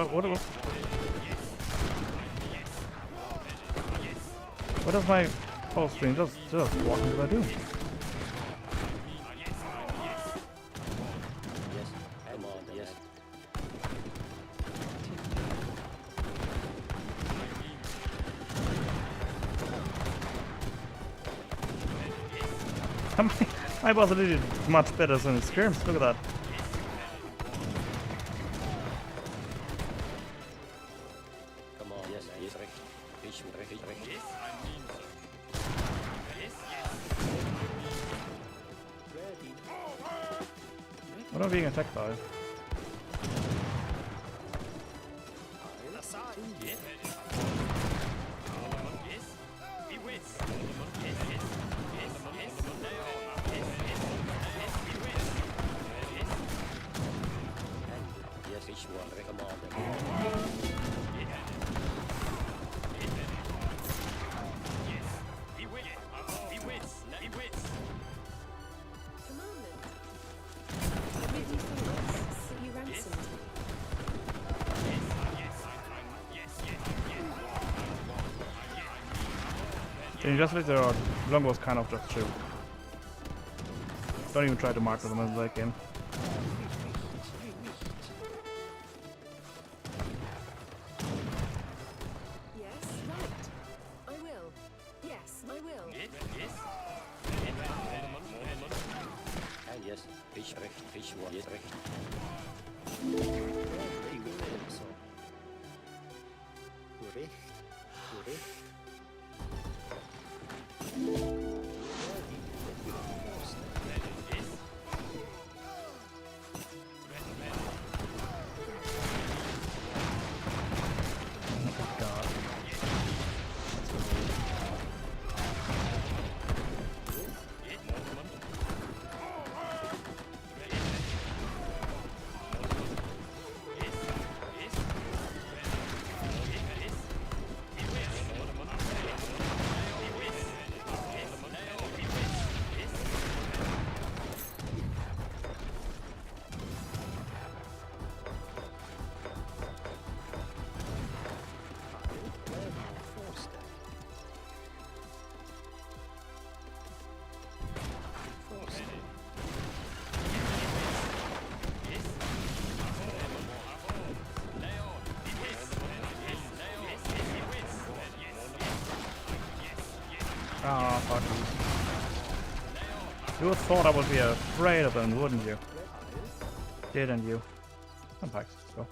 what does my whole stream just walk into that doom? Yes. Commander, yes. My boss did much better than his skirms. Look at that. Commander, yes. Yes. Yes. Ready. What am I being attacked by? Yes. Ich war Commander. Commandment. Ready for us. You ransomed. Can you just let the longbows kind of just chill? Don't even try to mark them in that game. Yes, right. I will. Yes, I will. And yes. Ich war yes. Ready. So. Recht. Recht. God. Ah, fuck you. You would thought I would be afraid of them, wouldn't you? Didn't you? Some packs, let's go.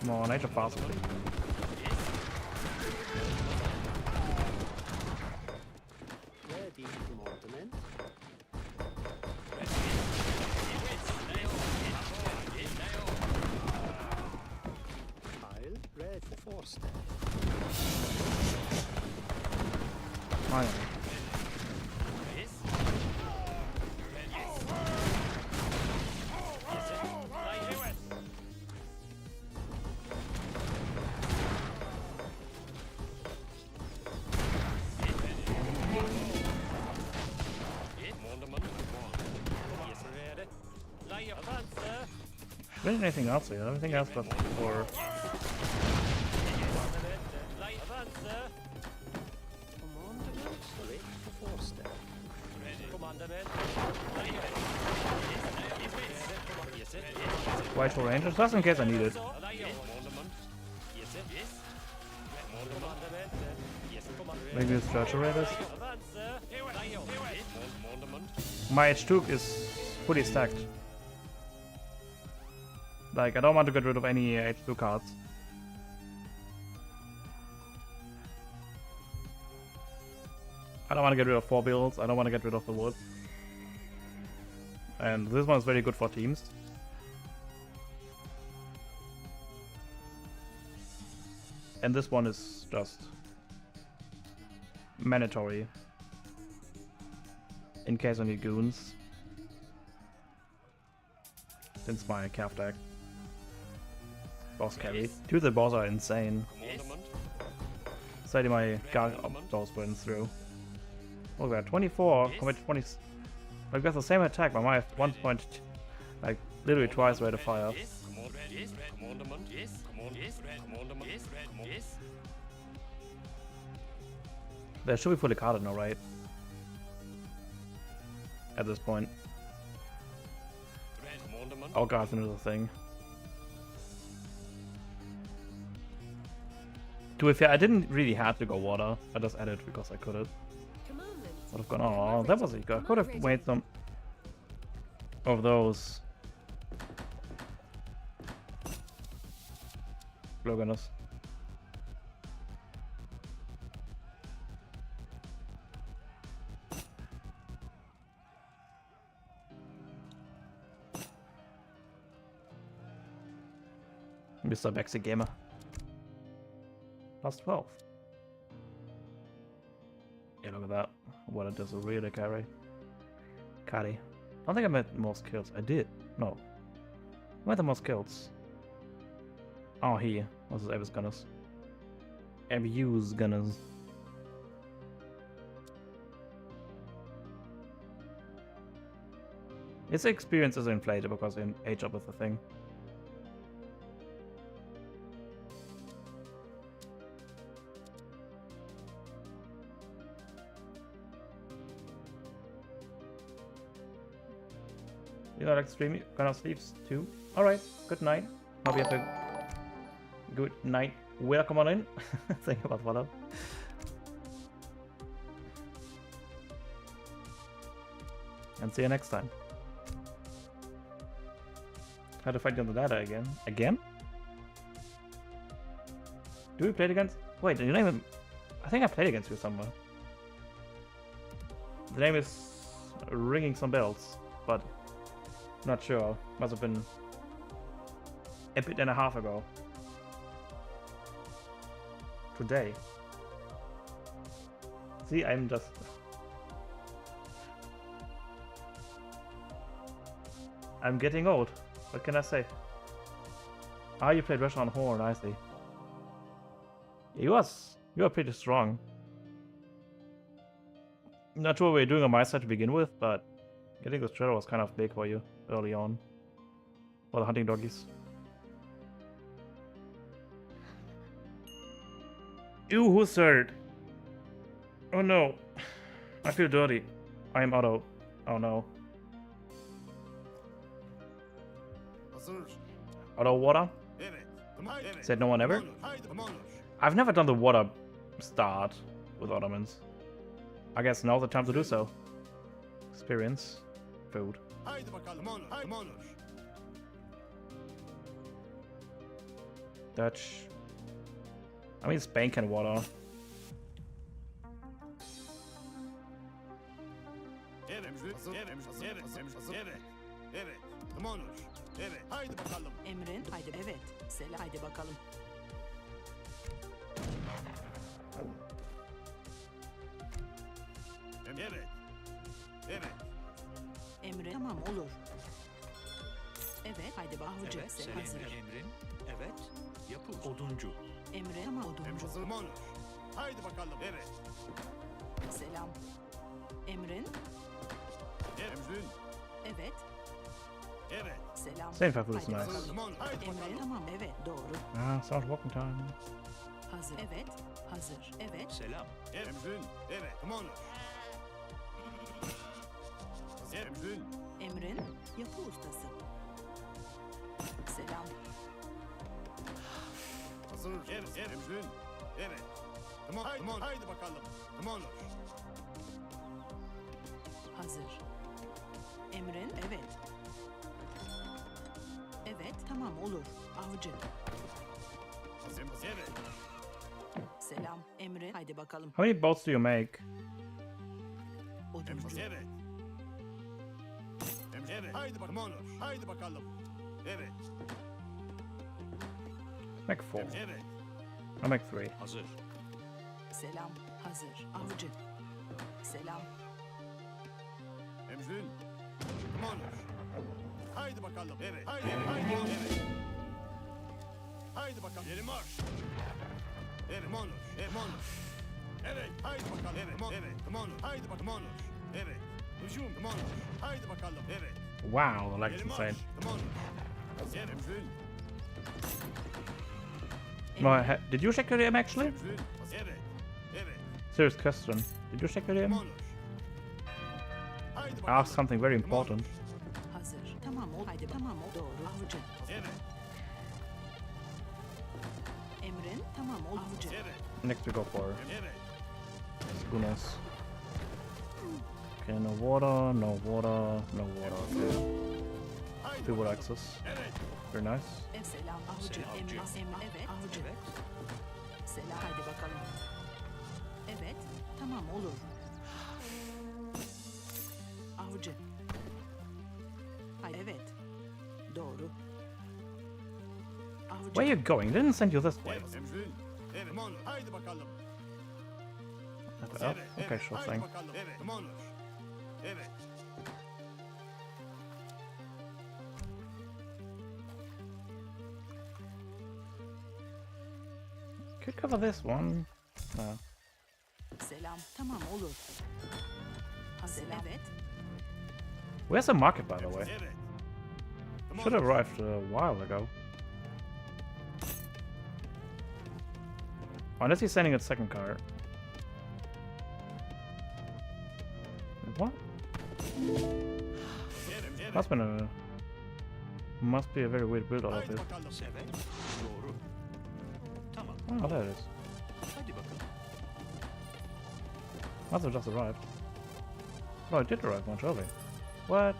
Come on, nature fast, please. Ready. Commandment. Heil. Red for force. Finally. There isn't anything else here. Everything else but for Red for force. white for rangers, just in case I need it. Maybe it's Churchill Raiders. My H2 is fully stacked. Like, I don't want to get rid of any H2 cards. I don't want to get rid of 4 builds. I don't want to get rid of the wood. And this one is very good for teams. And this one is just mandatory in case I need goons. Since my calf deck. Boss carry. Dude, the boss are insane. Sadly, my guard those went through. Look at that, 24 compared to 20. Like that's the same attack, but my 1 point, like literally twice rate of fire. They should be fully carded now, right? At this point. Oh god, another thing. To be fair, I didn't really have to go water. I just added because I couldn't. Would have gone. Oh, that was it. I could have made some of those. Look at us. Mr. Baxi Gamer. Plus 12. Yeah, look at that. What it does a really carry. I don't think I made the most kills. I did. No. I made the most kills. Oh, here. What's this? Avis Gunners. Abuse Gunners. Its experience is inflated because in age up with the thing. You are extremely gonna sleep too. Alright, good night. Hope you have a good night. Welcome on in. Think about what up. And see you next time. How to fight on the ladder again? Again? Do we play against? Wait, your name? I think I played against you somewhere. The name is ringing some bells, but not sure. Must have been a bit and a half ago. Today. See, I'm just... I'm getting old. What can I say? Ah, you played Rush on Horn, I see. You are pretty strong. Not sure what you're doing on my side to begin with, but I think the shredder was kind of big for you early on. For the hunting doggies. Ew, who's third? Oh no. I feel dirty. I am auto. Oh no. Auto water? Said no one ever? I've never done the water start with Ottomans. I guess now's the time to do so. Experience. Food. Dutch. I mean, Spain can water. Emrin, haydi evet. Selam, haydi bakalım. Emrin, tamam olur. Evet, haydi bak hoca. Evet, Sen senin hazır. emrin. Evet, yapıl. Oduncu. Emrin, tamam oduncu. Haydi bakalım. Evet. Selam. Emrin, Emrin. evet. Evet. Selam. Same five is Haydi nice. bakalım. Emrin, tamam evet doğru. Ah, start walking time. Hazır. Evet, hazır. Evet. Selam. Emrin. Evet. Come on. Emrin. Emrin, yapı ustası. Selam. Hazır. Emrin. Evet. Come on. Come on. Haydi bakalım. Come on. Hazır. Emrin, evet. Evet, tamam olur. Avcı. Evet. Selam. Emrin, haydi bakalım. How many boats do you make? Oduncu. Evet. Evet. Haydi bakalım. Onur. Haydi bakalım. Evet. Make 4. Evet. I'll make 3. Hazır. Selam. Hazır. Avcı. Selam. Emzin. Onur. Haydi bakalım. Evet. Haydi. Haydi. Evet. Haydi bakalım. Yeri marş. Evet. Onur. Evet. Onur. Evet. Haydi bakalım. Evet. Evet. Onur. Haydi bakalım. Onur. Evet. Hücum. Onur. Haydi bakalım. Evet. Wow, the lag is Yeri insane. marş. Onur. Evet. Emzin. No, did you check your DM actually? Emzin. Evet. Evet. Serious question. Did you check your DM? Onur. Haydi I bakalım. asked something very important. Hazır. Tamam ol. Haydi tamam ol. Doğru. Avcı. Evet. Emrin. Tamam ol. Avcı. Evet. Next we go for Evet. schooners. Okay, no water, no water, no water. Okay. Haydi People bakalım. access. Evet. Very nice. Selam. Avcı. Emrin. Evet. Avcı. Selam. Haydi bakalım. Evet. Tamam olur. Avcı. Haydi. Evet. Doğru. Avcı. Where are you going? They didn't send you this way. Evet. Emzin. Evet. Onur. Haydi bakalım. Up? Evet. Okay, Evet. sure Haydi thing. bakalım. Evet. Onur. Evet. Could cover this one. No. Selam. Tamam olur. Hazır. Evet. Where's the market, by the way? Evet. Should have arrived a while ago. Unless he's sending a second car. What? Evet. Must be a very weird build out of Haydi this. bakalım. Evet. Doğru. Tamam. Oh, there it is. Hadi bakalım. Must have just arrived. Oh, it did arrive much early. What?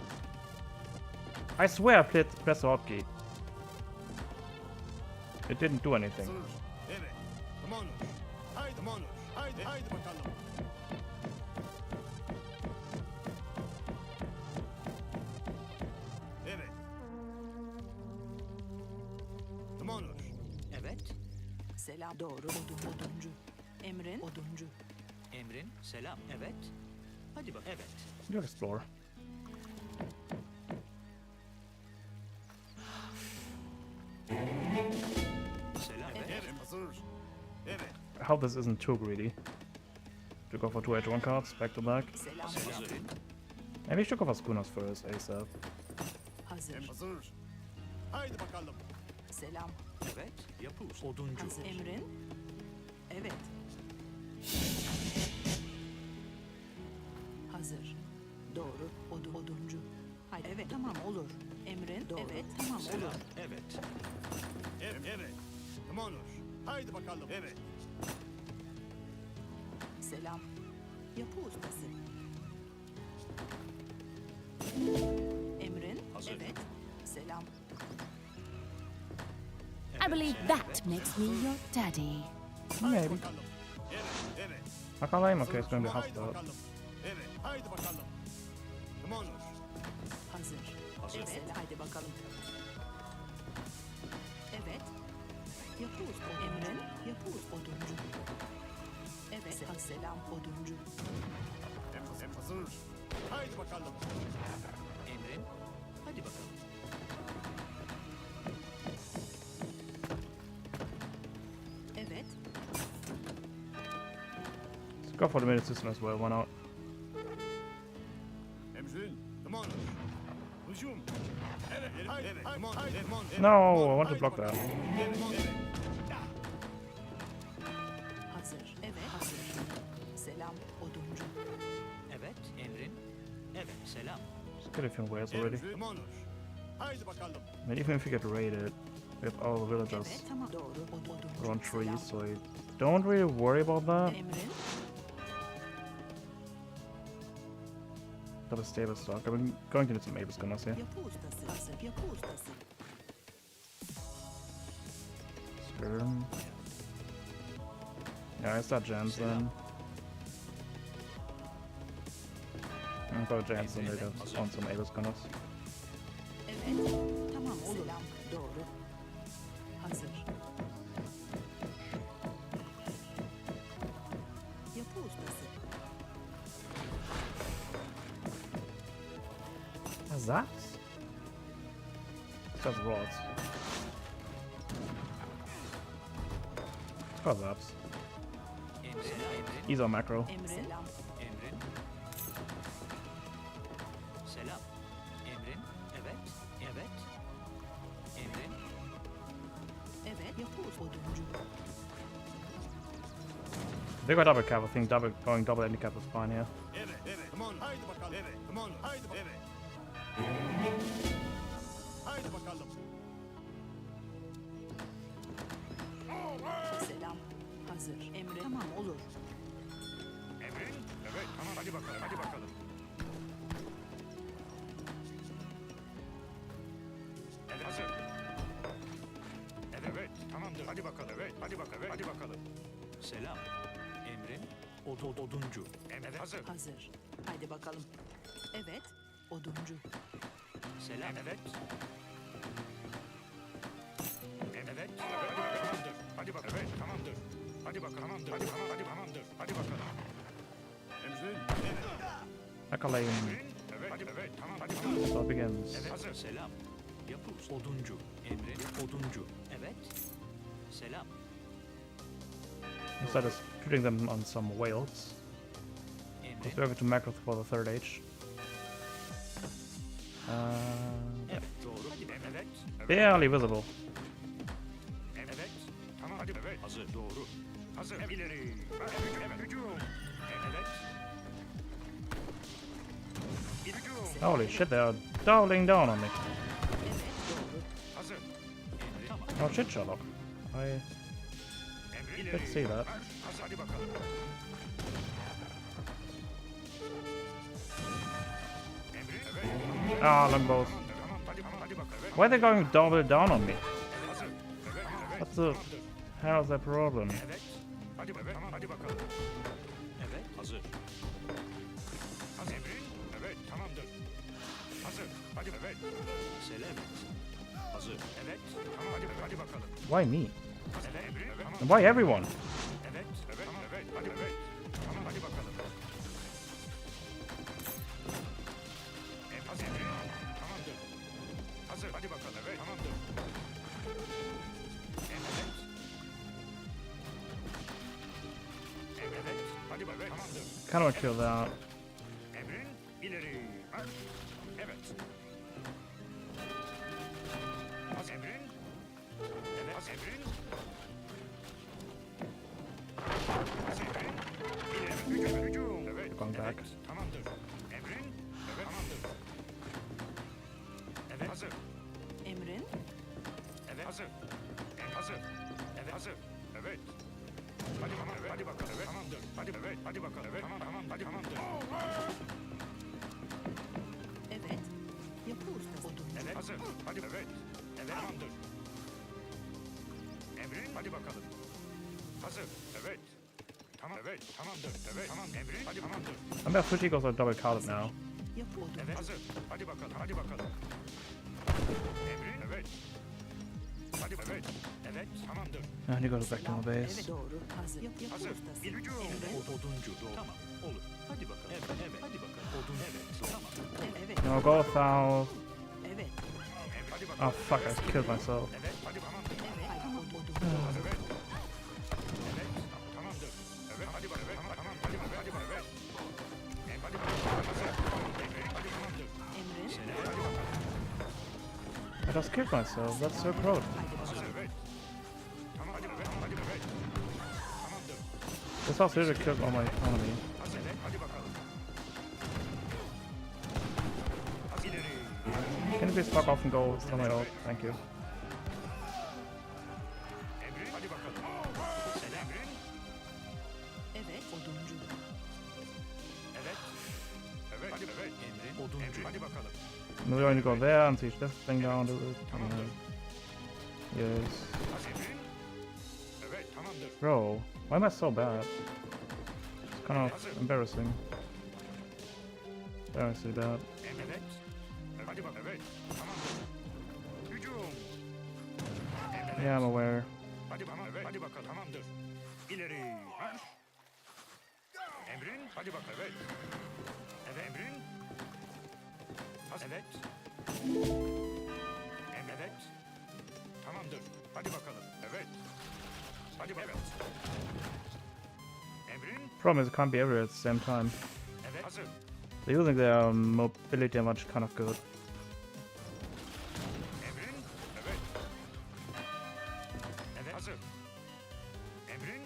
I swear I pressed the alt key. It didn't do anything. Hazır. Evet. Onur. Haydi Onur. Haydi. Haydi bakalım. Evet. Onur. Evet. Selam. Doğru. Oduncu. Emrin. Oduncu. Emrin, selam. Evet. Hadi bak. Evet. You explore. Selam. Evet. Evet. Hazır. Evet. I hope this isn't too greedy. To go for 2 H1 cards back to back. Selam. Selam. Maybe you should go for schooners first, ASAP. Hazır. Hazır. Haydi bakalım. Selam. Evet. Yapuz. Oduncu. Hazır. Emrin. Evet. Hazır. Doğru. Oduncu. Hayır. Evet. Tamam olur. Emrin. Doğru. Evet. Tamam Selam. olur. Evet. Evet. Evet. Onur. Haydi bakalım. Evet. Selam. Yapı ustası. Emrin. Hazır. Evet. Selam. I believe that makes me your daddy. Maybe. Bakalım. Evet. Evet. I can't lame, okay, it's gonna be hot Haydi though. bakalım. Evet. Haydi bakalım. Onur. Hazır. Hazır. Evet. Haydi bakalım. Evet. Yapı ustası. Emrin. Yapı ustası. Oduncu. Evet. Selam. Oduncu. Evet. Hazır. Haydi bakalım. Emrin. Hadi bakalım. Evet. Let's go for the minute system as well, why not? Emzin. Onur. Hücum. Evet. Haydi. Evet. Haydi. No, I want to block that. Evet. Evet. Hazır. Evet. Hazır. Selam. Oduncu. Evet. Emrin. Evet. Selam. Let's get a few wares already. Emzin. Onur. Haydi bakalım. I mean, even if you get raided, we have all the villagers Evet. Tamam. Doğru. Oduncu. on Selam. trees, so I don't really worry about that. Emrin. Got a stable stock. I'm going to need some Mavis Gunners here. Yapı ustası. Hazır. Yapı ustası. Skirm. Yeah, I start Jansen. I'll go Jansen later on some Mavis Gunners. Evet. Tamam olur. Selam. Doğru. Hazır. Yapı ustası. What's that? Just rods. Perhaps. He's on macro. Emrin. Selam. Emrin. Selam. Emrin. Evet. Evet. Emrin. Evet. Yapı ustası. Oduncu. They got double cap. I think going double handicap is fine here. Evet, evet. Come on. Haydi bakalım. Evet, come on. Haydi bakalım. Evet. Haydi bakalım. Selam. Hazır. Emrin. Tamam olur. Emrin. Evet, tamam. Hadi bakalım. Hadi bakalım. Evet, hazır. Evet, evet. Tamamdır. Hadi bakalım. Evet, hadi bakalım. Evet, hadi bakalım. Selam. Emrin. Oduncu. Evet, hazır. Hazır. Haydi bakalım. Evet. Oduncu. Selam. Evet. Evet. Tamamdır. Hadi bakalım. Evet, tamamdır. Hadi bakalım. Tamamdır. Hadi bakalım. Hadi tamamdır. Hadi bakalım. Emrin. Evet. Accolade Evet. Hadi evet. Tamam. Hadi tamam. so begins. Evet, hazır. Selam. Yapı ustası. Oduncu. Emrin. Oduncu. Evet. Selam. Instead of shooting them on some whales, Emrin. let's go to macro for the third age. Evet. Doğru. Hadi bakalım. Evet. Barely visible. Evet. Tamam. Hadi evet. Hazır. Doğru. Hazır. İleri. Evet. Hücum. Evet. Hücum. Holy shit, they are doubling down on me. Evet. Doğru. Hazır. Emrin. Tamam. Oh shit, Sherlock. I Emrin. did see that. Hazır. Hadi bakalım. Emrin. Evet. Ah, them both. Tamam. Hadi bakalım. Evet. Why are they going double down on me? Hazır. Evet. Evet. What's the hell's the problem? Evet. Hadi evet. Tamam. Hadi bakalım. Evet. Hazır. Hazır. Emrin. Evet. Tamamdır. Hazır. Hadi evet. Selam. Hazır. Evet. Tamam. Hadi bakalım. Why me? Hazır. Emrin. Evet. Tamam. And why everyone? Evet. Evet. Tamam. Evet. Hadi evet. Tamam. Hadi bakalım. Hazır. Emrin. Tamamdır. Hazır. Hadi bakalım. Evet. Tamamdır. Evet. Evet. Hadi bakalım. Tamamdır. Kind of kill that. Emrin. İleri. Marş. Evet. Hazır. Emrin. Evet. Hazır. Emrin. Hazır. Emrin. İleri. Hücum. Evet. Going back. Evet. Tamamdır. Emrin. Evet. Tamamdır. Evet. Hazır. Emrin. Evet. Hazır. Evet. Hazır. Evet. Hazır. Evet. Hadi tamam. Evet. Hadi bakalım. Evet. Tamamdır. Hadi evet. Hadi bakalım. Evet. Tamam. Tamam. Hadi tamamdır. Evet. Yapı ustası. Oduncu. Evet. Hazır. Hadi evet. Evet. Tamamdır. Emrin. Hadi bakalım. Hazır. Evet. Tamam. Evet. Tamamdır. Evet. Tamam. Emrin. Hadi tamamdır. I bet Fuji goes are double carded now. Yapı oduncu. Evet. Hazır. Hadi bakalım. Hadi bakalım. Emrin. Evet. Hadi evet. Evet. Tamamdır. And he goes back to the Evet base. doğru. Hazır. Yapı Hazır. ustası. Bir hücum. Emrin. Oduncu. Doğru. Tamam. Olur. Hadi bakalım. Evet. Evet. Hadi bakalım. Oduncu. Evet. Tamam. Evet. No, go south. Evet. Evet. Hadi bakalım. Oh fuck, I killed myself. Evet. Hadi tamamdır. Evet. Tamam. Oduncu. Evet. Evet. Tamamdır. Evet. Hadi bak. Evet. Tamam. Hadi bak. Hadi bak. Evet. Evet. Hadi bak. Hazır. Evet. Hadi tamamdır. Emrin. Evet. Hadi bakalım. I just killed myself. That's so proud. Haydi Hazır. bakalım. Evet. Tamam. Hadi evet. Hadi evet. Tamamdır. This house really killed all my enemy. Hazır. Evet. Hadi bakalım. Hazır. İleri. Can you please fuck off and go with my ult? Thank you. Emrin. Hadi bakalım. Selam. Emrin. Evet. Oduncu. Evet. Evet. Hadi evet. Emrin. Oduncu. Emrin. Hadi bakalım. We're going to go there and siege this thing down. Yes. Hazır. Emrin. Evet. Tamamdır. Bro, why am I so bad? It's kind of embarrassing. Embarrassingly bad. Evet. Hadi bak. Evet. Tamam. Hücum. Yeah, I'm aware. Hadi tamam. Evet. Hadi bakalım. Tamamdır. İleri. Marş. Emrin. Hadi bak. Evet. Evet. Emrin. Evet. Evet. Tamamdır. Hadi bakalım. Evet. Hadi bakalım. Emrin. Problem is, it can't be everywhere at the same time. Evet. Hazır. They're using their mobility much kind of good. Emrin. Evet. Evet. Hazır. Emrin.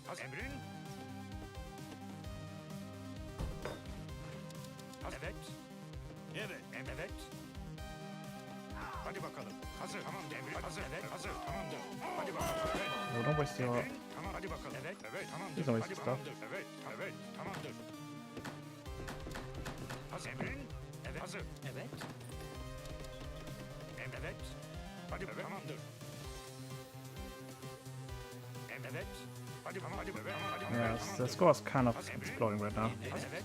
Hazır. Emrin. Hazır. Evet. Evet. Evet. Hadi bakalım. Hazır. Tamam. Emrin. Hazır. Evet. Hazır. Tamamdır. Hadi bakalım. Evet. Oh, don't waste your... Emrin. Tamam. Hadi bakalım. Evet. Evet. Tamamdır. Please don't waste Hadi stuff. tamamdır. Evet. Evet. Tamamdır. Hazır. Emrin. Evet. Hazır. Evet. Evet. Hadi evet. Tamamdır. Evet. Hadi tamam. Hadi evet. Hadi Yeah, evet. the score's kind of exploding right now. Evet.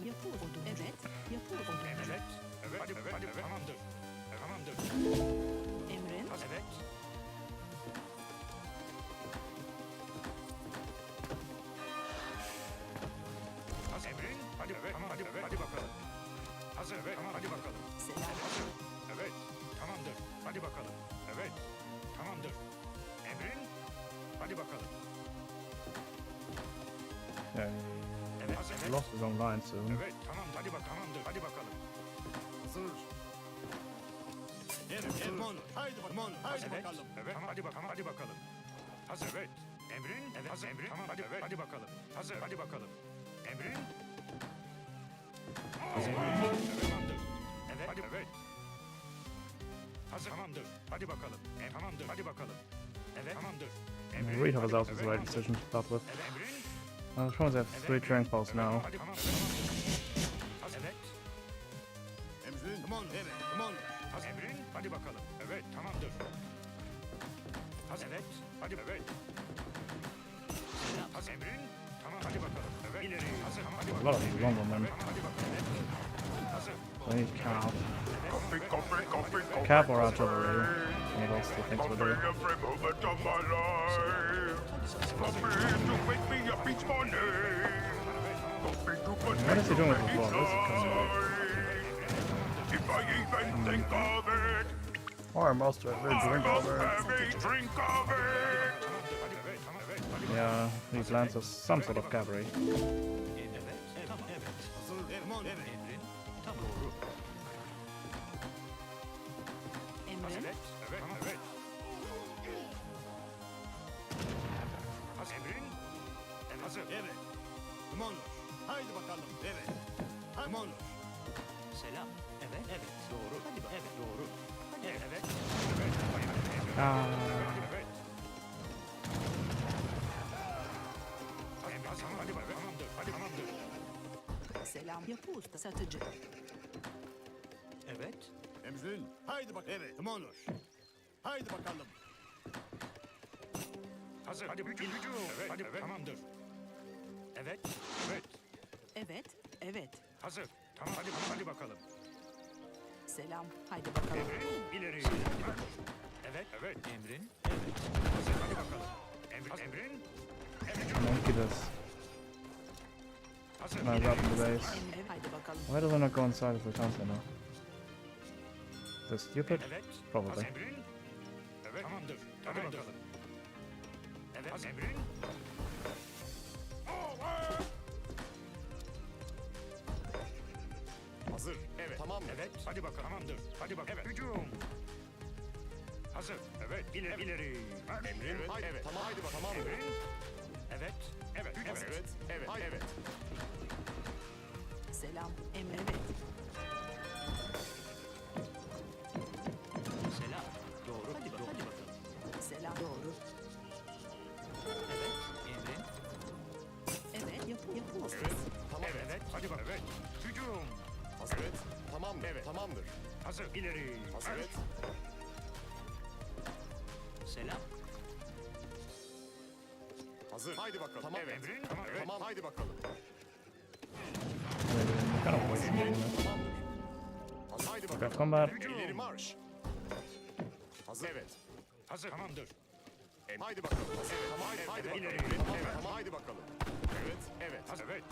Yapı oduncu. Evet. Yapı oduncu. Evet. Evet. Hadi evet. Hadi evet. Tamamdır. Tamamdır. Emrin. Evet. Hazır. Emrin. Hadi evet. Tamam. Hadi evet. Hadi bakalım. Hazır. Evet. Tamam. Hadi bakalım. Selam. Hazır. Evet. Tamamdır. Hadi bakalım. Evet. Tamamdır. Emrin. Hadi bakalım. Yeah, Evet. he Evet. lost his own line soon. Evet. Tamam. Hadi bak. Tamamdır. Hadi bakalım. Hazır. Evet. Mon. Haydi bak. Mon. Haydi bakalım. Evet. Tamam. Hadi bakalım. Hadi bakalım. Hazır. Evet. Emrin. Evet. Hazır. Emrin. Tamam. Hadi. Evet. Hadi bakalım. Hazır. Hadi bakalım. Emrin. Hazır. Evet. Tamamdır. Evet. Hadi. Evet. Hazır. Tamamdır. Hadi bakalım. Tamamdır. Hadi bakalım. Evet. Tamamdır. Read was also the right decision to start with. Evet. Emrin. The Trojans have 3 training poles now. Hadi. Tamam. Tamamdır. Evet. Emrin. Tamam. Evet. Tamam. Hazır. Emrin. Hadi bakalım. Evet. Tamamdır. Hazır. Evet. Hadi. Evet. Hazır. Emrin. Tamam. Hadi bakalım. Evet. İleri. Hazır. Tamam. Hadi A bakalım. lot of these long one, man. Evet. Tamam. Hadi bakalım. Evet. Hazır. I need cap. Cap or artillery. What else do you think we'll do? What is he doing with his ball? This is coming out. Or most of it, drink over it. Yeah, these lands are some sort of cavalry. Evet. Tamam. Evet. Emrin. Tam doğru. Emrin. Evet. Evet. Tamam. Evet. Hazır. Emrin. Evet. Hazır. Evet. Monos. Haydi bakalım. Evet. Monos. Selam. Evet. Evet. Doğru. Hadi bak. Evet. Doğru. Hadi. Evet. Evet. Evet. Ah, Evet. Hazır. Hadi bakalım. Tamamdır. Hadi tamamdır. Selam. Yapı usta. Satıcı. Evet. Emrin. Haydi bak. Evet. Monos. Haydi bakalım. Hazır. Hadi hücum. Evet. Hadi evet. Tamamdır. Evet. Evet. Evet. Evet. Hazır. Tamam. Hadi tamam. Hadi bakalım. Selam. Haydi bakalım. Emrin. İleri. Evet. Evet. Emrin. Evet. Hazır. Hadi bakalım. Emrin. monkey this. Hazır. Can I drop in the base? Emrin. Haydi bakalım. Why does it not go inside of the chancellor now? Is this stupid? Evet. Probably. Hazır. Emrin. Evet. Tamamdır. Hadi bakalım. Evet. Hazır. Emrin. Hazır. Evet. Tamam. Evet. Hadi bakalım. Tamamdır. Hadi bakalım. Evet. Hücum. Hazır. Evet. İleri. İleri. Emrin. Evet. Haydi. Evet. Tamam. Haydi bakalım. Tamam. Emrin. Evet. Evet. Evet. Evet. Evet. Evet. Selam. Emrin. Evet. Selam. Doğru. Hadi bak. Hadi bakalım. Selam. Doğru. Evet. Emrin. Evet. Yapı usta. Evet. Tamam. Evet. Hadi bak. Evet. Hücum. Hazır. Evet. Tamamdır. Evet. Tamamdır. Hazır. İleri. Hazır. Evet. Selam. Hazır. Haydi bakalım. Tamam. Evet. Emrin. Tamam. Evet. Tamam. Haydi bakalım. Kind of wasting it. Haydi Okay, bakalım. combat. İleri marş. Hazır. Evet. Hazır. Tamamdır. Haydi bakalım. Hazır. Tamam. Haydi bakalım. Evet. Tamam. Haydi bakalım. Evet. Evet. Hazır. Evet.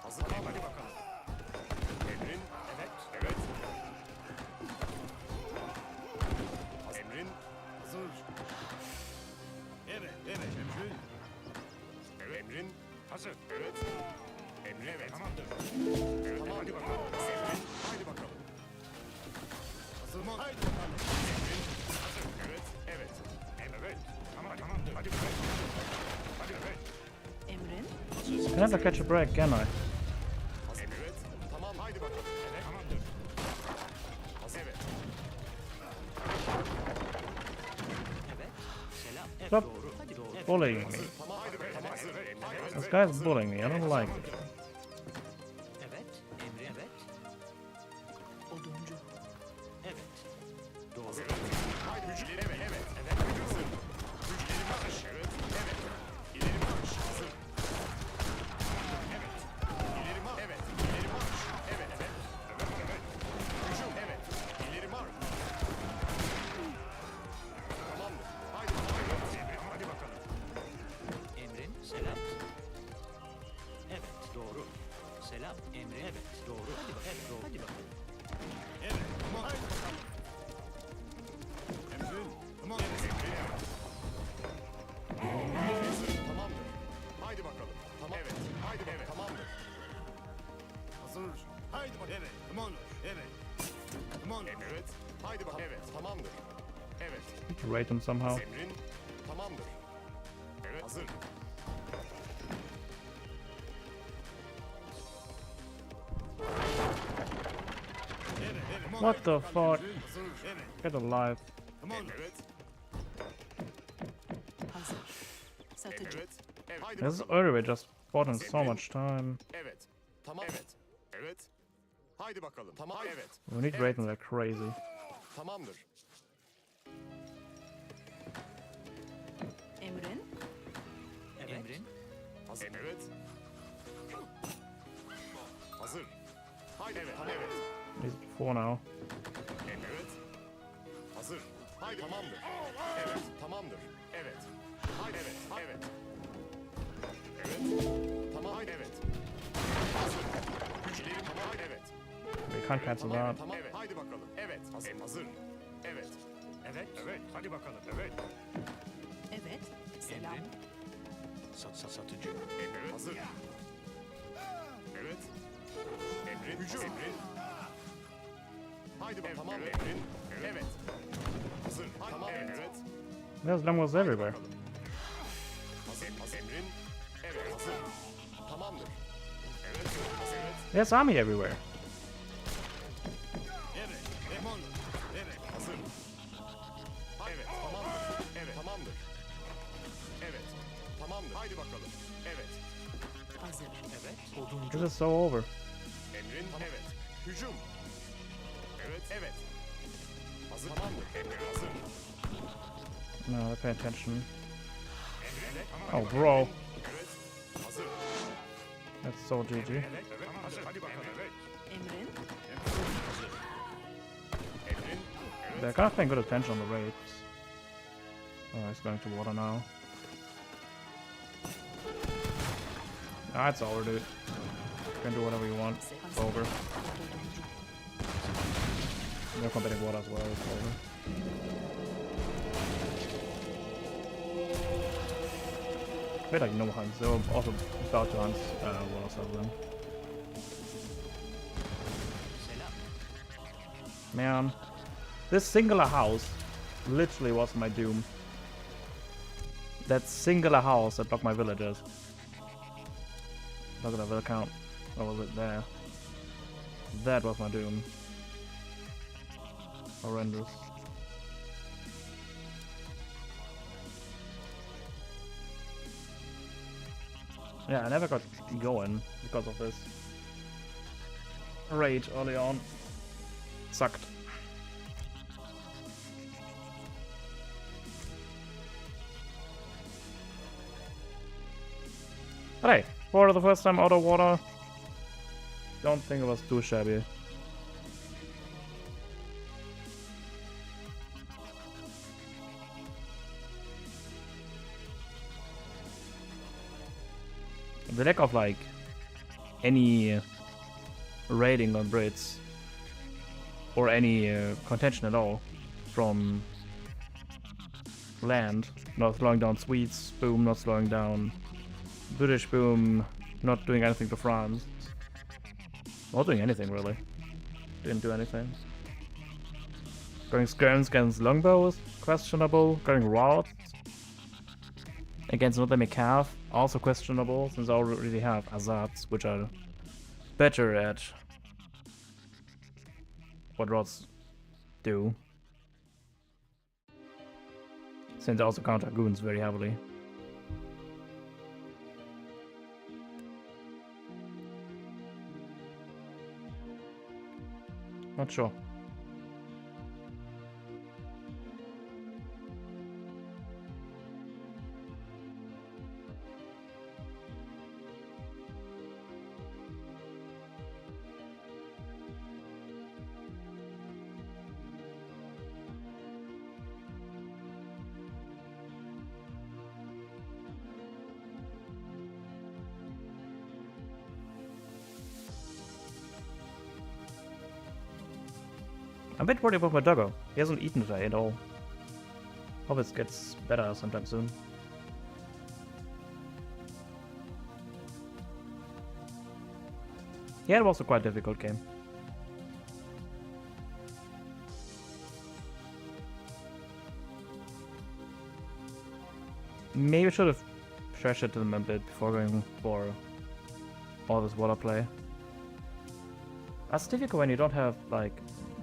Hazır. Tamam. Hadi bakalım. Emrin. Evet. Evet. Emrin. Hazır. Evet. Evet. Emrin. Evet. Emrin. Hazır. Evet. Emrin. Evet. Tamamdır. Evet. Tamam. Hadi bakalım. Emrin. Haydi bakalım. Hazır mı? Haydi bakalım. Emrin. Hazır. Evet. Evet. Evet. Tamam. Tamamdır. Hadi bakalım. Hadi evet. Emrin. I never catch a break, can I? Hazır. Evet. Tamam. Haydi bakalım. Evet. Tamamdır. Hazır. Evet. Evet. Selam. Evet, Stop doğru. Hadi doğru. Evet. bullying me. Tamam. Haydi bakalım. Tamam. Hazır. Haydi. This guy's bullying me. I don't like it. Evet. Emri evet. Oduncu. Evet. Doğru. Haydi güçleri. Evet. Evet. Evet. Hazır. Güçleri marş. Evet. Evet. İleri marş. Hazır. Evet. İleri marş. Evet. İleri marş. Evet. Evet. Evet. Evet. Hücum. Evet. İleri marş. Tamamdır. Haydi bakalım. Hadi bakalım. Emrin selam. Evet. Doğru. Selam. Emri evet. Doğru. Hadi bakalım. Evet. Doğru. Hadi bakalım. Evet. Tamam. Haydi bakalım. Emrin. Tamam. Evet. Emrin. Hazır. Tamamdır. Haydi bakalım. Tamam. Evet. Haydi bakalım. Evet. Tamamdır. Hazır. Haydi bakalım. Evet. Tamamdır. Evet. Tamamdır. Evet. Haydi bakalım. Evet. Tamamdır. Evet. Rate him somehow. Emrin. Tamamdır. Evet. Hazır. Evet. Evet. What the fuck? Hazır. Evet. Get alive. Tamamdır. Evet. Hazır. Satıcı. Evet. Evet. Haydi This is bakalım. early, we just bought in so much time. Evet. Tamam. Evet. Evet. Haydi bakalım. Tamam. Evet. We need rating like crazy. Tamamdır. Emrin. Evet. Emrin. Hazır. Evet. Hazır. Haydi. Evet. Evet. He's before now. Evet. Hazır. Haydi. Tamamdır. Evet. Tamamdır. Evet. Haydi. Evet. Evet. Evet. Tamam. Haydi. Evet. Hazır. Güçleri tamam. Haydi. Evet. We can't cancel Tamam. that. Tamam. Evet. Haydi bakalım. Evet. Hazır. Hazır. Evet. Evet. Evet. Hadi bakalım. Evet. Evet. Selam. Emrin. Satıcı. Evet. Hazır. Evet. Emrin. Hücum. Emrin. Haydi bakalım. Tamam. Emrin. Evet. Hazır. Tamam. Evet. There's lemons everywhere. Hazır. Hazır. Emrin. Evet. Hazır. Tamamdır. Evet. Hazır. Evet. There's army everywhere. Evet. Tamamdır. Evet. Hazır. Evet. Tamamdır. Evet. Tamamdır. Evet. Tamamdır. Haydi bakalım. Evet. Hazır. Evet. Oduncu. This is so over. Emrin. Evet. Hücum. Evet. Evet. Hazır. Tamamdır. Emrin hazır. No, pay attention. Evet. Oh, bro. Evet. Hazır. That's so GG. Evet. Evet. Hazır. Hadi bakalım. Evet. Emrin. Hazır. Emrin. Evet. They're kind of paying good attention on the raids. Oh, he's going to water now. Ah, it's over, dude. You can do whatever you want. It's over. Oduncu. They're combating water as well. It's over. I feel like no hunts. They were also about to hunt water stuff then. Selam. Man, this singular house literally was my doom. That singular house that blocked my villagers. Look at that vill count. What was it there? That was my doom. Horrendous. Yeah, I never got going because of this raid early on. Sucked. But hey, for the first time out of water, don't think it was too shabby. The lack of like any raiding on Brits or any contention at all from land, not slowing down Swedes, boom, not slowing down British, boom, not doing anything to France. Not doing anything really. Didn't do anything. Going skirms against longbows, questionable. Going routes against another Mekav, also questionable, since I already have Azats, which are better at what rods do. Since they also counter goons very heavily. Not sure. I'm a bit worried about my doggo. He hasn't eaten today at all. Hope it gets better sometime soon. Yeah, it was a quite difficult game. Maybe I should have pressured them a bit before going for all this water play. That's difficult when you don't have like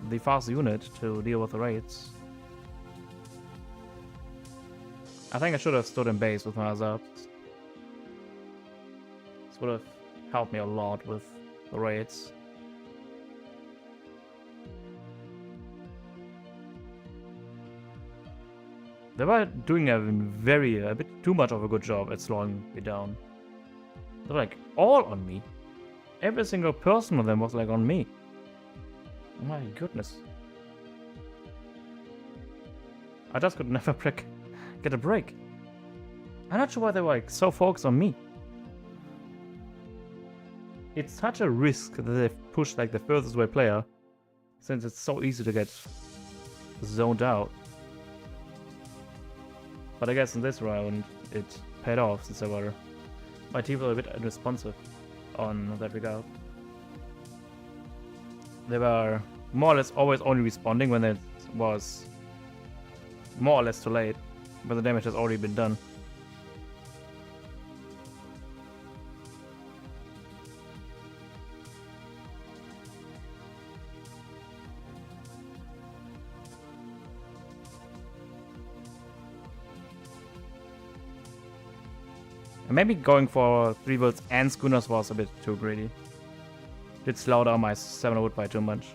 the fast unit to deal with the raids. I think I should have stood in base with my Azabs. This would have helped me a lot with the raids. They were doing a bit too much of a good job at slowing me down. They were like all on me. Every single person of them was like on me. Oh my goodness. I just could never get a break. I'm not sure why they were like so focused on me. It's such a risk that they've pushed like the furthest away player, since it's so easy to get zoned out. But I guess in this round it paid off, since my team were a bit unresponsive on that regard. They were more or less always only responding when it was more or less too late, but the damage has already been done. And maybe going for 3 worlds and schooners was a bit too greedy. Did slow down my 7 wood by too much.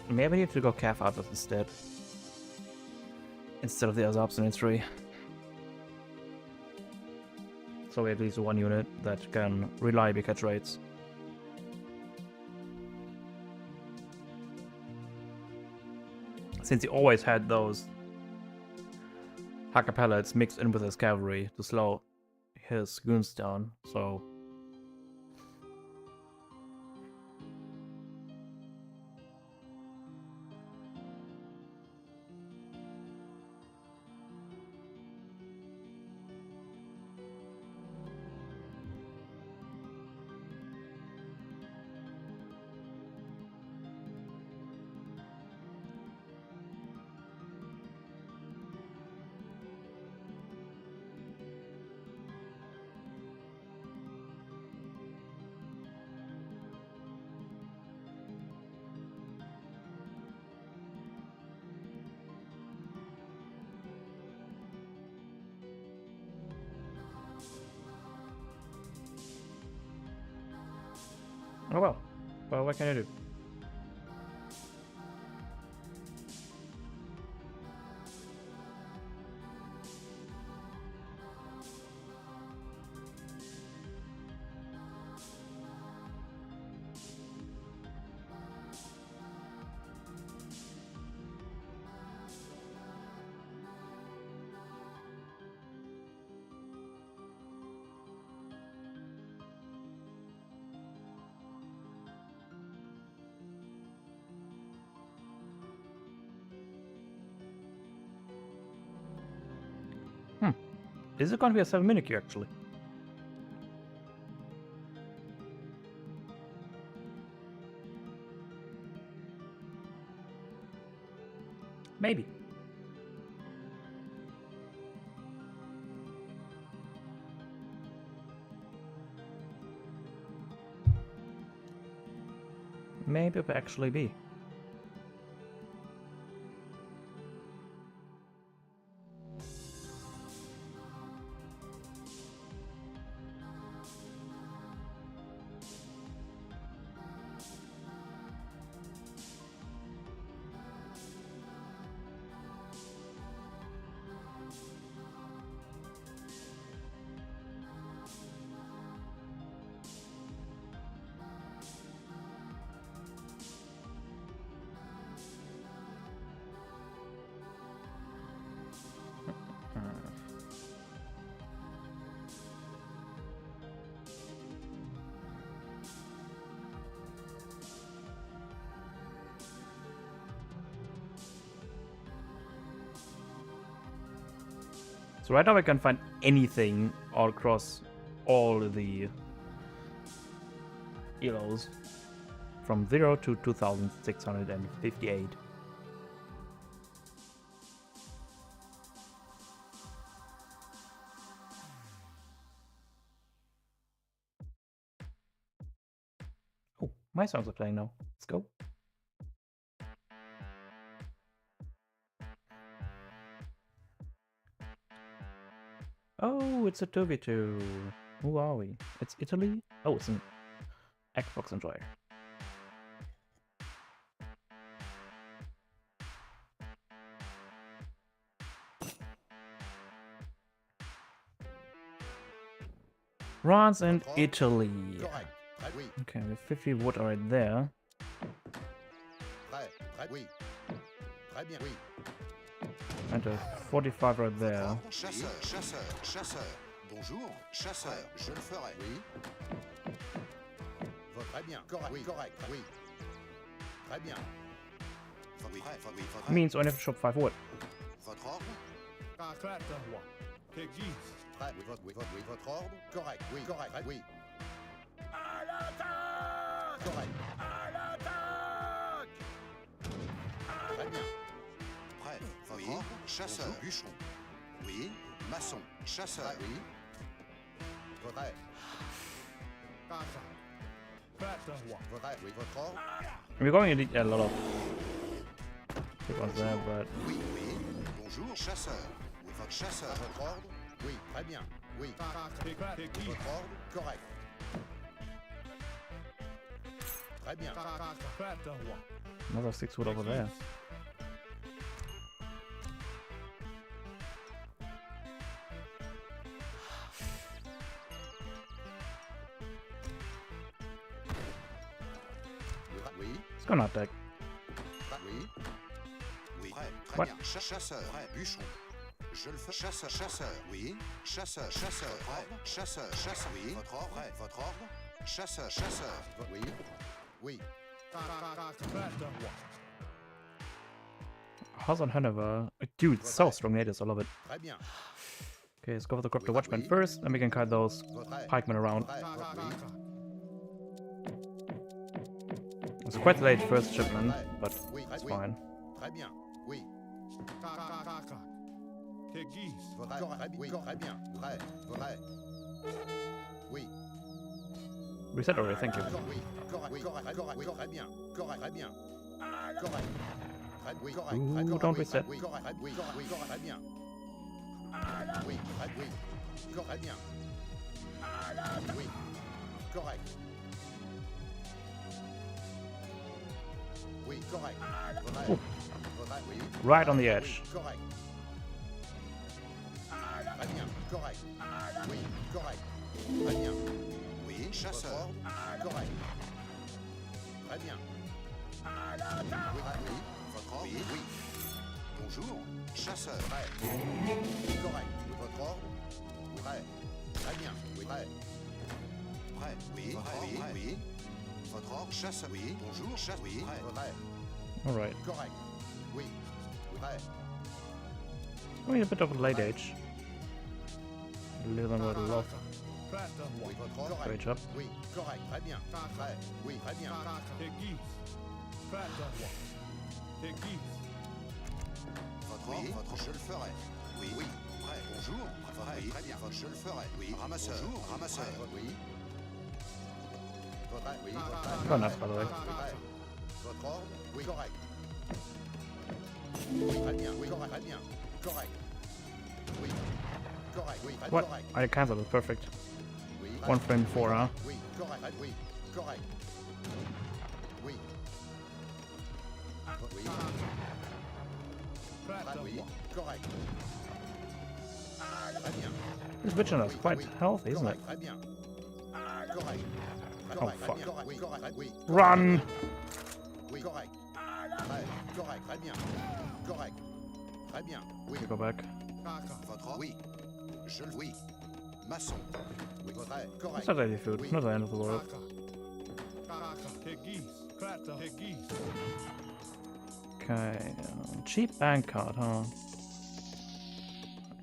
Maybe I need to go Calf Outlet instead of the Azabs in A3. So we have at least one unit that can reliably catch raids. Since he always had those Hacker pellets mixed in with his cavalry to slow his goons down, so Oh well. Well, what can I do? Is it going to be a 7-minute queue actually? Maybe. Maybe it will actually be. So right now I can find anything all across all the ELOs from 0 to 2658. Oh, my songs are playing now. Let's go. Oh, it's a 2v2. Who are we? It's Italy? Oh, it's an Xbox enjoyer. France and Italy. Okay, we have 50 wood right there. And a 45 right there. Chasseur, chasseur, chasseur. Bonjour, chasseur. Je le ferai. Oui. Très bien. Correct. Oui, correct. Oui. Très bien. Means I only have to shop 5 wood. Votre ordre? Prête, roi. Qu'existe? Prêt. Votre ordre? Correct. Oui, correct. Oui. À l'attaque! Correct. À l'attaque! Très bien. Prêt. Votre ordre? Chasseur. Bûcheron. Oui. Maçon. Chasseur. Oui. Prêt. Prête, roi. Prêt. Oui, votre ordre? We're going to need a lot of people there, but Oui, oui. Bonjour, chasseur. Oui, votre chasseur. Votre ordre? Oui, très bien. Oui. Votre ordre? Correct. Très bien. another 6 wood over there. Oui. It's gonna attack. Oui. Oui. Très What? bien. Chasseur. Bûcheron. Je le fais. Chasseur. Chasseur. Oui. Chasseur. Chasseur. Chasseur. Chasseur. Oui. Votre ordre. Votre ordre. Chasseur. Chasseur. Oui. Oui. House on Hanover. Dude, it's so strong natives, I love it. Très bien. Okay, let's go for the Crypto Watchman first, then we can kite those pikemen around. Oui. It's quite late first shipment, but it's fine. Très bien. Oui. Qu'existe? Oui. Très bien. Vrai. Vrai. Oui. Reset already, thank you. Oui. Correct. Correct. Très bien. Correct. Très bien. Correct. Oui. Correct. Ooh, don't reset. Oui. Correct. Oui. Oui. Très bien. Oui. Oui. Correct. Bien. Oui. Correct. Correct. Ooh. Vrai, oui. Right on the edge. Correct. Très bien. Correct. Oui. Correct. Très bien. Oui. Chasseur. Correct. Très bien. Oui. Oui. Votre ordre. Oui. Oui. Bonjour. Chasseur. Prêt. Correct. Votre ordre. Prêt. Très bien. Oui. Prêt. Prêt. Oui. Prêt. Oui. Oui. Votre ordre. Chasseur. Oui. Bonjour. Chasse. Oui. Prêt. All right. Correct. Oui. Prêt. I mean, a bit of a late age. A little bit of love. Oui. Votre ordre. Great job. Oui. Correct. Très bien. Prêt. Oui. Très bien. Votre ordre. Votre. Je le ferai. Oui. Oui. Prêt. Bonjour. Prêt. Oui. Très bien. Je le ferai. Oui. Ramasseur. Bonjour. Ramasseur. Oui. Votre. Oui. Votre. Got enough, by the way. Prêt. Votre ordre. Oui. Correct. Oui. Très bien. Oui. Correct. Très bien. Correct. Oui. Correct. Oui. Très What? correct. I cancelled it. Perfect. Oui. One frame before, huh? Oui. Correct. Oui. Correct. Oui. Oui. Oui. Correct. Très bien. This Vigilant is quite healthy, isn't it? Très bien. Correct. Oh, fuck. Oui. Correct. Oui. Run! Oui. Correct. Correct. Très bien. Correct. Très bien. Oui. Go back. Votre. Oui. Je le. Oui. Maçon. Oui. Votre. Correct. It's not any food. Oui. Not the end of the world. Okay. Cheap bank card, huh?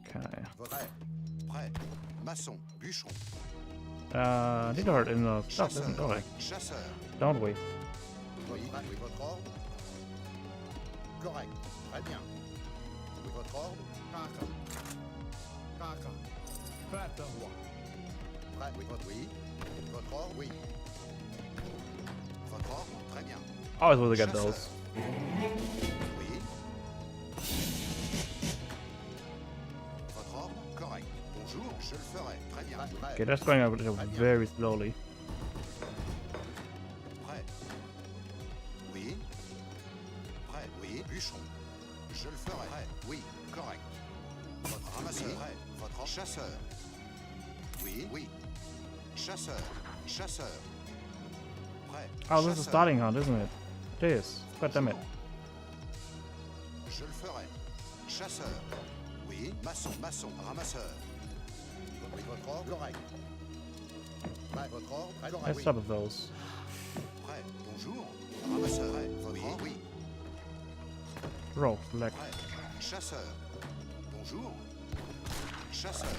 Okay. Votre. Prêt. Maçon. Bûcheron. Need to hurt in the stuff, Chasseur. don't we? Chasseur. Don't we? Oui. Oui. Votre ordre. Correct. Très bien. Oui. Votre ordre. Prêt. Oui. Votre. Oui. Votre ordre. Oui. Votre ordre. Très bien. Always will get Chasseur. those. Oui. Votre ordre. Correct. Bonjour. Je le ferai. Très bien. Prêt. Okay, that's going up very slowly. Prêt. Oui. Prêt. Oui. Bûcheron. Je le ferai. Prêt. Oui. Correct. Votre ramasseur. Oui. Prêt. Votre chasseur. Oui. Oui. Chasseur. Chasseur. Prêt. Oh, this is Chasseur. starting hunt, isn't it? It is. God damn it. Je le ferai. Chasseur. Oui. Maçon. Maçon. Ramasseur. Oui. Votre ordre. Correct. Prêt. Votre ordre. Correct. Let's Oui. stop with those. Prêt. Bonjour. Ramasseur. Prêt. Votre ordre. Oui. Roll, select. Prêt. Chasseur. Bonjour. Chasseur.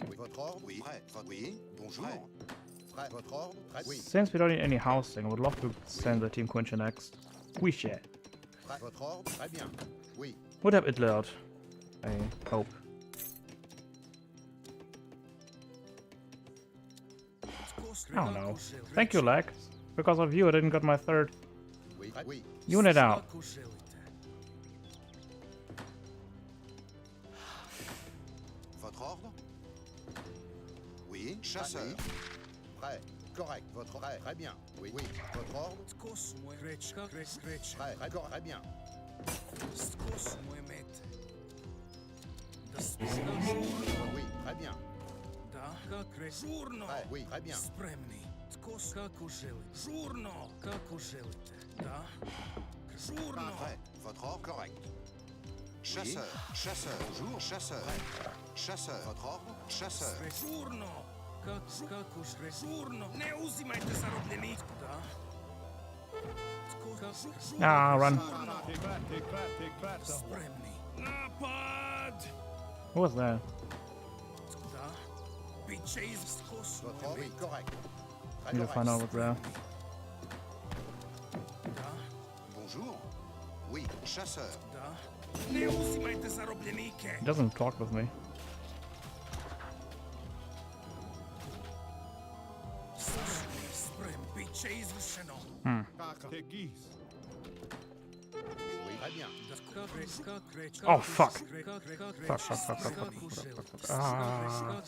Oui. Votre ordre. Oui. Prêt. Votre. Oui. Bonjour. Prêt. Votre ordre. Prêt. Oui. Since we don't need any housing, I would love to send the Team Quincha next. We share. Prêt. Votre ordre. Très bien. Oui. Would have it loud. I hope. I don't know. Thank you, lag. Because of you, I didn't get my third Oui. Prêt. Oui. unit out. Votre ordre. Oui. Chasseur. Prêt. Correct. Votre prêt. Très bien. Oui. Oui. Votre ordre. Prêt. Très correct. Très bien. Oui. Très bien. Prêt. Oui. Très bien. Prêt. Votre ordre. Correct. Chasseur. Chasseur. Bonjour. Chasseur. Prêt. Chasseur. Votre ordre. Chasseur. Ah, run. What was that? Votre ordre. Oui. Correct. Très Need to correct. find out what's there. Bonjour. Oui. Chasseur. He doesn't talk with me. Oh fuck. Fuck. Ah.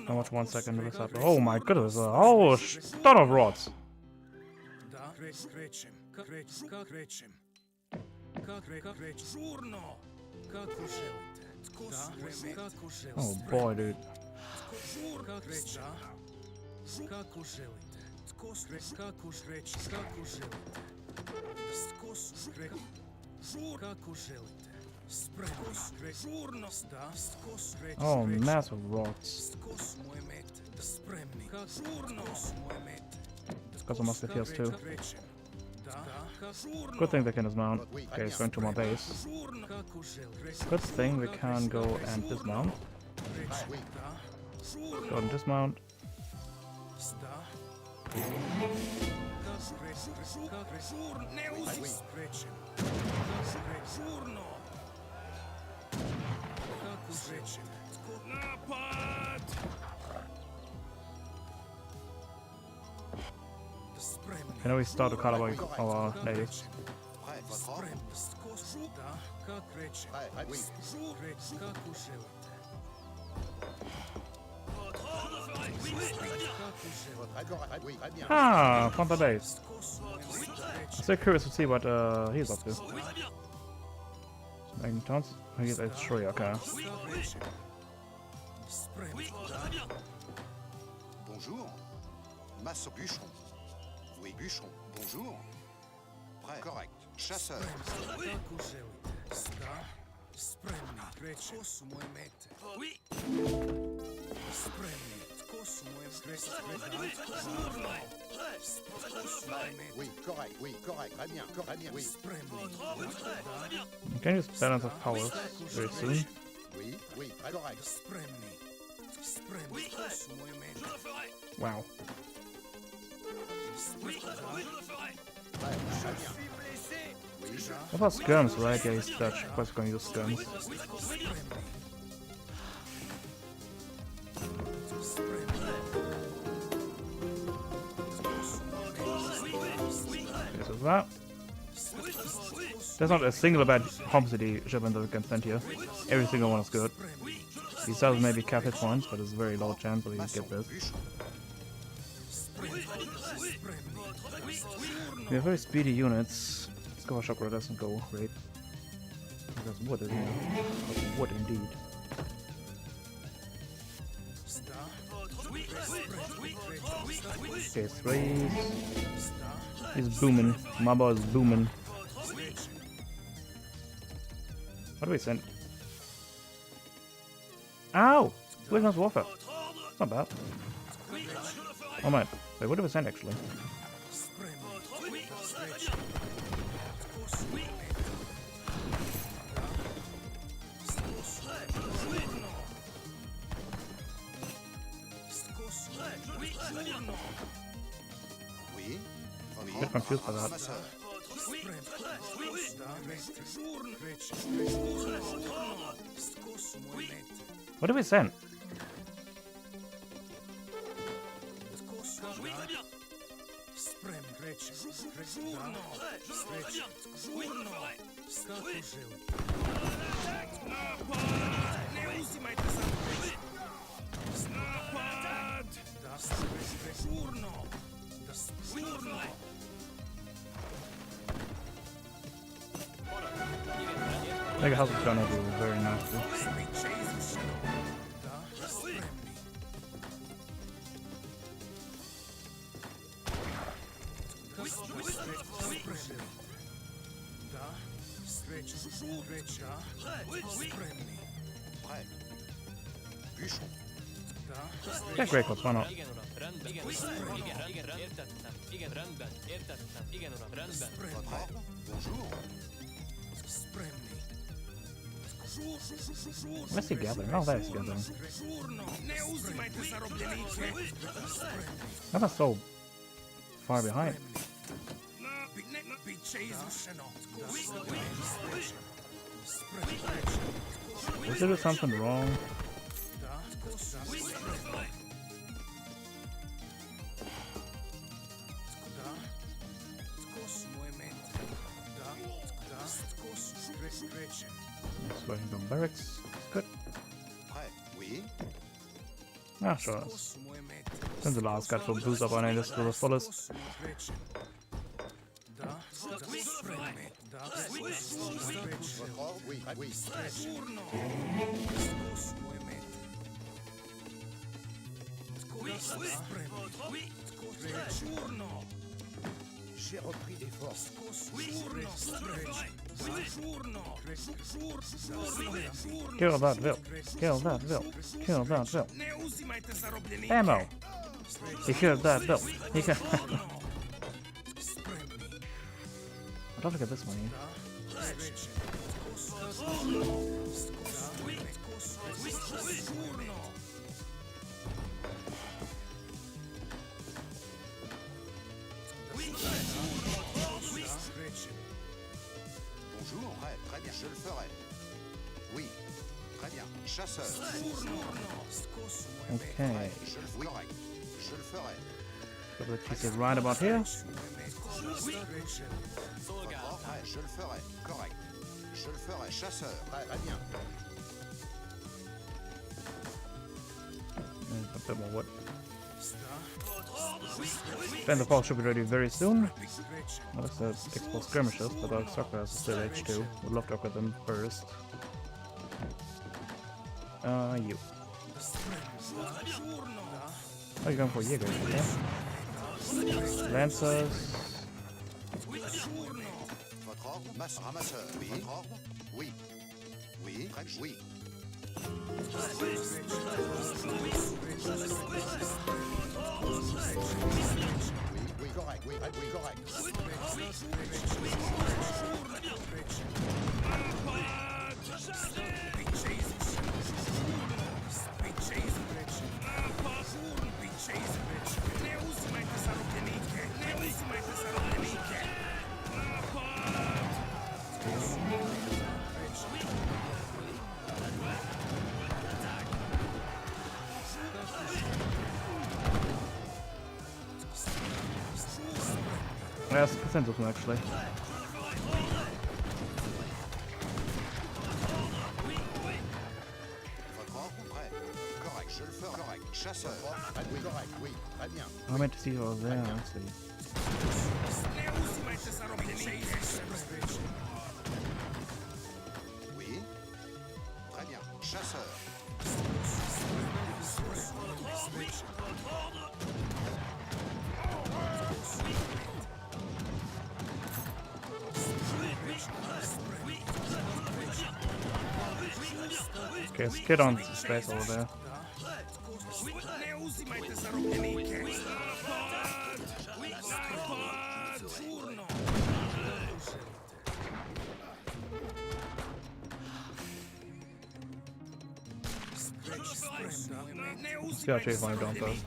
How much 1 second will this happen? Oh my goodness. Oh, ton of rods. Oh boy, dude. Oh, massive rods. Got some musketeers too. Good thing they can dismount. Okay, he's going to my base. Good thing we can go and dismount. Go and dismount. I know we start to call about our natives. Ah, found the base. I'm so curious to see what he's up to. Making tons? He's a tree, okay. Bonjour. Masse bûcheron. Oui, bûcheron. Bonjour. Prêt. Correct. Chasseur. Oui. Oui, correct. Oui, correct. Très bien. Très bien. Oui. Can you use balance of powers very soon? Oui, oui. Très correct. Oui. Je le ferai. Wow. Oui. Je le ferai. Très bien. Oui. What about skirms, right? Yeah, he's Dutch. Of course, we're going to use skirms. Okay, so that. There's not a single bad Home City shipment that we can send here. Every single one is good. These does maybe cap hit points, but it's a very low chance that we get this. We have very speedy units. Let's go for shock roll, doesn't go great. There's wood in here. Wood indeed. Okay, 3. He's booming. Mamba is booming. What do we send? Ow! Wilderness Warfare. It's not bad. Oh man. Wait, what do we send actually? Oui. I'm a bit confused by that. What do we send? I think House of Stone will be very nasty. Yeah, great clubs, why not? Where's he gathering? Oh, there's gathering. That was so far behind. Is there something wrong? Working from barracks. Good. Prêt. Oui. Ah, sure. Since the last guy from boost up on this to the fullest. Votre ordre? Oui. Oui. J'ai repris des forces. Kill that Vil. Kill that Vil. Kill that Vil. Ammo! He killed that Vil. He killed. I'd love to get this one here. Bonjour. Prêt. Très bien. Je le ferai. Oui. Très bien. Chasseur. Okay. Je le ferai. Correct. Je le ferai. So the piece is right about here. Votre ordre? Prêt. Je le ferai. Correct. Je le ferai. Chasseur. Très bien. And a bit more wood. Then the fall should be ready very soon. Well, that's the explode skirmishes, but our soccer is still H2. Would love to look at them first. You. Oh, you're going for Jaeger, okay? Lancers. Votre ordre? Ramasseur. Oui. Votre ordre? Oui. Oui. Très oui. Oui, correct. Oui, correct. Yeah, that's a consensus one actually. Votre ordre? Prêt. Correct. Je le ferai. Correct. Chasseur. Oui, correct. Oui. Très bien. I meant to see what was there, let's see. Oui. Très bien. Chasseur. Okay, let's get on the space over there. Let's see how Chase Line down first.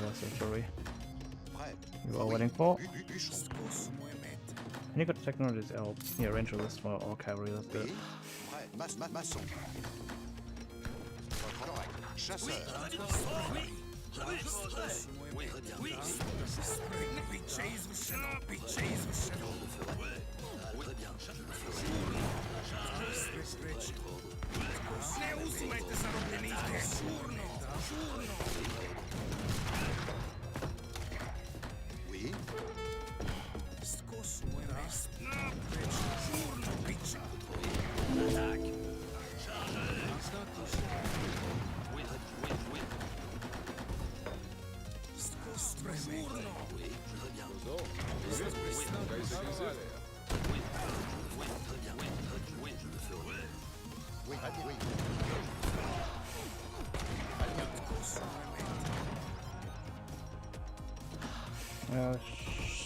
That's it, shall we? You are waiting for? And you got technologies out. Yeah, ranger list for all cavalry, that's good. Prêt. Maçon. Correct. Chasseur. Oui.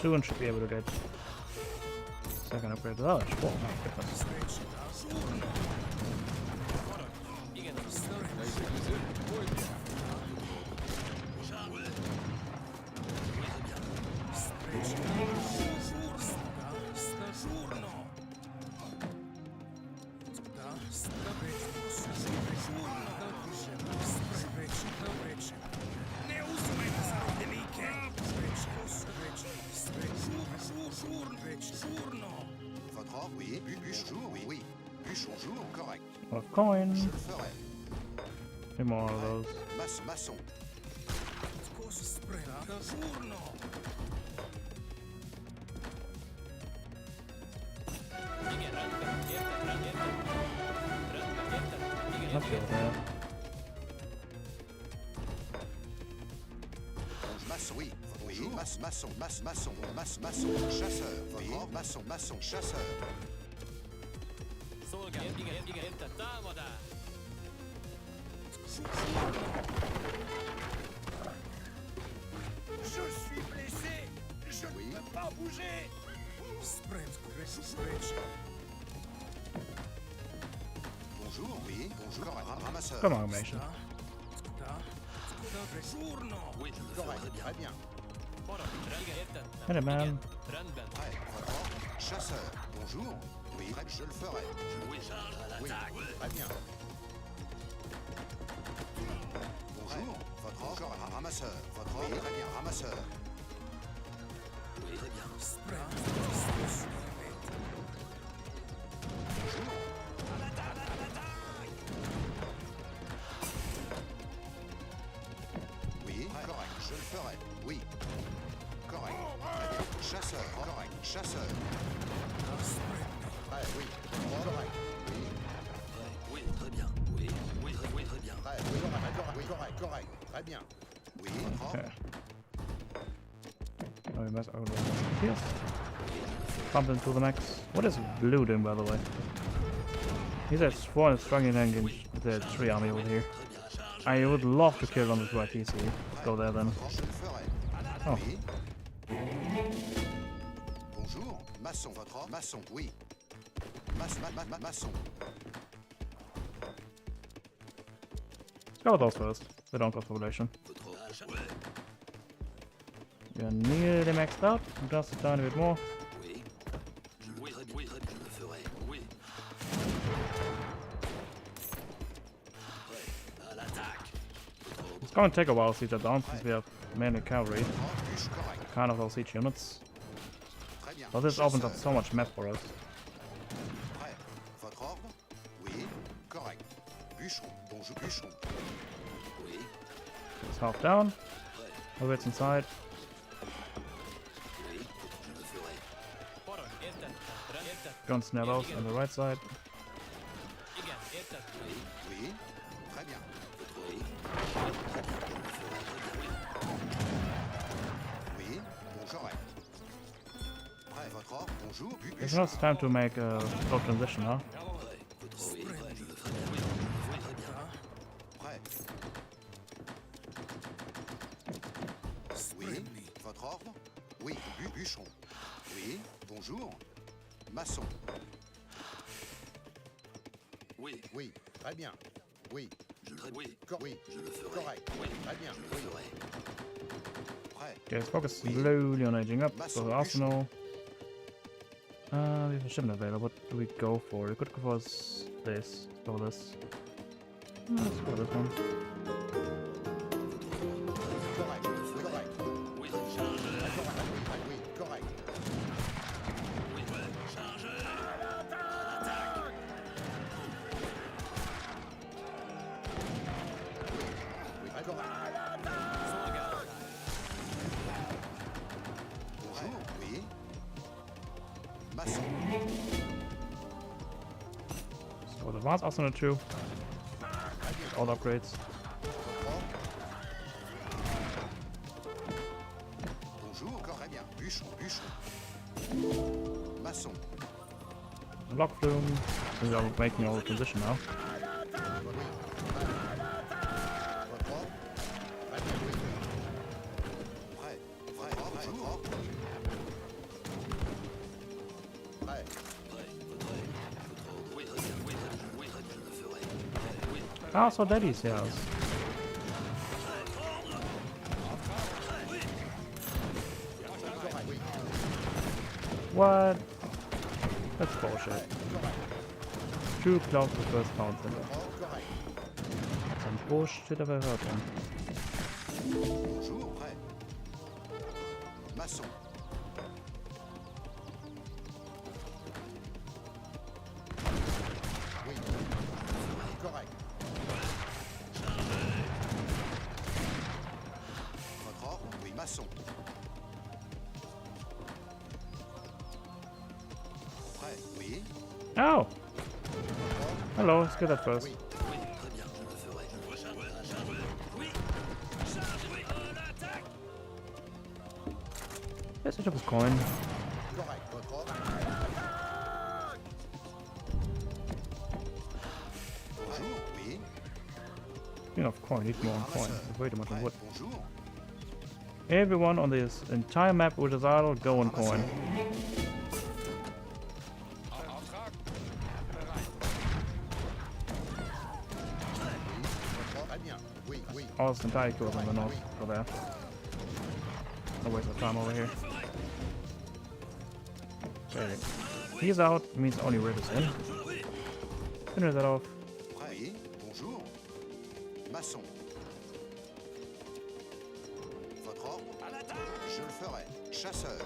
Soon should be able to get second upgrade. Oh, it's 4. My goodness. What a coin. Je le ferai. Need more of those. Maçon. Let's go there. Maçon, oui. Oui, maçon. Chasseur. Oui, maçon, chasseur. Je suis blessé. Je ne peux pas bouger. Bonjour, oui, bonjour. Ramasseur. Come on, Mason. Oui, correct, très bien. Hit it, man. Prêt, chasseur. Bonjour. Oui, je le ferai. Oui, très bien. Bonjour, votre ordre, ramasseur. Votre ordre, très bien, ramasseur. Oui, très bien. Bonjour. Oui, correct, je le ferai. Oui. Correct. Chasseur, correct, chasseur. Oui, correct. Oui, très bien. Oui, très bien. Correct. Très bien. Oui, Okay. Oh, we must here. Pump into the max. What is blue doing, by the way? He's at 4 strong in engage the 3 army over here. I would love to kill on this right easy. Let's go there then. Oh. Bonjour, maçon, votre ordre. Maçon, oui. Maçon. Let's go with those first. They don't cost population. We are nearly maxed out. Just a tiny bit more. It's going to take a while to see that down since we have mainly cavalry. Kind of those siege units. But this opens up so much map for us. Prêt. Votre ordre? Oui. Correct. Bûcheron. Bonjour, bûcheron. Oui. It's half down. Move it inside. Gun snellos on the right side. Oui. Très bien. Oui. Bon, correct. Prêt. Votre ordre? Bonjour. It's not time to make a slow transition, huh? Prêt. Oui. Votre ordre? Oui. Bûcheron. Oui. Bonjour. Maçon. Oui. Très bien. Oui. Je le ferai. Correct. Oui. Très bien. Je le ferai. Prêt. Okay, let's focus slowly on aging up. So the arsenal. We have a shipment available. What do we go for? We could go for this. Go with this. Let's go with this one. Correct. Oui. Correct. Bonjour, oui. Maçon. So the advanced arsenal 2. All upgrades. Bonjour, très bien. Bûcheron. Maçon. Lock flume. We are making all the transition now. Votre ordre? Très bien, oui. Prêt. Bonjour. Prêt. Ah, so daddy's house. What? That's bullshit. Too close to first counter. Some bullshit have I heard on. Bonjour, prêt. Maçon. Oui. Oh! Hello, let's get that first. Let's switch up his coin. Speaking of coin, need more on coin. Way too much on wood. Everyone on this entire map with his idol, go on coin. All this entire kills on the north. Go there. No waste of time over here. Okay. He's out, means only red is in. Finish that off. Oui, bonjour. Maçon. Votre ordre? Je le ferai. Chasseur.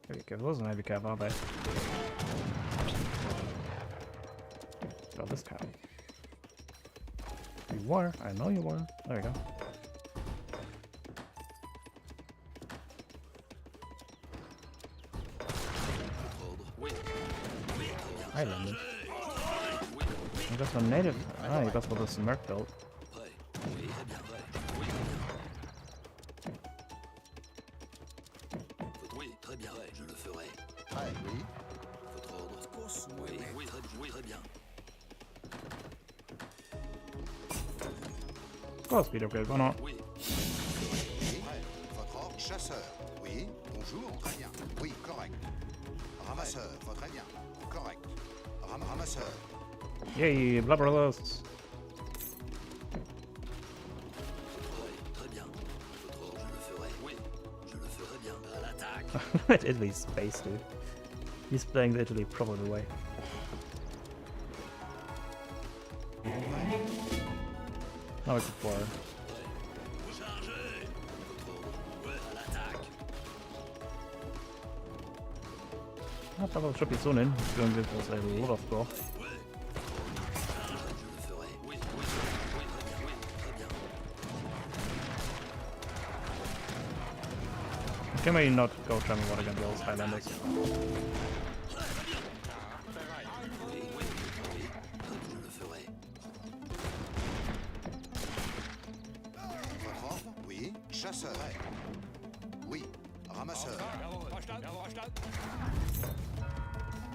Heavy cap. Those are heavy cap, aren't they? Oh, this cap. You were. I know you were. There we go. I landed. You got some native. Ah, you got for the smirk build. Oh, speed upgrade, why not? Votre ordre? Chasseur. Oui, bonjour. Très bien. Oui, correct. Ramasseur. Très bien. Correct. Ramasseur. Yay, blah brothers. Let Italy space, dude. He's playing the Italy proper way. Now we can fly. That level should be soon in. It's going to give us a lot of score. Can we not go try and water against those Highlanders? Oui, chasseur. Oui, ramasseur.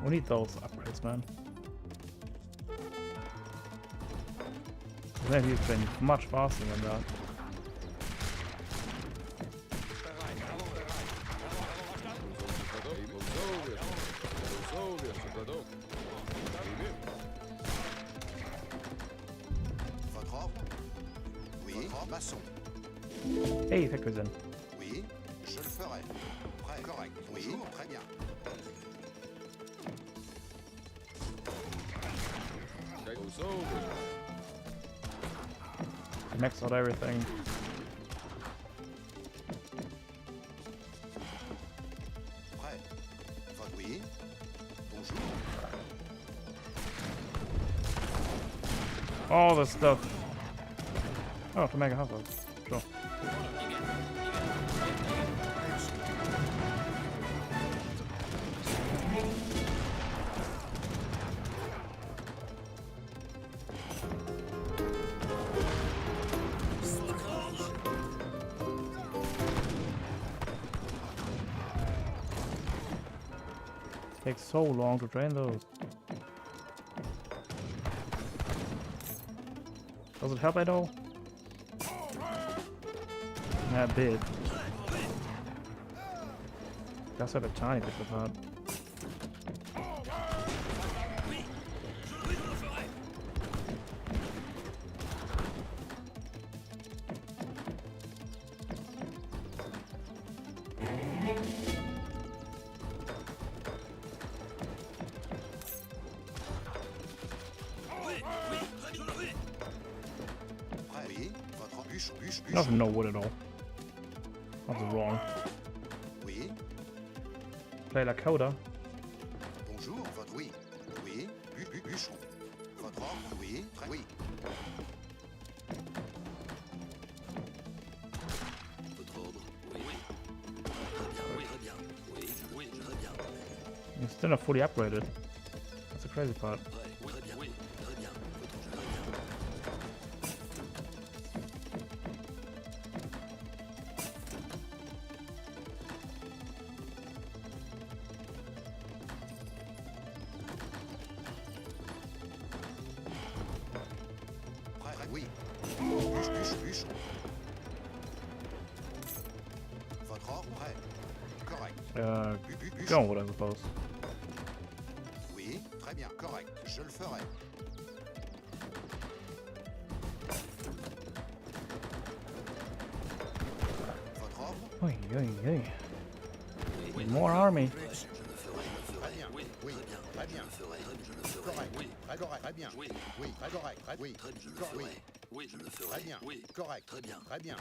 We need those upgrades, man. Maybe it's been much faster than that. Votre ordre? Oui, maçon. Hey, Factory's in. Oui, je le ferai. Prêt, correct. Oui, très bien. Max out everything. Prêt. Votre oui. Bonjour. All this stuff. Oh, to make a house. Sure. Takes so long to train those. Does it help at all? Yeah, a bit. That's have a tiny bit of that. Nothing, no wood at all. That's wrong. Oui. Play like Coda. Bonjour, votre oui. Oui, bûcheron. Votre ordre? Oui, très oui. It's still not fully upgraded. That's the crazy part. Oui. Bûche. Votre ordre prêt. Correct. Go on, I suppose. Oui, très bien. Correct. Je le ferai. Votre ordre? Oi, oi, oi. More army. Très bien. Oui. Très bien. Correct. Correct. Très bien. Oui. Correct. Oui. Oui, je le ferai. Très bien. Oui. Correct. Très bien.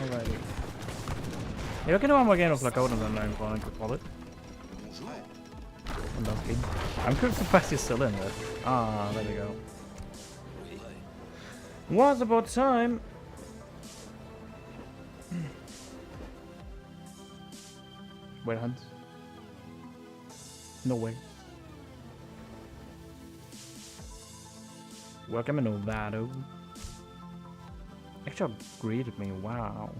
Alrighty. Yeah, we can do one more game of Blackout and then I'm going to call it. Unlucky. I'm kind of surprised he's still in there. Ah, there we go. Was about time. Wait, Hans. No way. Welcome to Nevada. Actually upgraded me, wow.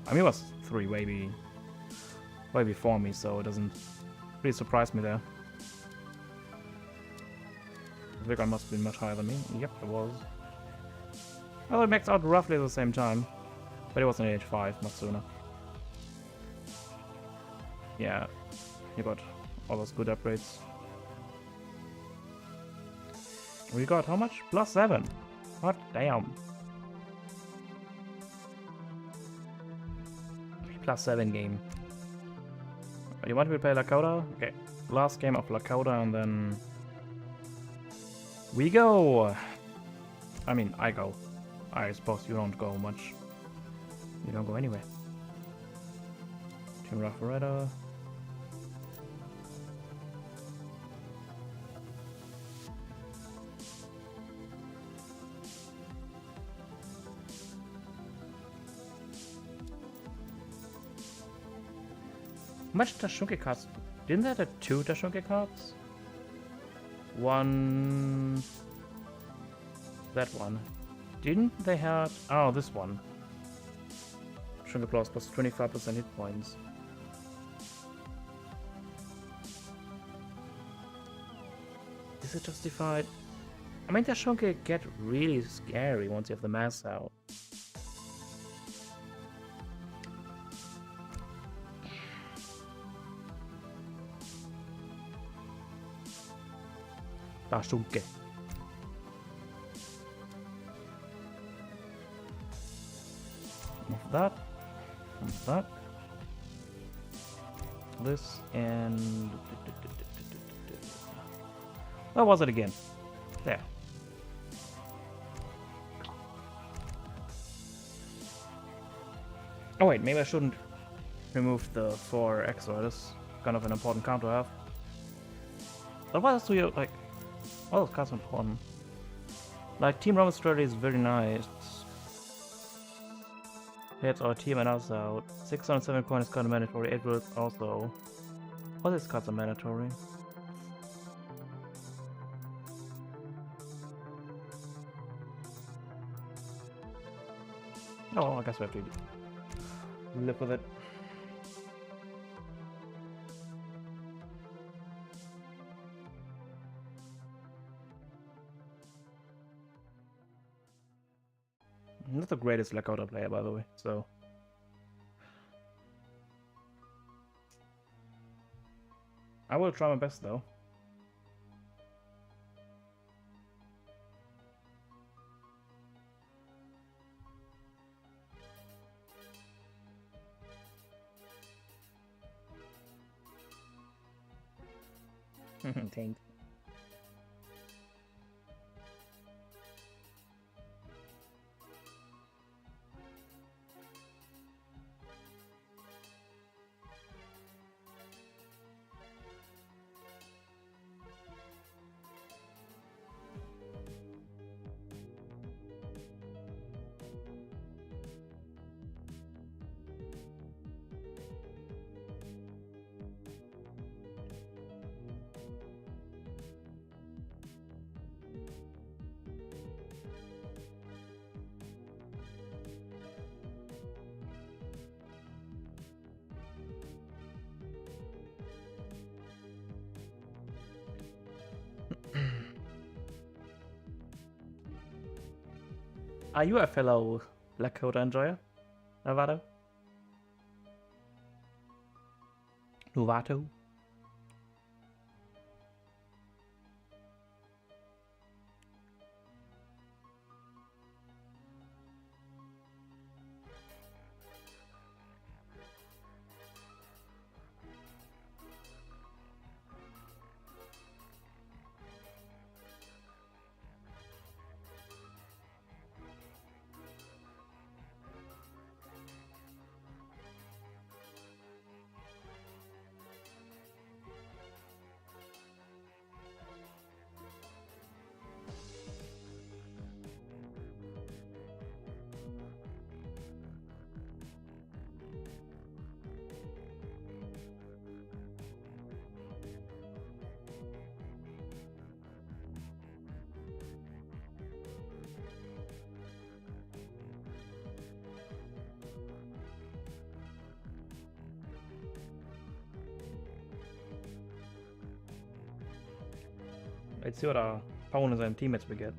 I mean, it was 3 way before me, so it doesn't really surprise me there. I think I must have been much higher than me. Yep, it was. Well, it maxed out roughly at the same time, but it was an age 5, much sooner. Yeah, you got all those good upgrades. We got how much? +7. What? Damn. +7 game. You want me to play Lakota? Okay. Last game of Lakota and then we go. I mean, I go. I suppose you don't go much. You don't go anywhere. Team Raffaretta. How much Tashunki cards? Didn't they have 2 Tashunki cards? One... That one. Didn't they have... Oh, this one. Tashunki Plus plus 25% hit points. Is it justified? I mean, Tashunki get really scary once you have the mask out. Tashunki. Move that. Move that. This and... Where was it again? There. Oh wait, maybe I shouldn't remove the 4 extra. That's kind of an important count to have. But what else do you like? Oh, that's important. Like, Team Roman strategy is very nice. Heads our team and us out. 607 coins is kind of mandatory. 8 words also. All these cards are mandatory. Oh, I guess we have to live with it. Not the greatest Lakota player, by the way, so... I will try my best, though. Taint. Are you a fellow Lakota enjoyer, Novato? Novato? Let's see what our opponents and teammates we get.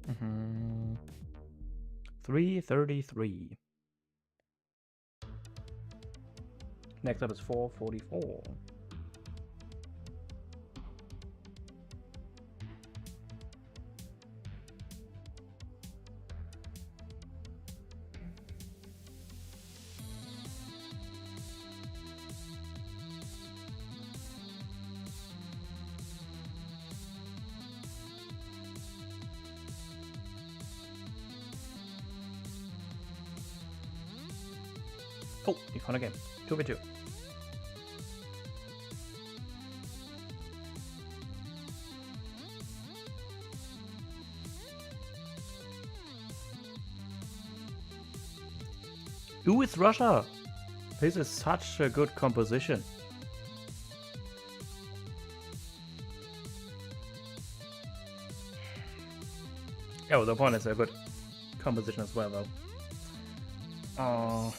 Mm-hmm. 333. Next up is 444. Oh, you found a game. 2v2. Ooh, it's Russia! This is such a good composition. Oh, the opponent's a good composition as well, though. Oh.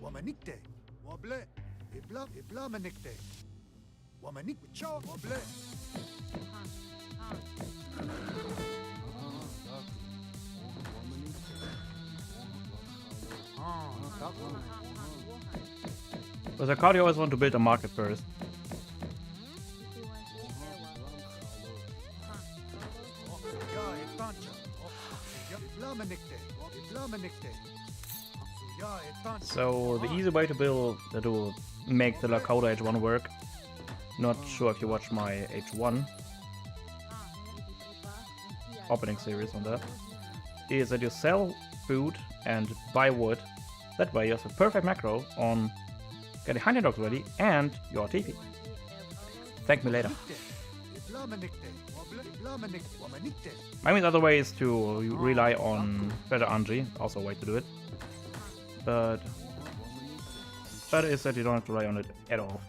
Wamanikte, wable, ibla manikte, wamanik chow wable. With a card, you always want to build a market first. So the easy way to make the Lakota H1 work, not sure if you watched my H1 opening series on that, is that you sell food and buy wood. That way you have a perfect macro on Get the hunting dogs ready and your TP. Thank me later. I mean, the other way is to rely on better Anji, also a way to do it. But better is that you don't have to rely on it at all.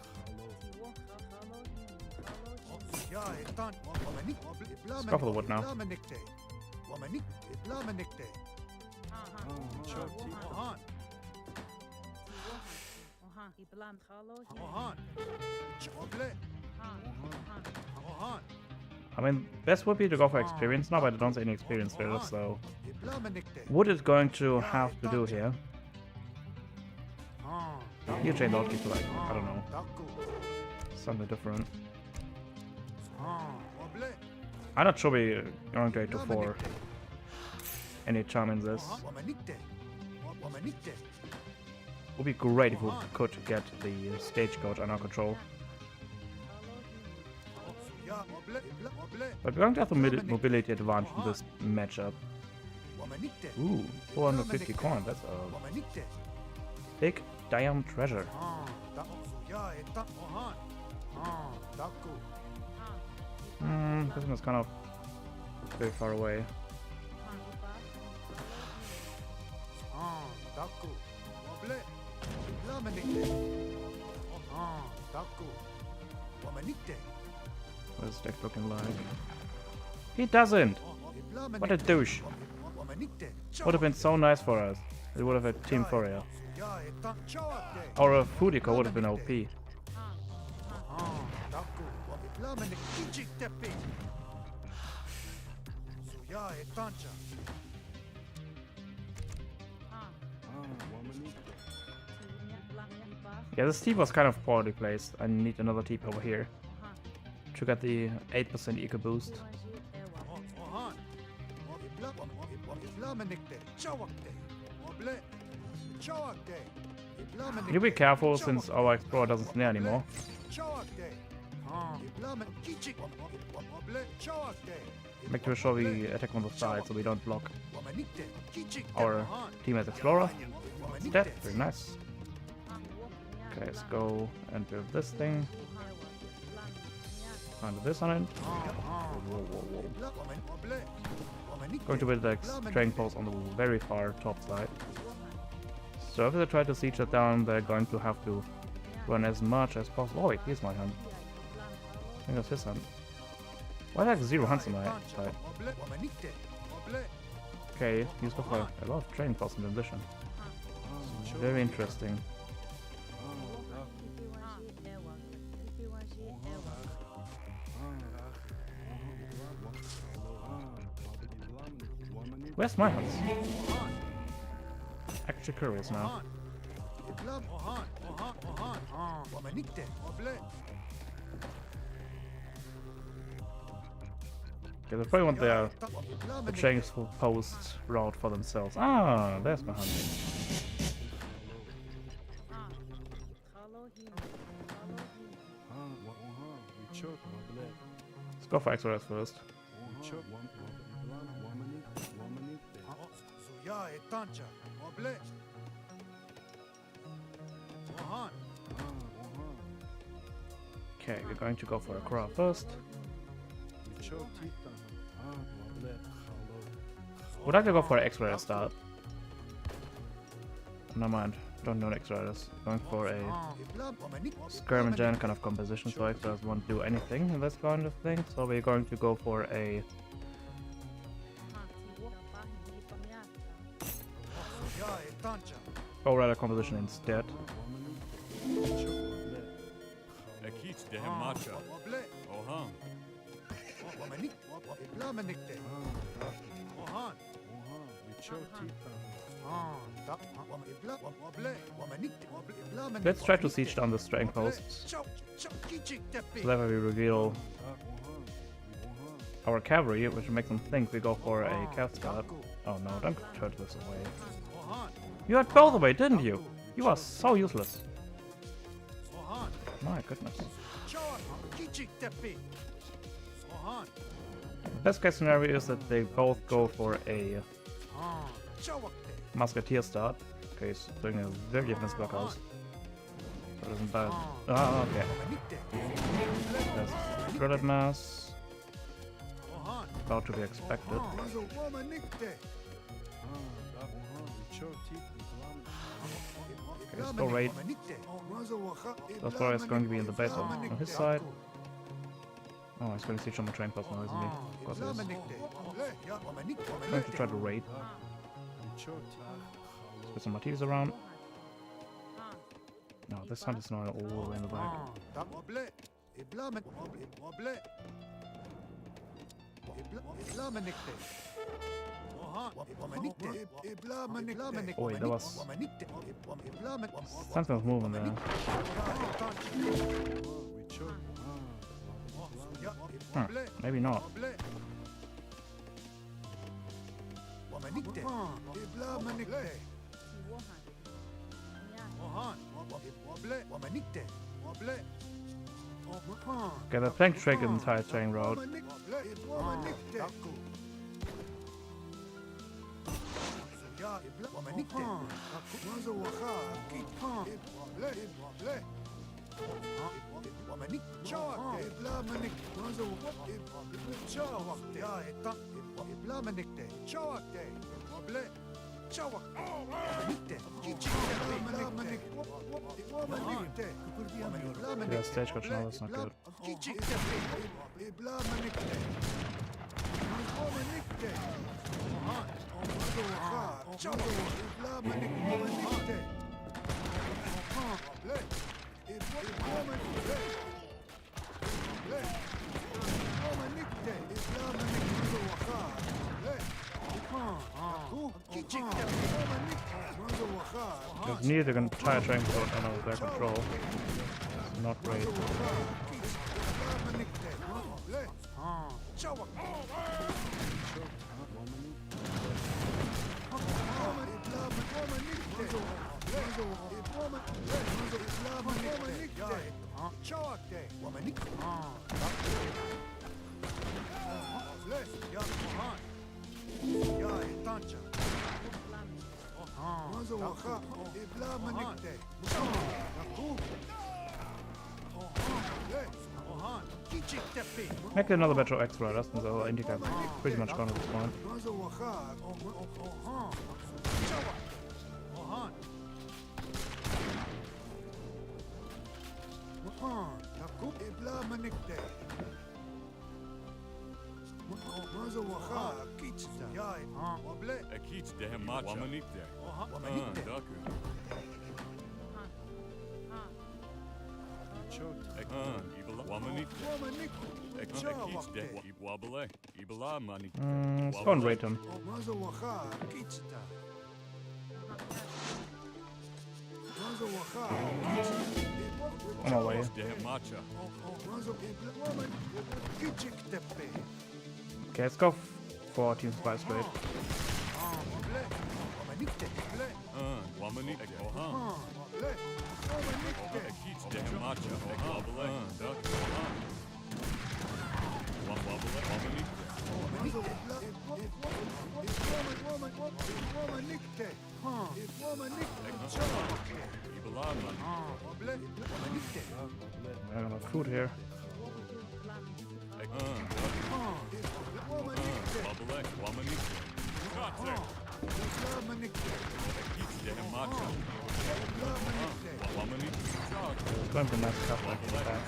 Let's go for the wood now. I mean, best would be to go for experience now, but I don't see any experience there, so... Wood is going to have to do here. You change out to like, I don't know, something different. I'm not sure we're going to 8 to 4 any charm in this. Would be great if we could get the stagecoach under control. But we're going to have a mobility advantage in this matchup. Ooh, 450 coin, that's a big diamond treasure. This one is kind of very far away. What is deck looking like? He doesn't! What a douche! Would have been so nice for us. We would have had Team Fourier. Or a Fudiko would have been OP. Yeah, this TP was kind of poorly placed. I need another TP over here to get the 8% eco boost. Need to be careful since our explorer doesn't snare anymore. Make sure we attack on the side so we don't block our teammate's explorer. It's dead, very nice. Okay, let's go and build this thing. Find this on it. Whoa, whoa, whoa. Going to build like strength post on the very far top side. So if they try to siege it down, they're going to have to run as much as possible. Oh wait, here's my hunt. I think that's his hunt. Why do I have 0 hunts on my side? Okay, he's got for a lot of training posts in addition. Very interesting. Where's my hunts? Actually curious now. Okay, they probably want their change post route for themselves. Ah, there's my hunt. Let's go for XRS first. Okay, we're going to go for a Kura first. Would like to go for an X-Rider start. No mind, don't know X-Riders. Going for a Skirm and Gen kind of composition, so X-Riders won't do anything in this kind of thing. So we're going to go for a Rider composition instead. Let's try to siege down the strength posts. So that way we reveal our cavalry, which makes them think we go for a cast start. Oh no, don't turn this away. You had both away, didn't you? You are so useless. My goodness. The best case scenario is that they both go for a Musketeer start. Okay, he's doing a very defense blockhouse. But isn't bad. Ah, okay. There's Drillet Mass. About to be expected. Okay, let's go raid. That's why it's going to be in the base on his side. Oh, he's going to siege on the train pass now, isn't he? Of course he is. Going to try to raid. Let's put some Matisse around. No, this hunt is not all the way in the back. Oh wait, that was... Something was moving there. Maybe not. Okay, they're playing trick the entire train road. Yeah, stagecoach now, that's not good. If neither can tire train put under their control. It's not great. Make another batch of extra dust, and so Indica's pretty much gone at this point. Let's go and rate him. On our way. Okay, let's go for Team Spy straight. I don't have food here. It's going for nice cup like that.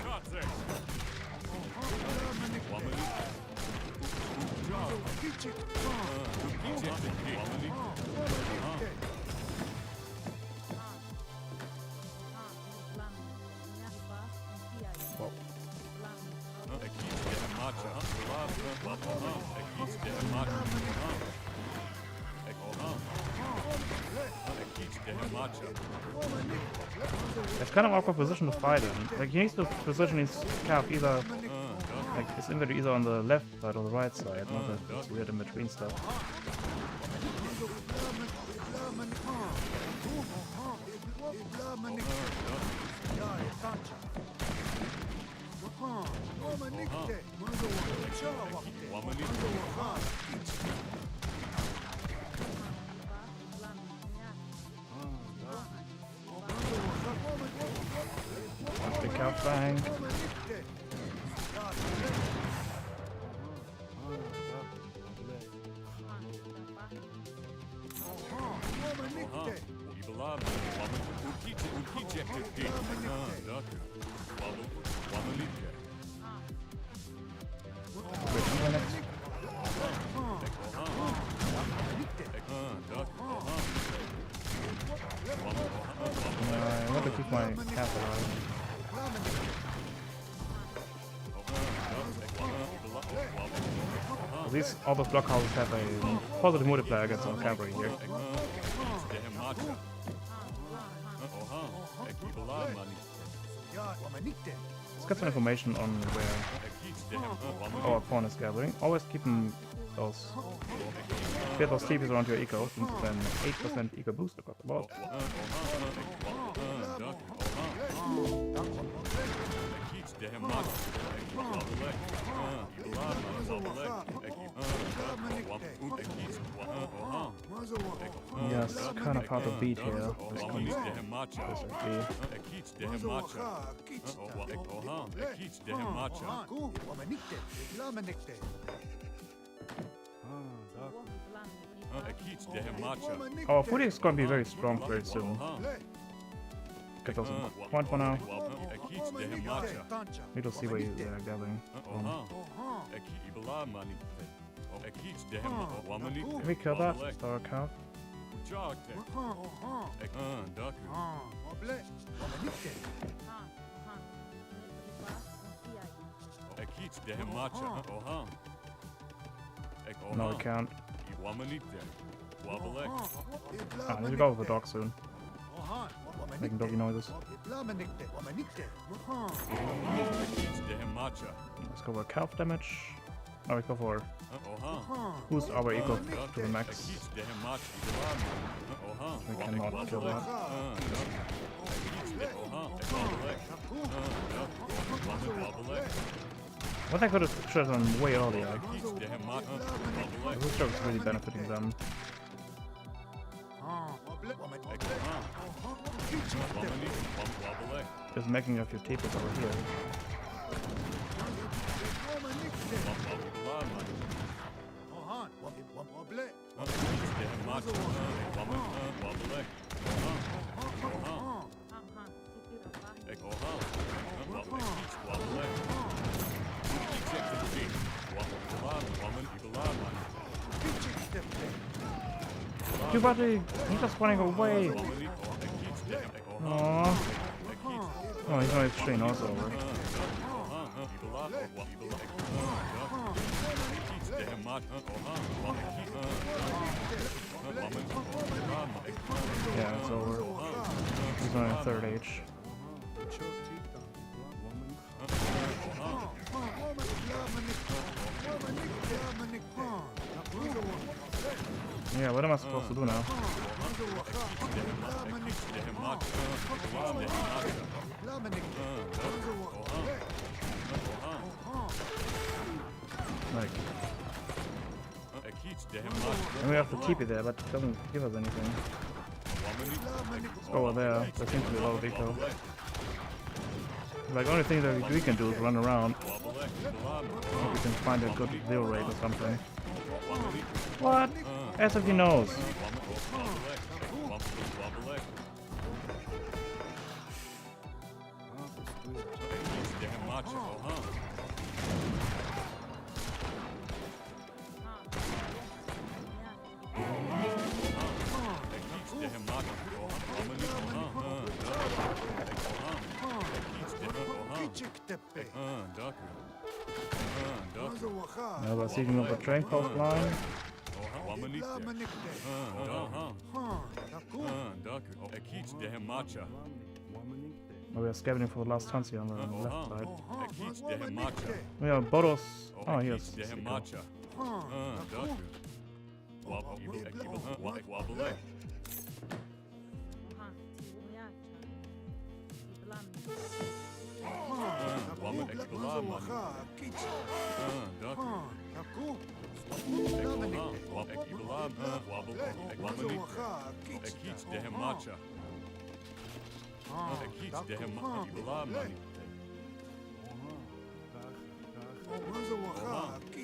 It's kind of awkward position to fight in. Like he needs to position his calf either, like his inventory either on the left side or the right side, not that weird in between stuff. Frank. I want to keep my cap alive. At least all those blockhouses have a positive multiplier against our cavalry here. Let's get some information on where our pawn is gathering. Always keep them those TPs around your eco, since then 8% eco boost across the board. Yes, kind of hard to beat here. Our footy is going to be very strong very soon. Get those in point for now. We don't see where they're gathering. Can we kill that? Our cow? No, we can't. I need to go with the dog soon. Making doggy noises. Let's go for calf damage. No, we go for boost our eco to the max. We cannot kill that. What I could have shot them way earlier. This job is really benefiting them. Just making a few tables over here. You buddy, he's just running away. Aww. Oh, he's on his train also. Yeah, it's over. He's on a third H. Yeah, what am I supposed to do now? Like, and we have to keep it there, but it doesn't give us anything. Let's go over there. There seems to be a lot of eco. Like, the only thing that we can do is run around. Hope we can find a good zero rate or something. What? As if he knows. Now we're seeing of a train post line. Oh, we are scavenging for the last tons here on the left side. We have Boros. Oh, yes.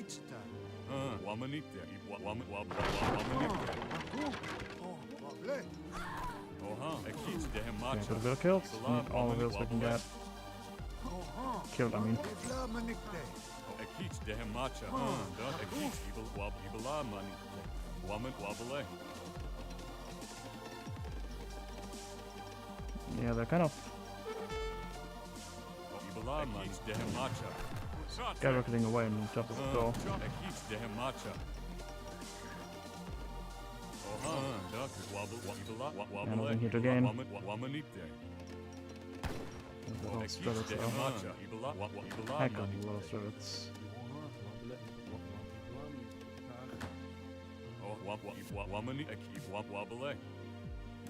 Okay, got a bit of kills. Need all the kills we can get. Killed, I mean. Yeah, they're kind of skyrocketing away and just the door. Yeah, nothing here to gain. There's a lot of spirits though. Heck of a lot of spirits.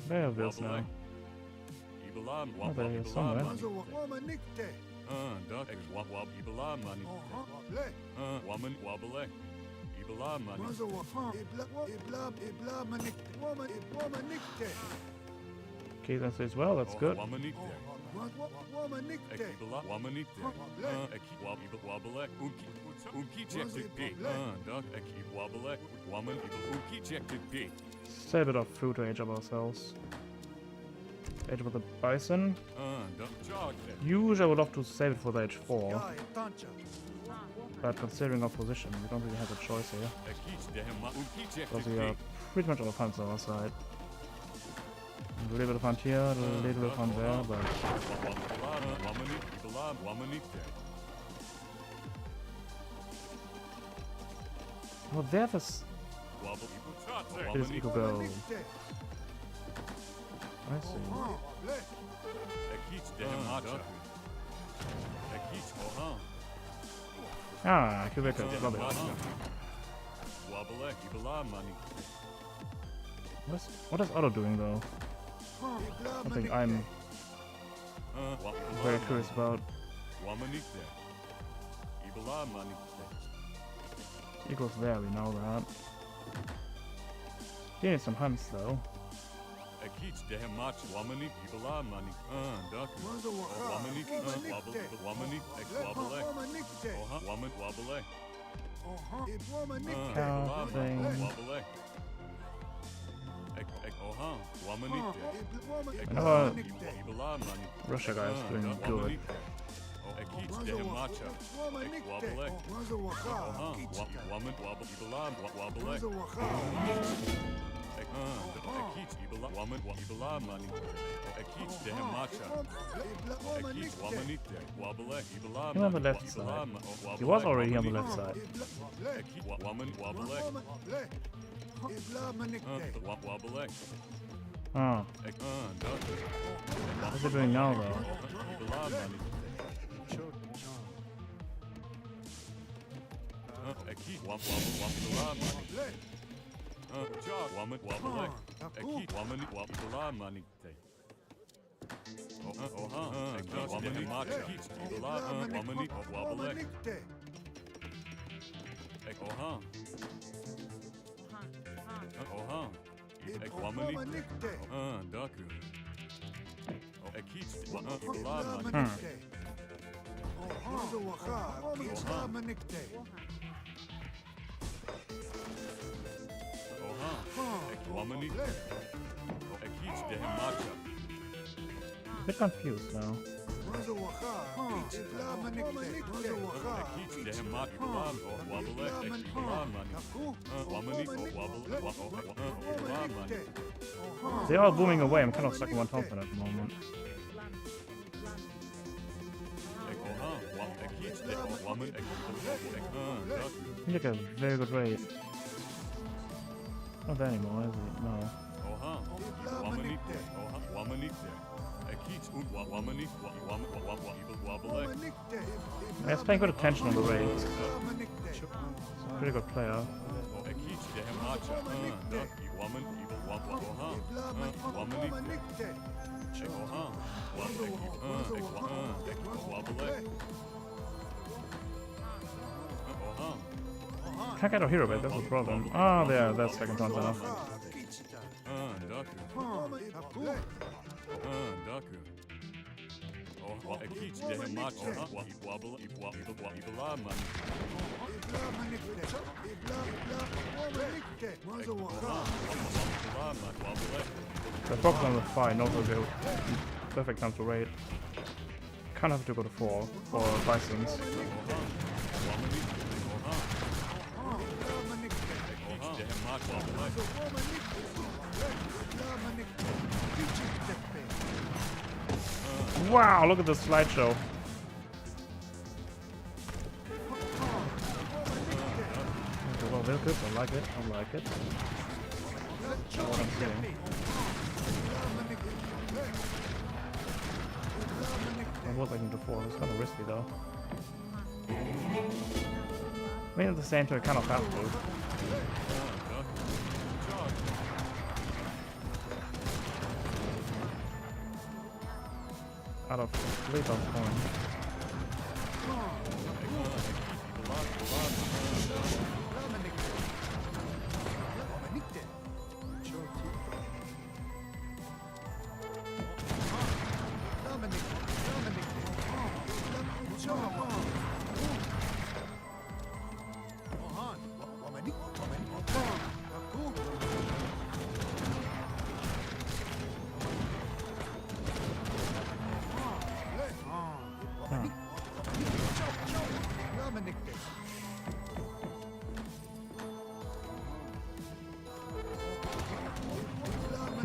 There it is now. Oh, there he is somewhere. Okay, that says well, that's good. Say a bit of food to age up ourselves. Age up with the bison. Usually I would love to save it for the age 4. But considering our position, we don't really have a choice here. Because we are pretty much all funds on our side. A little bit of fun here, a little bit of fun there, but... Oh, there's this... It is equal go. I see. Ah, Quebec, love it. What is Otto doing though? Something I'm very curious about. Equals there, we know that. He needs some hunts though. Cow thing. Another Russia guy is doing good. Him on the left side. He was already on the left side. Oh. What's he doing now though? A bit confused now. They're all booming away. I'm kind of stuck in one top at the moment. He's like a very good rate. Not there anymore, is it? No. He's paying good attention on the raid. He's a pretty good player. Can't get a hero bait, that's the problem. Oh, there, that's second turn enough. The box on the 5, not so good. Perfect time to raid. Kind of have to go to 4 for Bisons. Wow, look at this slideshow. Okay, well, very good. I like it. I like it. That's what I'm saying. I was looking to 4. It's kind of risky though. I mean, at the same time, I kind of have to. Out of fleet of coins.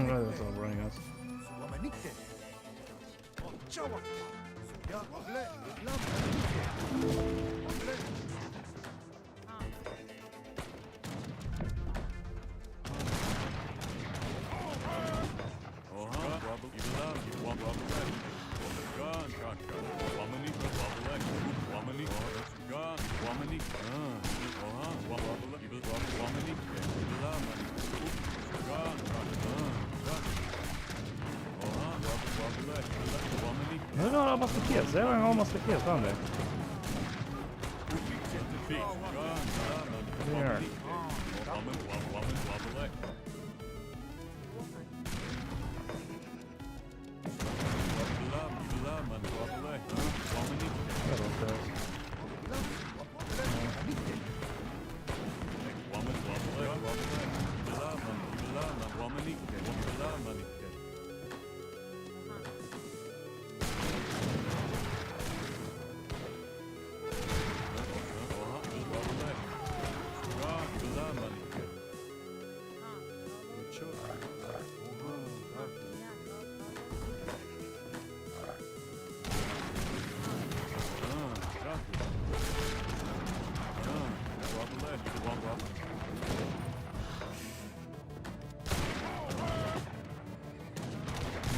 That's all running us. They're not almost the kids. They're almost the kids, aren't they? There.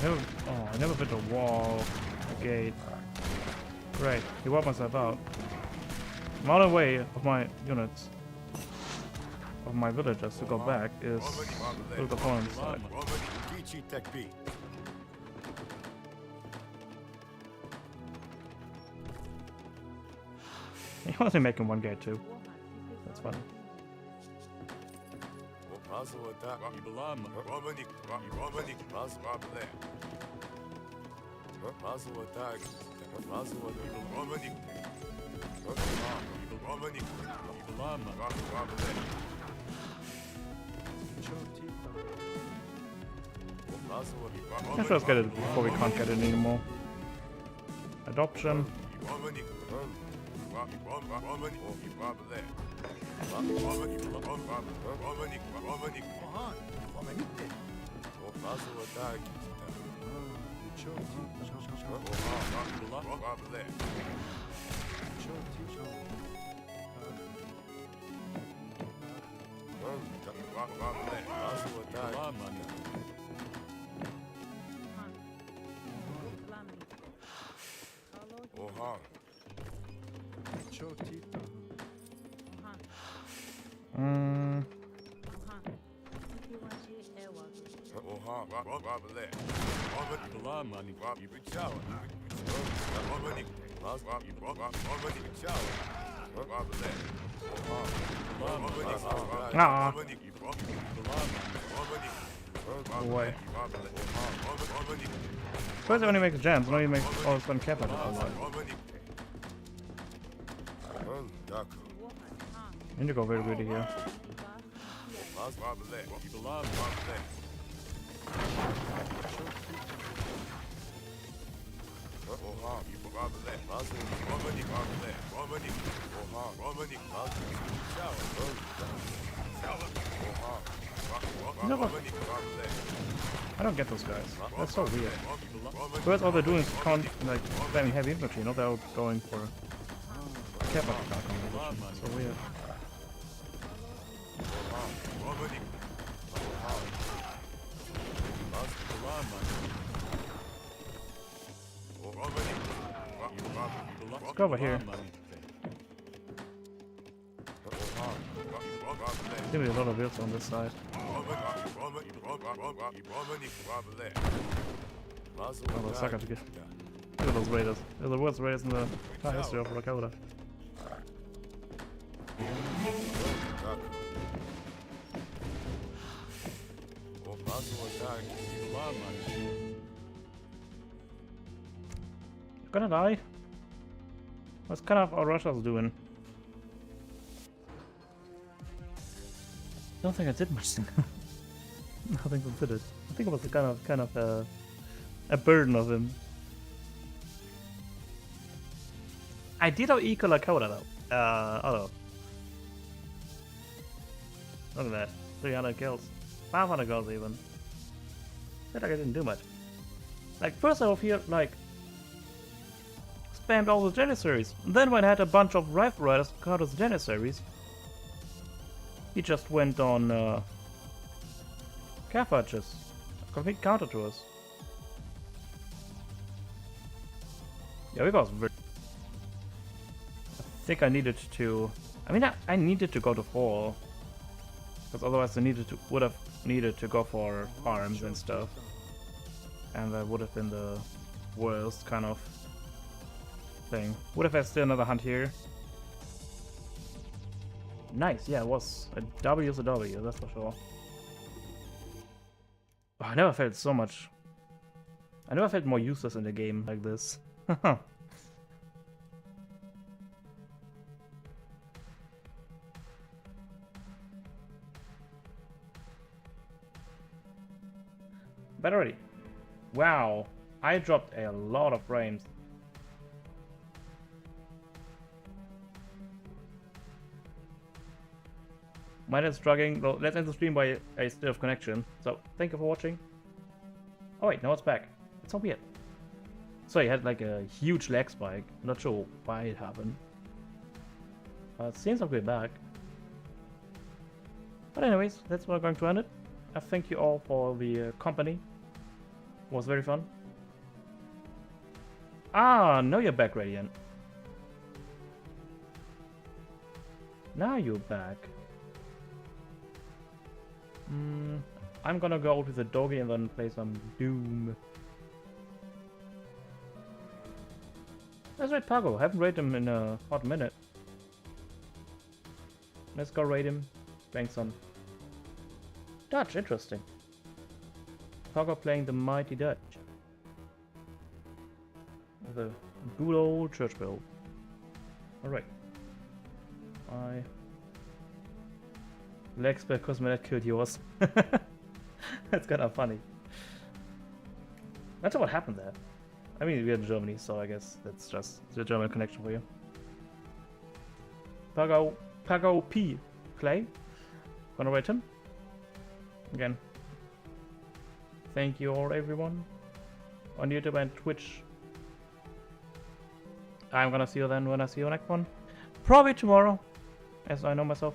I never hit a wall, a gate. Great, he wiped myself out. I'm out of the way of my units, of my villagers to go back is to the opponent's side. He only making one gate too. That's funny. Let's just get it before we can't get it anymore. Adoption. Away. First, when he makes jams, now he makes all of a sudden cap at it. Indigo very good here. You know what? I don't get those guys. That's so weird. First, all they're doing is like spamming heavy infantry, not they're going for cap attack combination. So weird. Let's go over here. Give me a lot of builds on this side. Oh, those suckers to get. Look at those raiders. They're the worst raiders in the entire history of Rakota. Gonna die? What's kind of our Russia's doing? I don't think I did much. Nothing considered. I think it was a kind of a burden of him. I did have equal Lakota though. Oh, look at that. 300 kills. 500 kills even. I feel like I didn't do much. Like first I feel like spammed all the Janissaries. Then when I had a bunch of Rifle Riders counter the Janissaries, he just went on Carthagers. Complete counter to us. Yeah, we got very. I think I needed to. I mean, I needed to go to 4, because otherwise I would have needed to go for arms and stuff, and that would have been the worst kind of thing. Would have had still another hunt here. Nice, yeah, it was a W is a W, that's for sure. Oh, I never felt so much. I never felt more useless in a game like this. But already. Wow, I dropped a lot of frames. Might have struggling. Well, let's end the stream by a state of connection. So, thank you for watching. Oh wait, now it's back. It's so weird. So he had like a huge lag spike. Not sure why it happened. It seems like we're back. But anyways, that's where I'm going to end it. I thank you all for the company. It was very fun. Ah, now you're back, Radiant. Now you're back. I'm gonna go with the doggy and then play some Doom. Let's raid Pago. Haven't raided him in a hot minute. Let's go raid him. Playing some Dutch. Interesting. Pago playing the Mighty Dutch. The good old church build. Alright. Bye. Legs by Cosmetic killed yours. That's kind of funny. Not sure what happened there. I mean, we're in Germany, so I guess that's just the German connection for you. Pago P. Clay. Gonna rate him. Again. Thank you all, everyone. On YouTube and Twitch. I'm gonna see you then when I see you next one. Probably tomorrow, as I know myself.